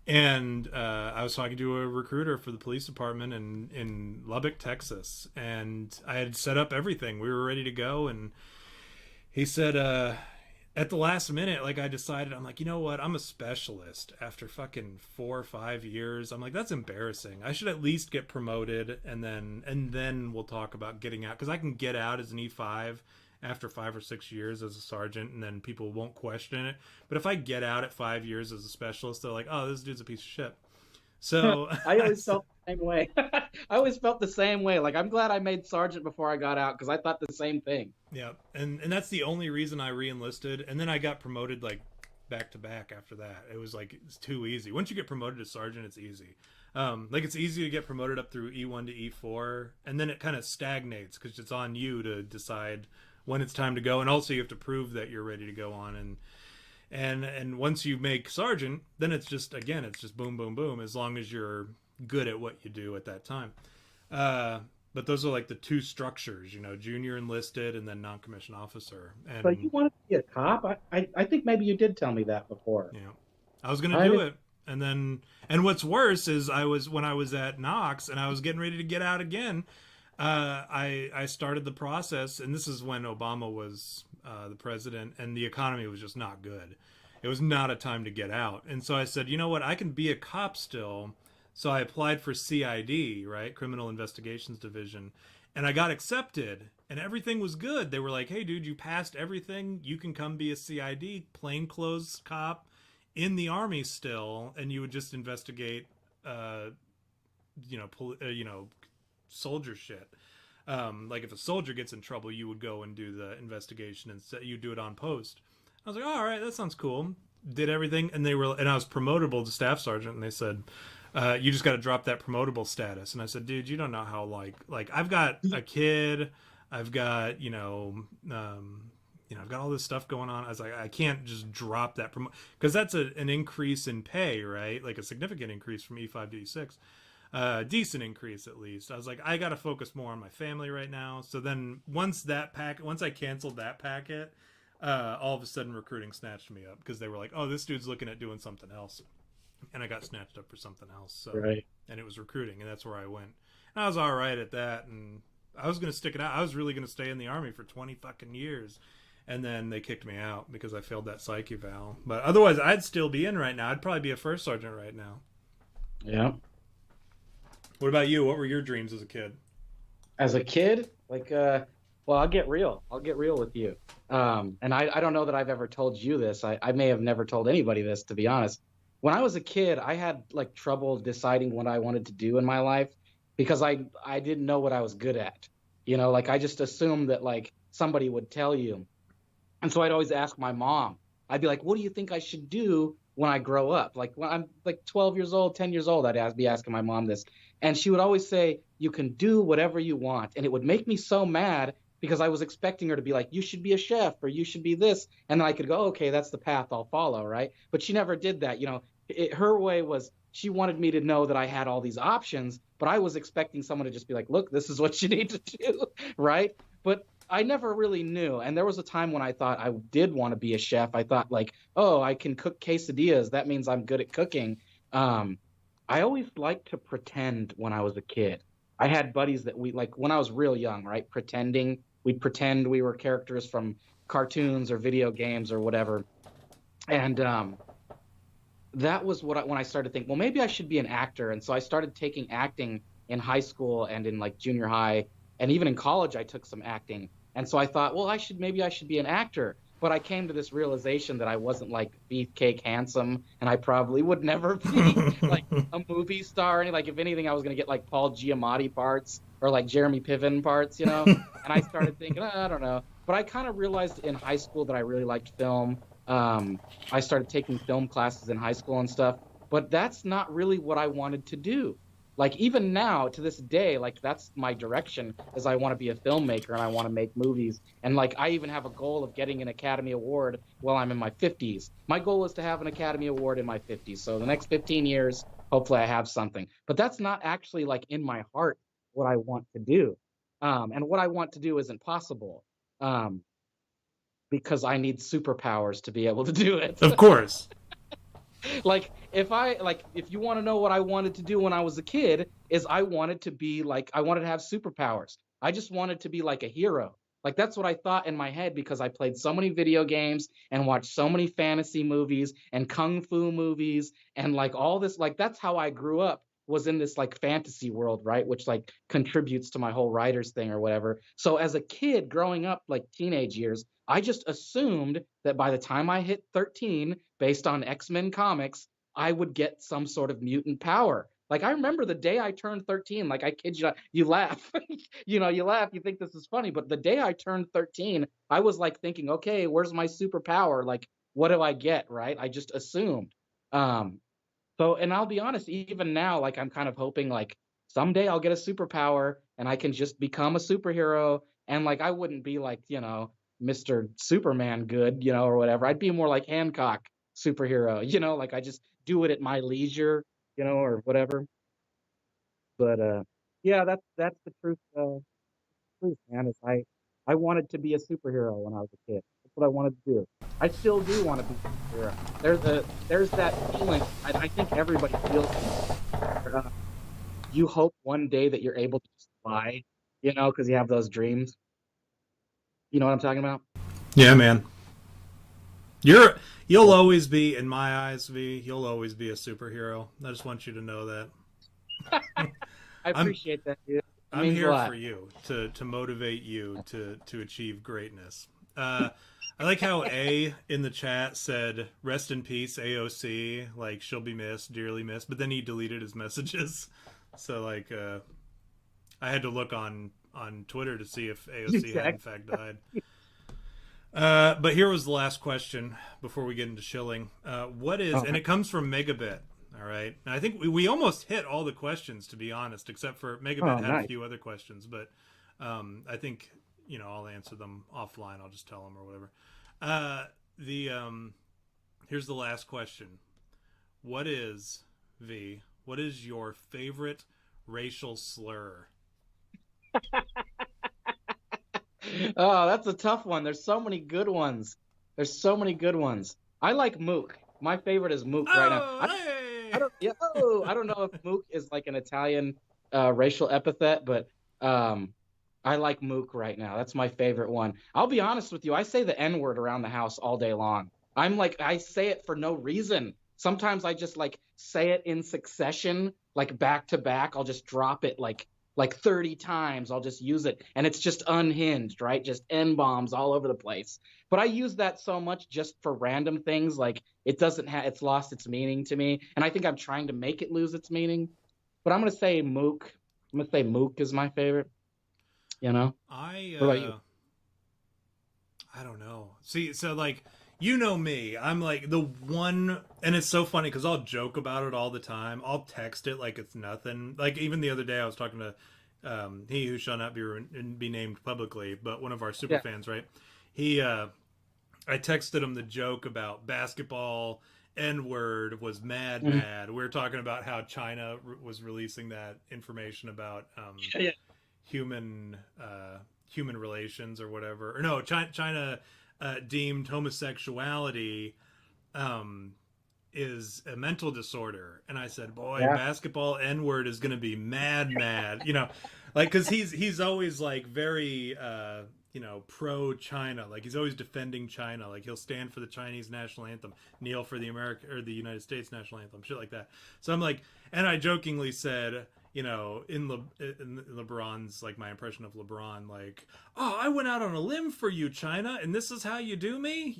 And I was talking to a recruiter for the police department in Lubbock, Texas, and I had set up everything. We were ready to go, and he said, at the last minute, like I decided, I'm like, you know what? I'm a specialist after fucking 4 or 5 years. I'm like, that's embarrassing. I should at least get promoted, and then we'll talk about getting out, because I can get out as an E5 after 5 or 6 years as a sergeant, and then people won't question it. But if I get out at 5 years as a specialist, they're like, oh, this dude's a piece of shit. So I always felt the same way. I always felt the same way. Like I'm glad I made sergeant before I got out because I thought the same thing. yeah, and that's the only reason I re-enlisted, and then I got promoted like back to back after that. It was like it's too easy. Once you get promoted to sergeant, it's easy. Like it's easy to get promoted up through E1 to E4, and then it kind of stagnates because it's on you to decide when it's time to go, and also you have to prove that you're ready to go on. And once you make sergeant, then it's just boom boom boom, as long as you're good at what you do at that time. But those are like the two structures, junior enlisted and then non-commissioned officer. And But you wanted to be a cop? I think maybe you did tell me that before. I was gonna do it, and what's worse is when I was at Knox and I was getting ready to get out again. I started the process, and this is when Obama was the president, and the economy was just not good. It was not a time to get out. And so I said, you know what, I can be a cop still. So I applied for CID, right? Criminal Investigations Division. And I got accepted, and everything was good. They were like, hey, dude, you passed everything. You can come be a CID, plainclothes cop in the Army still, and you would just investigate, soldier shit. Like if a soldier gets in trouble, you would go and do the investigation, and you do it on post. I was like, oh, all right, that sounds cool. Did everything, and I was promotable to staff sergeant, and they said, you just got to drop that promotable status. And I said, dude, you don't know how like I've got a kid, I've got I've got all this stuff going on. I was like, I can't just drop that because that's an increase in pay, right? Like a significant increase from E5 to E6. Decent increase at least. I was like, I got to focus more on my family right now. So then once I canceled that packet, all of a sudden recruiting snatched me up because they were like, oh, this dude's looking at doing something else. And I got snatched up for something else. So, right. And it was recruiting, and that's where I went. And I was all right at that, and I was going to stick it out. I was really going to stay in the Army for 20 fucking years. And then they kicked me out because I failed that psych eval. But otherwise, I'd still be in right now. I'd probably be a first sergeant right now. Yeah. What about you? What were your dreams as a kid? As a kid, well, I'll get real. I'll get real with you. And I don't know that I've ever told you this. I may have never told anybody this, to be honest. When I was a kid, I had like trouble deciding what I wanted to do in my life because I didn't know what I was good at. Like I just assumed that like somebody would tell you. And so I'd always ask my mom. I'd be like, what do you think I should do when I grow up? Like when I'm like 12 years old, 10 years old, I'd be asking my mom this. And she would always say, you can do whatever you want. And it would make me so mad because I was expecting her to be like, you should be a chef or you should be this. And then I could go, okay, that's the path I'll follow, right? But she never did that. Her way was she wanted me to know that I had all these options, but I was expecting someone to just be like, look, this is what you need to do, right? But I never really knew. And there was a time when I thought I did want to be a chef. I thought like, oh, I can cook quesadillas. That means I'm good at cooking. I always liked to pretend when I was a kid. I had buddies that we like when I was real young, right? We'd pretend we were characters from cartoons or video games or whatever. And that was when I started to think, well, maybe I should be an actor. And so I started taking acting in high school and in like junior high. And even in college, I took some acting. And so I thought, well, maybe I should be an actor. But I came to this realization that I wasn't like beefcake handsome, and I probably would never be like a movie star. Like if anything, I was going to get like Paul Giamatti parts. or like Jeremy Piven parts, you know. And I started thinking, I don't know. But I kind of realized in high school that I really liked film. I started taking film classes in high school and stuff, but that's not really what I wanted to do. Like even now to this day, like that's my direction is I want to be a filmmaker and I want to make movies. And like I even have a goal of getting an Academy Award while I'm in my 50s. My goal is to have an Academy Award in my 50s. So the next 15 years, hopefully I have something. But that's not actually like in my heart what I want to do. And what I want to do isn't possible. Because I need superpowers to be able to do it. Of course. Like if you want to know what I wanted to do when I was a kid is I wanted to be like I wanted to have superpowers. I just wanted to be like a hero. Like that's what I thought in my head because I played so many video games and watched so many fantasy movies and kung fu movies and like all this like that's how I grew up was in this like fantasy world, right? Which like contributes to my whole writer's thing or whatever. So as a kid growing up like teenage years, I just assumed that by the time I hit 13, based on X-Men comics, I would get some sort of mutant power. Like I remember the day I turned 13, like I kid you not, you laugh. You laugh, you think this is funny, but the day I turned 13, I was like thinking, okay, where's my superpower? Like, what do I get, right? I just assumed. So, and I'll be honest, even now, like I'm kind of hoping like someday I'll get a superpower and I can just become a superhero. And like I wouldn't be like, Mr. Superman good, or whatever. I'd be more like Hancock superhero, like I just do it at my leisure, or whatever. But yeah, that's the truth, man. Is I wanted to be a superhero when I was a kid. That's what I wanted to do. I still do want to be a superhero. There's that feeling. I think everybody feels it. You hope one day that you're able to just fly, because you have those dreams. You know what I'm talking about? Yeah, man. You'll always be in my eyes, V. You'll always be a superhero. I just want you to know that. I appreciate that, dude. I'm here for you to motivate you to achieve greatness. I like how A in the chat said, "Rest in peace, AOC." Like she'll be missed, dearly missed. But then he deleted his messages, so like I had to look on Twitter to see if AOC had in fact died. But here was the last question before we get into shilling. What is, and it comes from Megabit. All right. And I think we almost hit all the questions, to be honest, except for Megabit had a few other questions. But I think, I'll answer them offline. I'll just tell them or whatever. Here's the last question. What is your favorite racial slur? Oh, that's a tough one. There's so many good ones. I like Mook. My favorite is Mook right now. I don't know if Mook is like an Italian racial epithet, but I like Mook right now. That's my favorite one. I'll be honest with you. I say the N-word around the house all day long. I say it for no reason. Sometimes I just like say it in succession, like back to back. I'll just drop it like 30 times. I'll just use it. And it's just unhinged, right? Just N-bombs all over the place. But I use that so much just for random things. Like it's lost its meaning to me. And I think I'm trying to make it lose its meaning. But I'm going to say Mook. I'm going to say Mook is my favorite. What about you? I don't know. See, so like, me, I'm like the one, and it's so funny because I'll joke about it all the time. I'll text it like it's nothing. Like even the other day I was talking to he who shall not be named publicly, but one of our super fans, right? I texted him the joke about basketball N-word was mad. We were talking about how China was releasing that information about human relations or whatever. Or no, China deemed homosexuality is a mental disorder. And I said, boy, basketball N-word is going to be mad. Like, because he's always like very pro China. Like he's always defending China. Like he'll stand for the Chinese national anthem, kneel for the the United States national anthem, shit like that. So I'm like, and I jokingly said, in LeBron's, like my impression of LeBron, like, oh, I went out on a limb for you, China, and this is how you do me,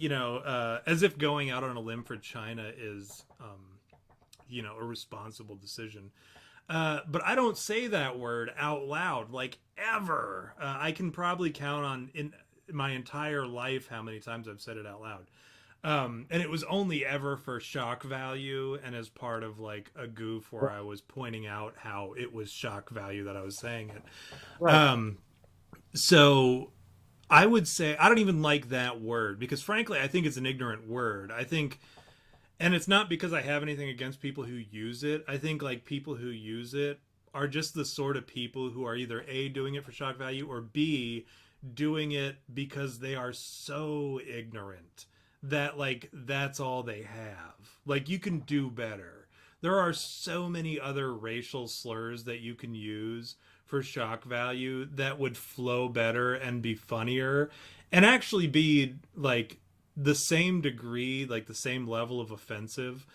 as if going out on a limb for China is, a responsible decision. But I don't say that word out loud like ever. I can probably count on in my entire life how many times I've said it out loud. And it was only ever for shock value and as part of like a goof where I was pointing out how it was shock value that I was saying it. Right. Um, so I would say I don't even like that word because frankly I think it's an ignorant word. I think and it's not because I have anything against people who use it. I think like people who use it are just the sort of people who are either A doing it for shock value or B doing it because they are so ignorant that like that's all they have. Like you can do better. There are so many other racial slurs that you can use for shock value that would flow better and be funnier and actually be like the same degree, like the same level of offensive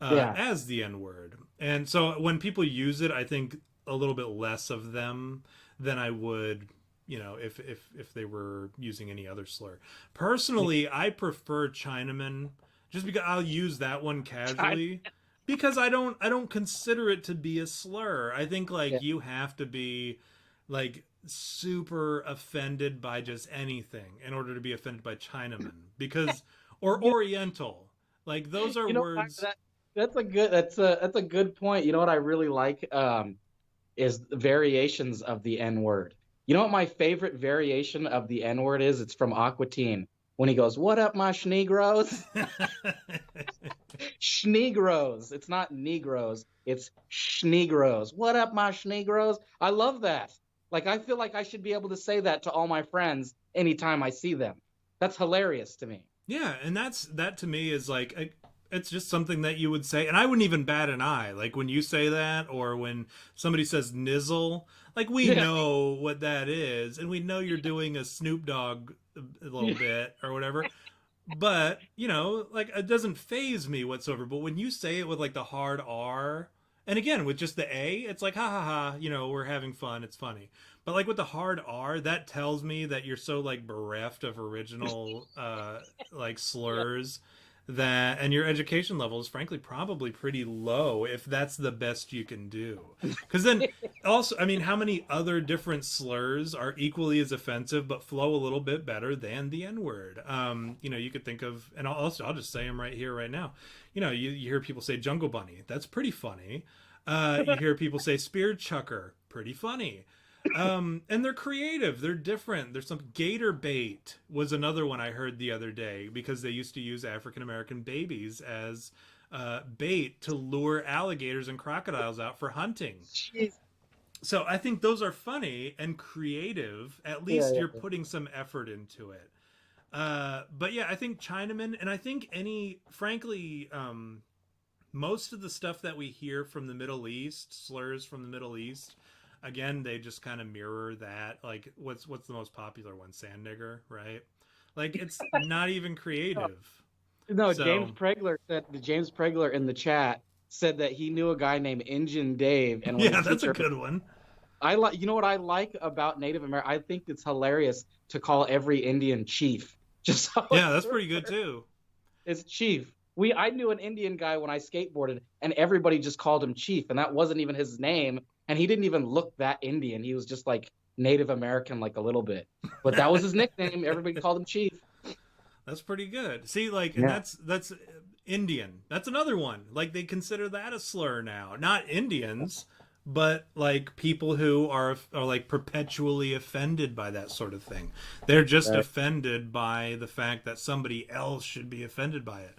Yeah. as the N word. And so when people use it, I think a little bit less of them than I would, you know, if they were using any other slur. Personally, I prefer Chinaman just because I'll use that one casually because I don't consider it to be a slur. I think Yeah. like you have to be like super offended by just anything in order to be offended by Chinaman because or You, Oriental. Like those are you know words. that's a good point. You know what I really like is the variations of the N word. You know what my favorite variation of the N word is? It's from Aqua Teen when he goes, "What up, my schneegros?" Schneegros. It's not Negroes. It's schneegros. What up, my schneegros? I love that. Like I feel like I should be able to say that to all my friends anytime I see them. That's hilarious to me. Yeah, and that to me is like it's just something that you would say, and I wouldn't even bat an eye. Like when you say that, or when somebody says nizzle, like we Yeah. know what that is, and we know you're doing a Snoop Dogg a little Yeah. bit or whatever. But you know, like it doesn't phase me whatsoever. But when you say it with like the hard R, and again with just the A, it's like ha ha ha. You know, we're having fun. It's funny. But like with the hard R, that tells me that you're so like bereft of original like slurs that and your education level is frankly probably pretty low if that's the best you can do. Because then also, I mean, how many other different slurs are equally as offensive but flow a little bit better than the N word? You know, you could think of, and I'll just say them right here, right now. You know, you hear people say jungle bunny, that's pretty funny. You hear people say spear chucker, pretty funny. And they're creative, they're different. There's some gator bait was another one I heard the other day because they used to use African American babies as bait to lure alligators and crocodiles out for hunting. Jeez. So I think those are funny and creative. At Yeah, least you're yeah, putting some effort into it. But yeah, I think Chinaman, and I think frankly, most of the stuff that we hear from the Middle East, slurs from the Middle East, again, they just kind of mirror that. Like, what's the most popular one? Sand nigger, right? Like, it's not even yeah. creative. No, So, James Pregler in the chat said that he knew a guy named Injun Dave, and when his yeah, that's a teacher, good one. I like, you know what I like about Native American? I think it's hilarious to call every Indian chief. Just so Yeah, that's pretty good too. it's chief. I knew an Indian guy when I skateboarded, and everybody just called him chief, and that wasn't even his name, and he didn't even look that Indian. He was just like Native American, like a little bit, but that was his nickname. Everybody called him chief. That's pretty good. See, like, and Yeah. that's Indian. That's another one. Like, they consider that a slur now. Not Indians, but like people who are like perpetually offended by that sort of thing. They're just Right. offended by the fact that somebody else should be offended by it.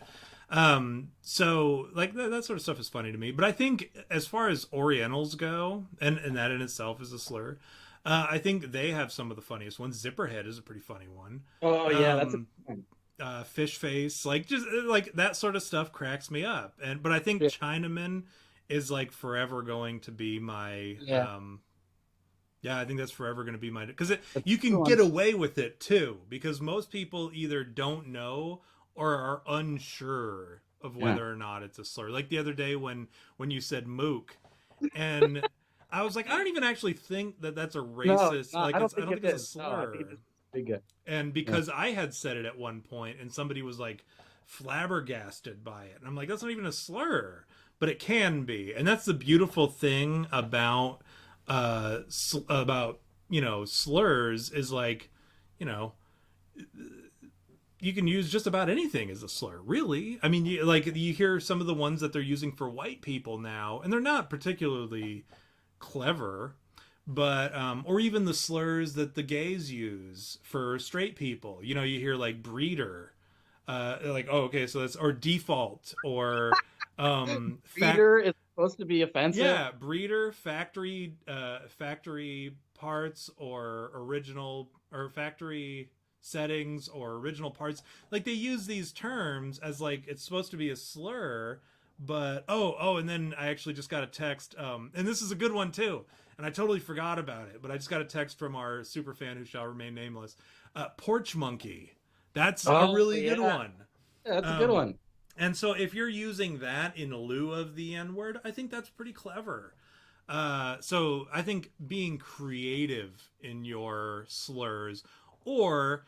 So like that sort of stuff is funny to me. But I think as far as Orientals go, and that in itself is a slur. I think they have some of the funniest ones. Zipperhead is a pretty funny one. Oh yeah, that's a Um, Fish face, like just like that sort of stuff cracks me up. And but I think yeah. Chinaman is like forever going to be my Yeah. yeah, I think that's forever going to be my because That's you a good can one. get away with it too because most people either don't know or are unsure of Yeah. whether or not it's a slur. Like the other day when you said mook, and I was like, I don't even actually think that that's a No, racist. no, Like I don't I think don't it think it's a is. No, I think slur. it's pretty good. And Yeah. because I had said it at one point and somebody was like flabbergasted by it, and I'm like, that's not even a slur. but it can be. And that's the beautiful thing about about, you know, slurs is like, you know, you can use just about anything as a slur, really. I mean, you hear some of the ones that they're using for white people now, and they're not particularly clever, but or even the slurs that the gays use for straight people. You know, you hear like breeder, like, oh, okay, so that's, or default, or Reader is supposed to be offensive. yeah, breeder, factory parts, or original, or factory settings, or original parts. Like, they use these terms as like it's supposed to be a slur, but and then I actually just got a text, and this is a good one too, and I totally forgot about it, but I just got a text from our super fan who shall remain nameless. Porch monkey. That's a really good one. Yeah, that's a good one. And so if you're using that in lieu of the N word, I think that's pretty clever. So I think being creative in your slurs, or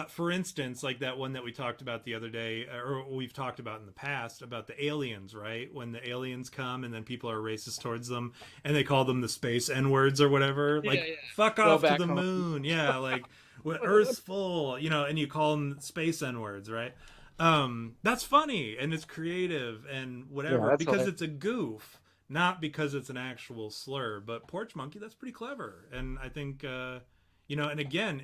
for instance, like that one that we talked about the other day, or we've talked about in the past, about the aliens, right? When the aliens come and then people are racist towards them and they call them the space N-words or whatever. Like, fuck off to the moon. Yeah, like, Earth's full, you know, and you call them space N-words, right? That's funny and it's creative and whatever, because it's a goof, not because it's an actual slur. But porch monkey, that's pretty clever. And I think, you know, and again,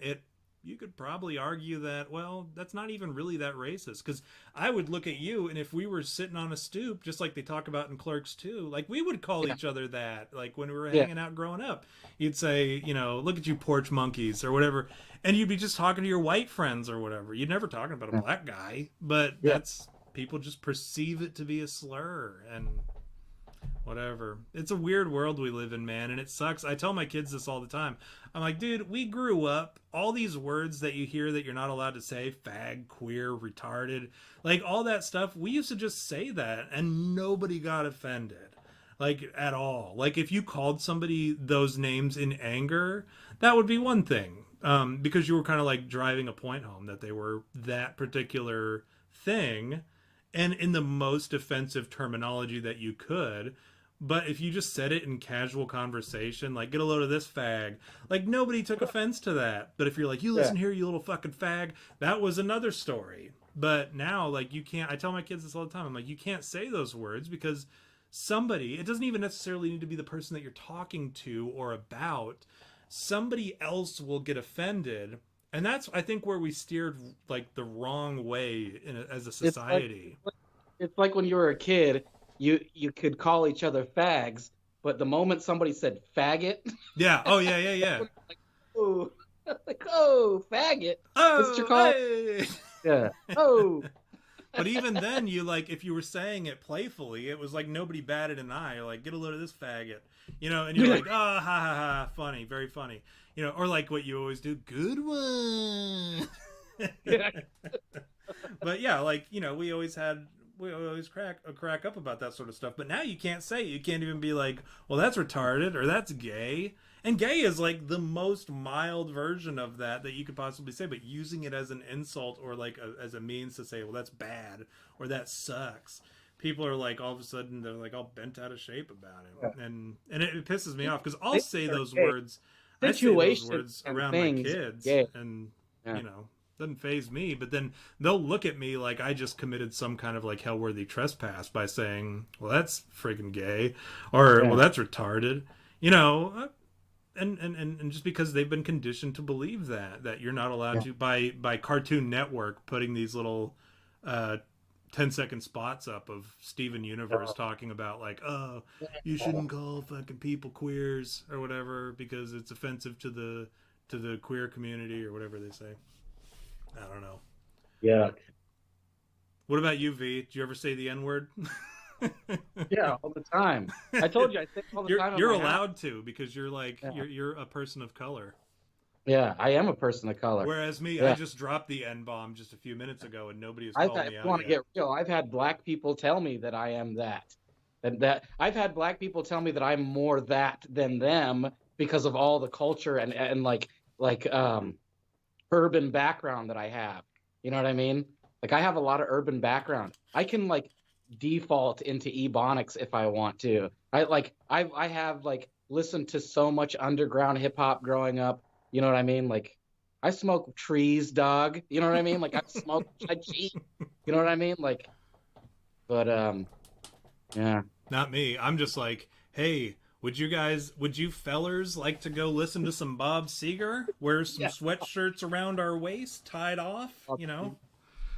you could probably argue that, well, that's not even really that racist, because I would look at you, and if we were sitting on a stoop, just like they talk about in Clerks 2, like, we would call each other that, like when we were hanging out growing up. You'd say, you know, look at you porch monkeys or whatever, and you'd be just talking to your white friends or whatever. You'd never talking about a black guy, but that's, people just perceive it to be a slur, and whatever. It's a weird world we live in, man, and it sucks. I tell my kids this all the time. I'm like, dude, we grew up, all these words that you hear that you're not allowed to say, fag, queer, retarded, like all that stuff, we used to just say that and nobody got offended, like, at all. Like, if you called somebody those names in anger, that would be one thing, because you were kind of like driving a point home that they were that particular thing, and in the most offensive terminology that you could. But if you just said it in casual conversation, like, get a load of this fag, like, nobody took offense to that. But if you're like, you listen here, you little fucking fag, that was another story. But now, like, you can't, I tell my kids this all the time, I'm like, you can't say those words, because somebody, it doesn't even necessarily need to be the person that you're talking to or about, somebody else will get offended. And that's, I think, where we steered, like, the wrong way as a society. It's like when you were a kid, you could call each other fags, but the moment somebody said faggot, yeah, like, oh, like, oh, faggot, oh, Mr. Call, hey. yeah, oh. But even then, you, like, if you were saying it playfully, it was like nobody batted an eye. You're like, get a load of this faggot, you know, and you're like, oh, ha ha ha, funny, very funny, you know, or like what you always do, good one. But yeah, like, you know, we always crack up about that sort of stuff. But now you can't say it. You can't even be like, well, that's retarded or that's gay. And gay is like the most mild version of that you could possibly say, but using it as an insult or like as a means to say, well, that's bad or that sucks. People are like, all of a sudden they're like all bent out of shape about it. And it pisses me off, because I'll say those words. I say those words around my kids, and you know, doesn't faze me. But then they'll look at me like I just committed some kind of like hellworthy trespass by saying, well, that's freaking gay, or well, that's retarded, you know. And just because they've been conditioned to believe that you're not allowed to, by Cartoon Network putting these little 10-second spots up of Steven Universe talking about like, oh, you shouldn't call fucking people queers or whatever because it's offensive to the queer community or whatever they say. I don't know. Yeah. What about you, V? Did you ever say the N-word? Yeah, all the time. I told you, I say all the time. You're allowed to, because you're like you're a person of color. Yeah, I am a person of color. Whereas me, I just dropped the N-bomb just a few minutes ago, and nobody has called me out yet. I want to get real. I've had black people tell me that I am that. And that I've had black people tell me that I'm more that than them because of all the culture and like urban background that I have. You know what I mean? Like, I have a lot of urban background. I can like default into ebonics if I want to. I have like listened to so much underground hip hop growing up. You know what I mean? Like I smoke trees, dog. You know what I mean? Like I smoke, I cheat. You know what I mean? Like, but yeah. Not me. I'm just like, hey, would you fellers like to go listen to some Bob Seger? Wear some Yeah. sweatshirts around our waist, tied off,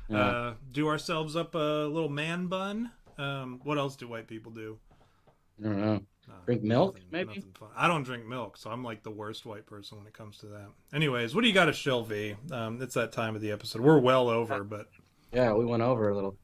Yeah. do ourselves up a little man bun. What else do white people do? I don't know. Uh, Drink milk, nothing, maybe? nothing fun. I don't drink milk, so I'm like the worst white person when it comes to that. Anyways, what do you got to shill, V? It's that time of the episode. We're well over, but Yeah, we went over a little.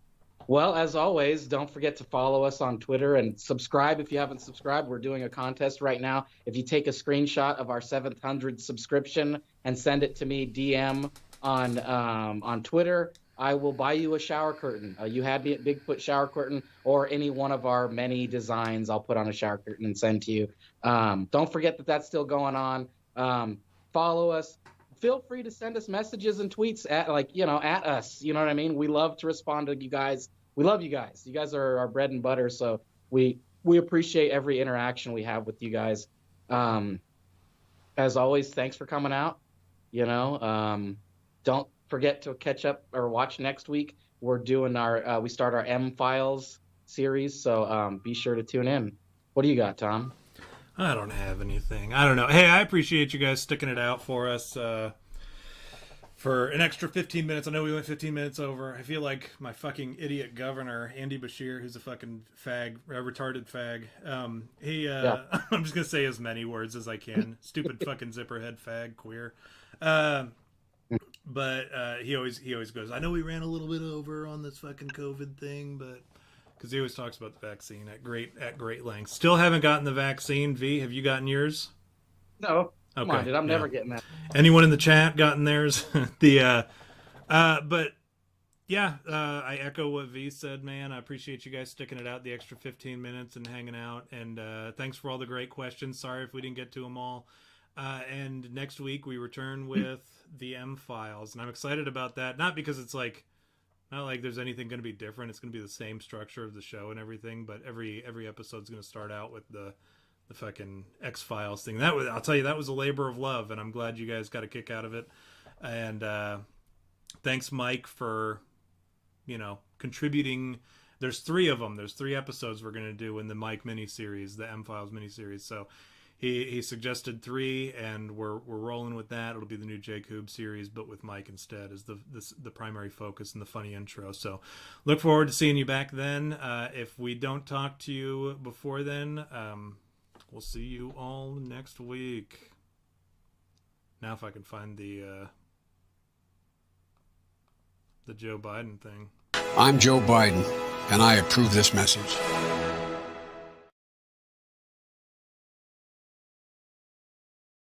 Well, as always, don't forget to follow us on Twitter and subscribe if you haven't subscribed. We're doing a contest right now. If you take a screenshot of our 700 subscription and send it to me DM on Twitter, I will buy you a shower curtain. You had me at Bigfoot shower curtain or any one of our many designs. I'll put on a shower curtain and send to you. Don't forget that that's still going on. Follow us. Feel free to send us messages and tweets at at us. You know what I mean? We love to respond to you guys. We love you guys. You guys are our bread and butter. So we appreciate every interaction we have with you guys. As always, thanks for coming out. Don't forget to catch up or watch next week. We're doing we start our M Files series. So be sure to tune in. What do you got, Tom? I don't have anything. I don't know. Hey, I appreciate you guys sticking it out for us for an extra 15 minutes. I know we went 15 minutes over. I feel like my fucking idiot governor, Andy Bashir, who's a fucking fag, a retarded fag. I'm just going to say as many words as I can. Stupid fucking zipperhead fag, queer. But he always goes, I know we ran a little bit over on this fucking COVID thing, but... because he always talks about the vaccine at great length. Still haven't gotten the vaccine. V, have you gotten yours? No. Come on, dude. I'm never getting that. Anyone in the chat gotten theirs? But yeah, I echo what V said, man. I appreciate you guys sticking it out the extra 15 minutes and hanging out. And thanks for all the great questions. Sorry if we didn't get to them all. And next week we return with the M Files, and I'm excited about that. Not because it's like. Not like there's anything going to be different. It's going to be the same structure of the show and everything, but every episode's going to start out with the fucking X-Files thing. I'll tell you, that was a labor of love, and I'm glad you guys got a kick out of it. And thanks, Mike, for contributing. There's 3 of them. There's 3 episodes we're going to do in the Mike miniseries, the M-Files miniseries. So he suggested 3, and we're rolling with that. It'll be the new J-Cube series, but with Mike instead as the primary focus and the funny intro. So look forward to seeing you back then. If we don't talk to you before then, we'll see you all next week. Now if I can find the Joe Biden thing. I'm Joe Biden, and I approve this message.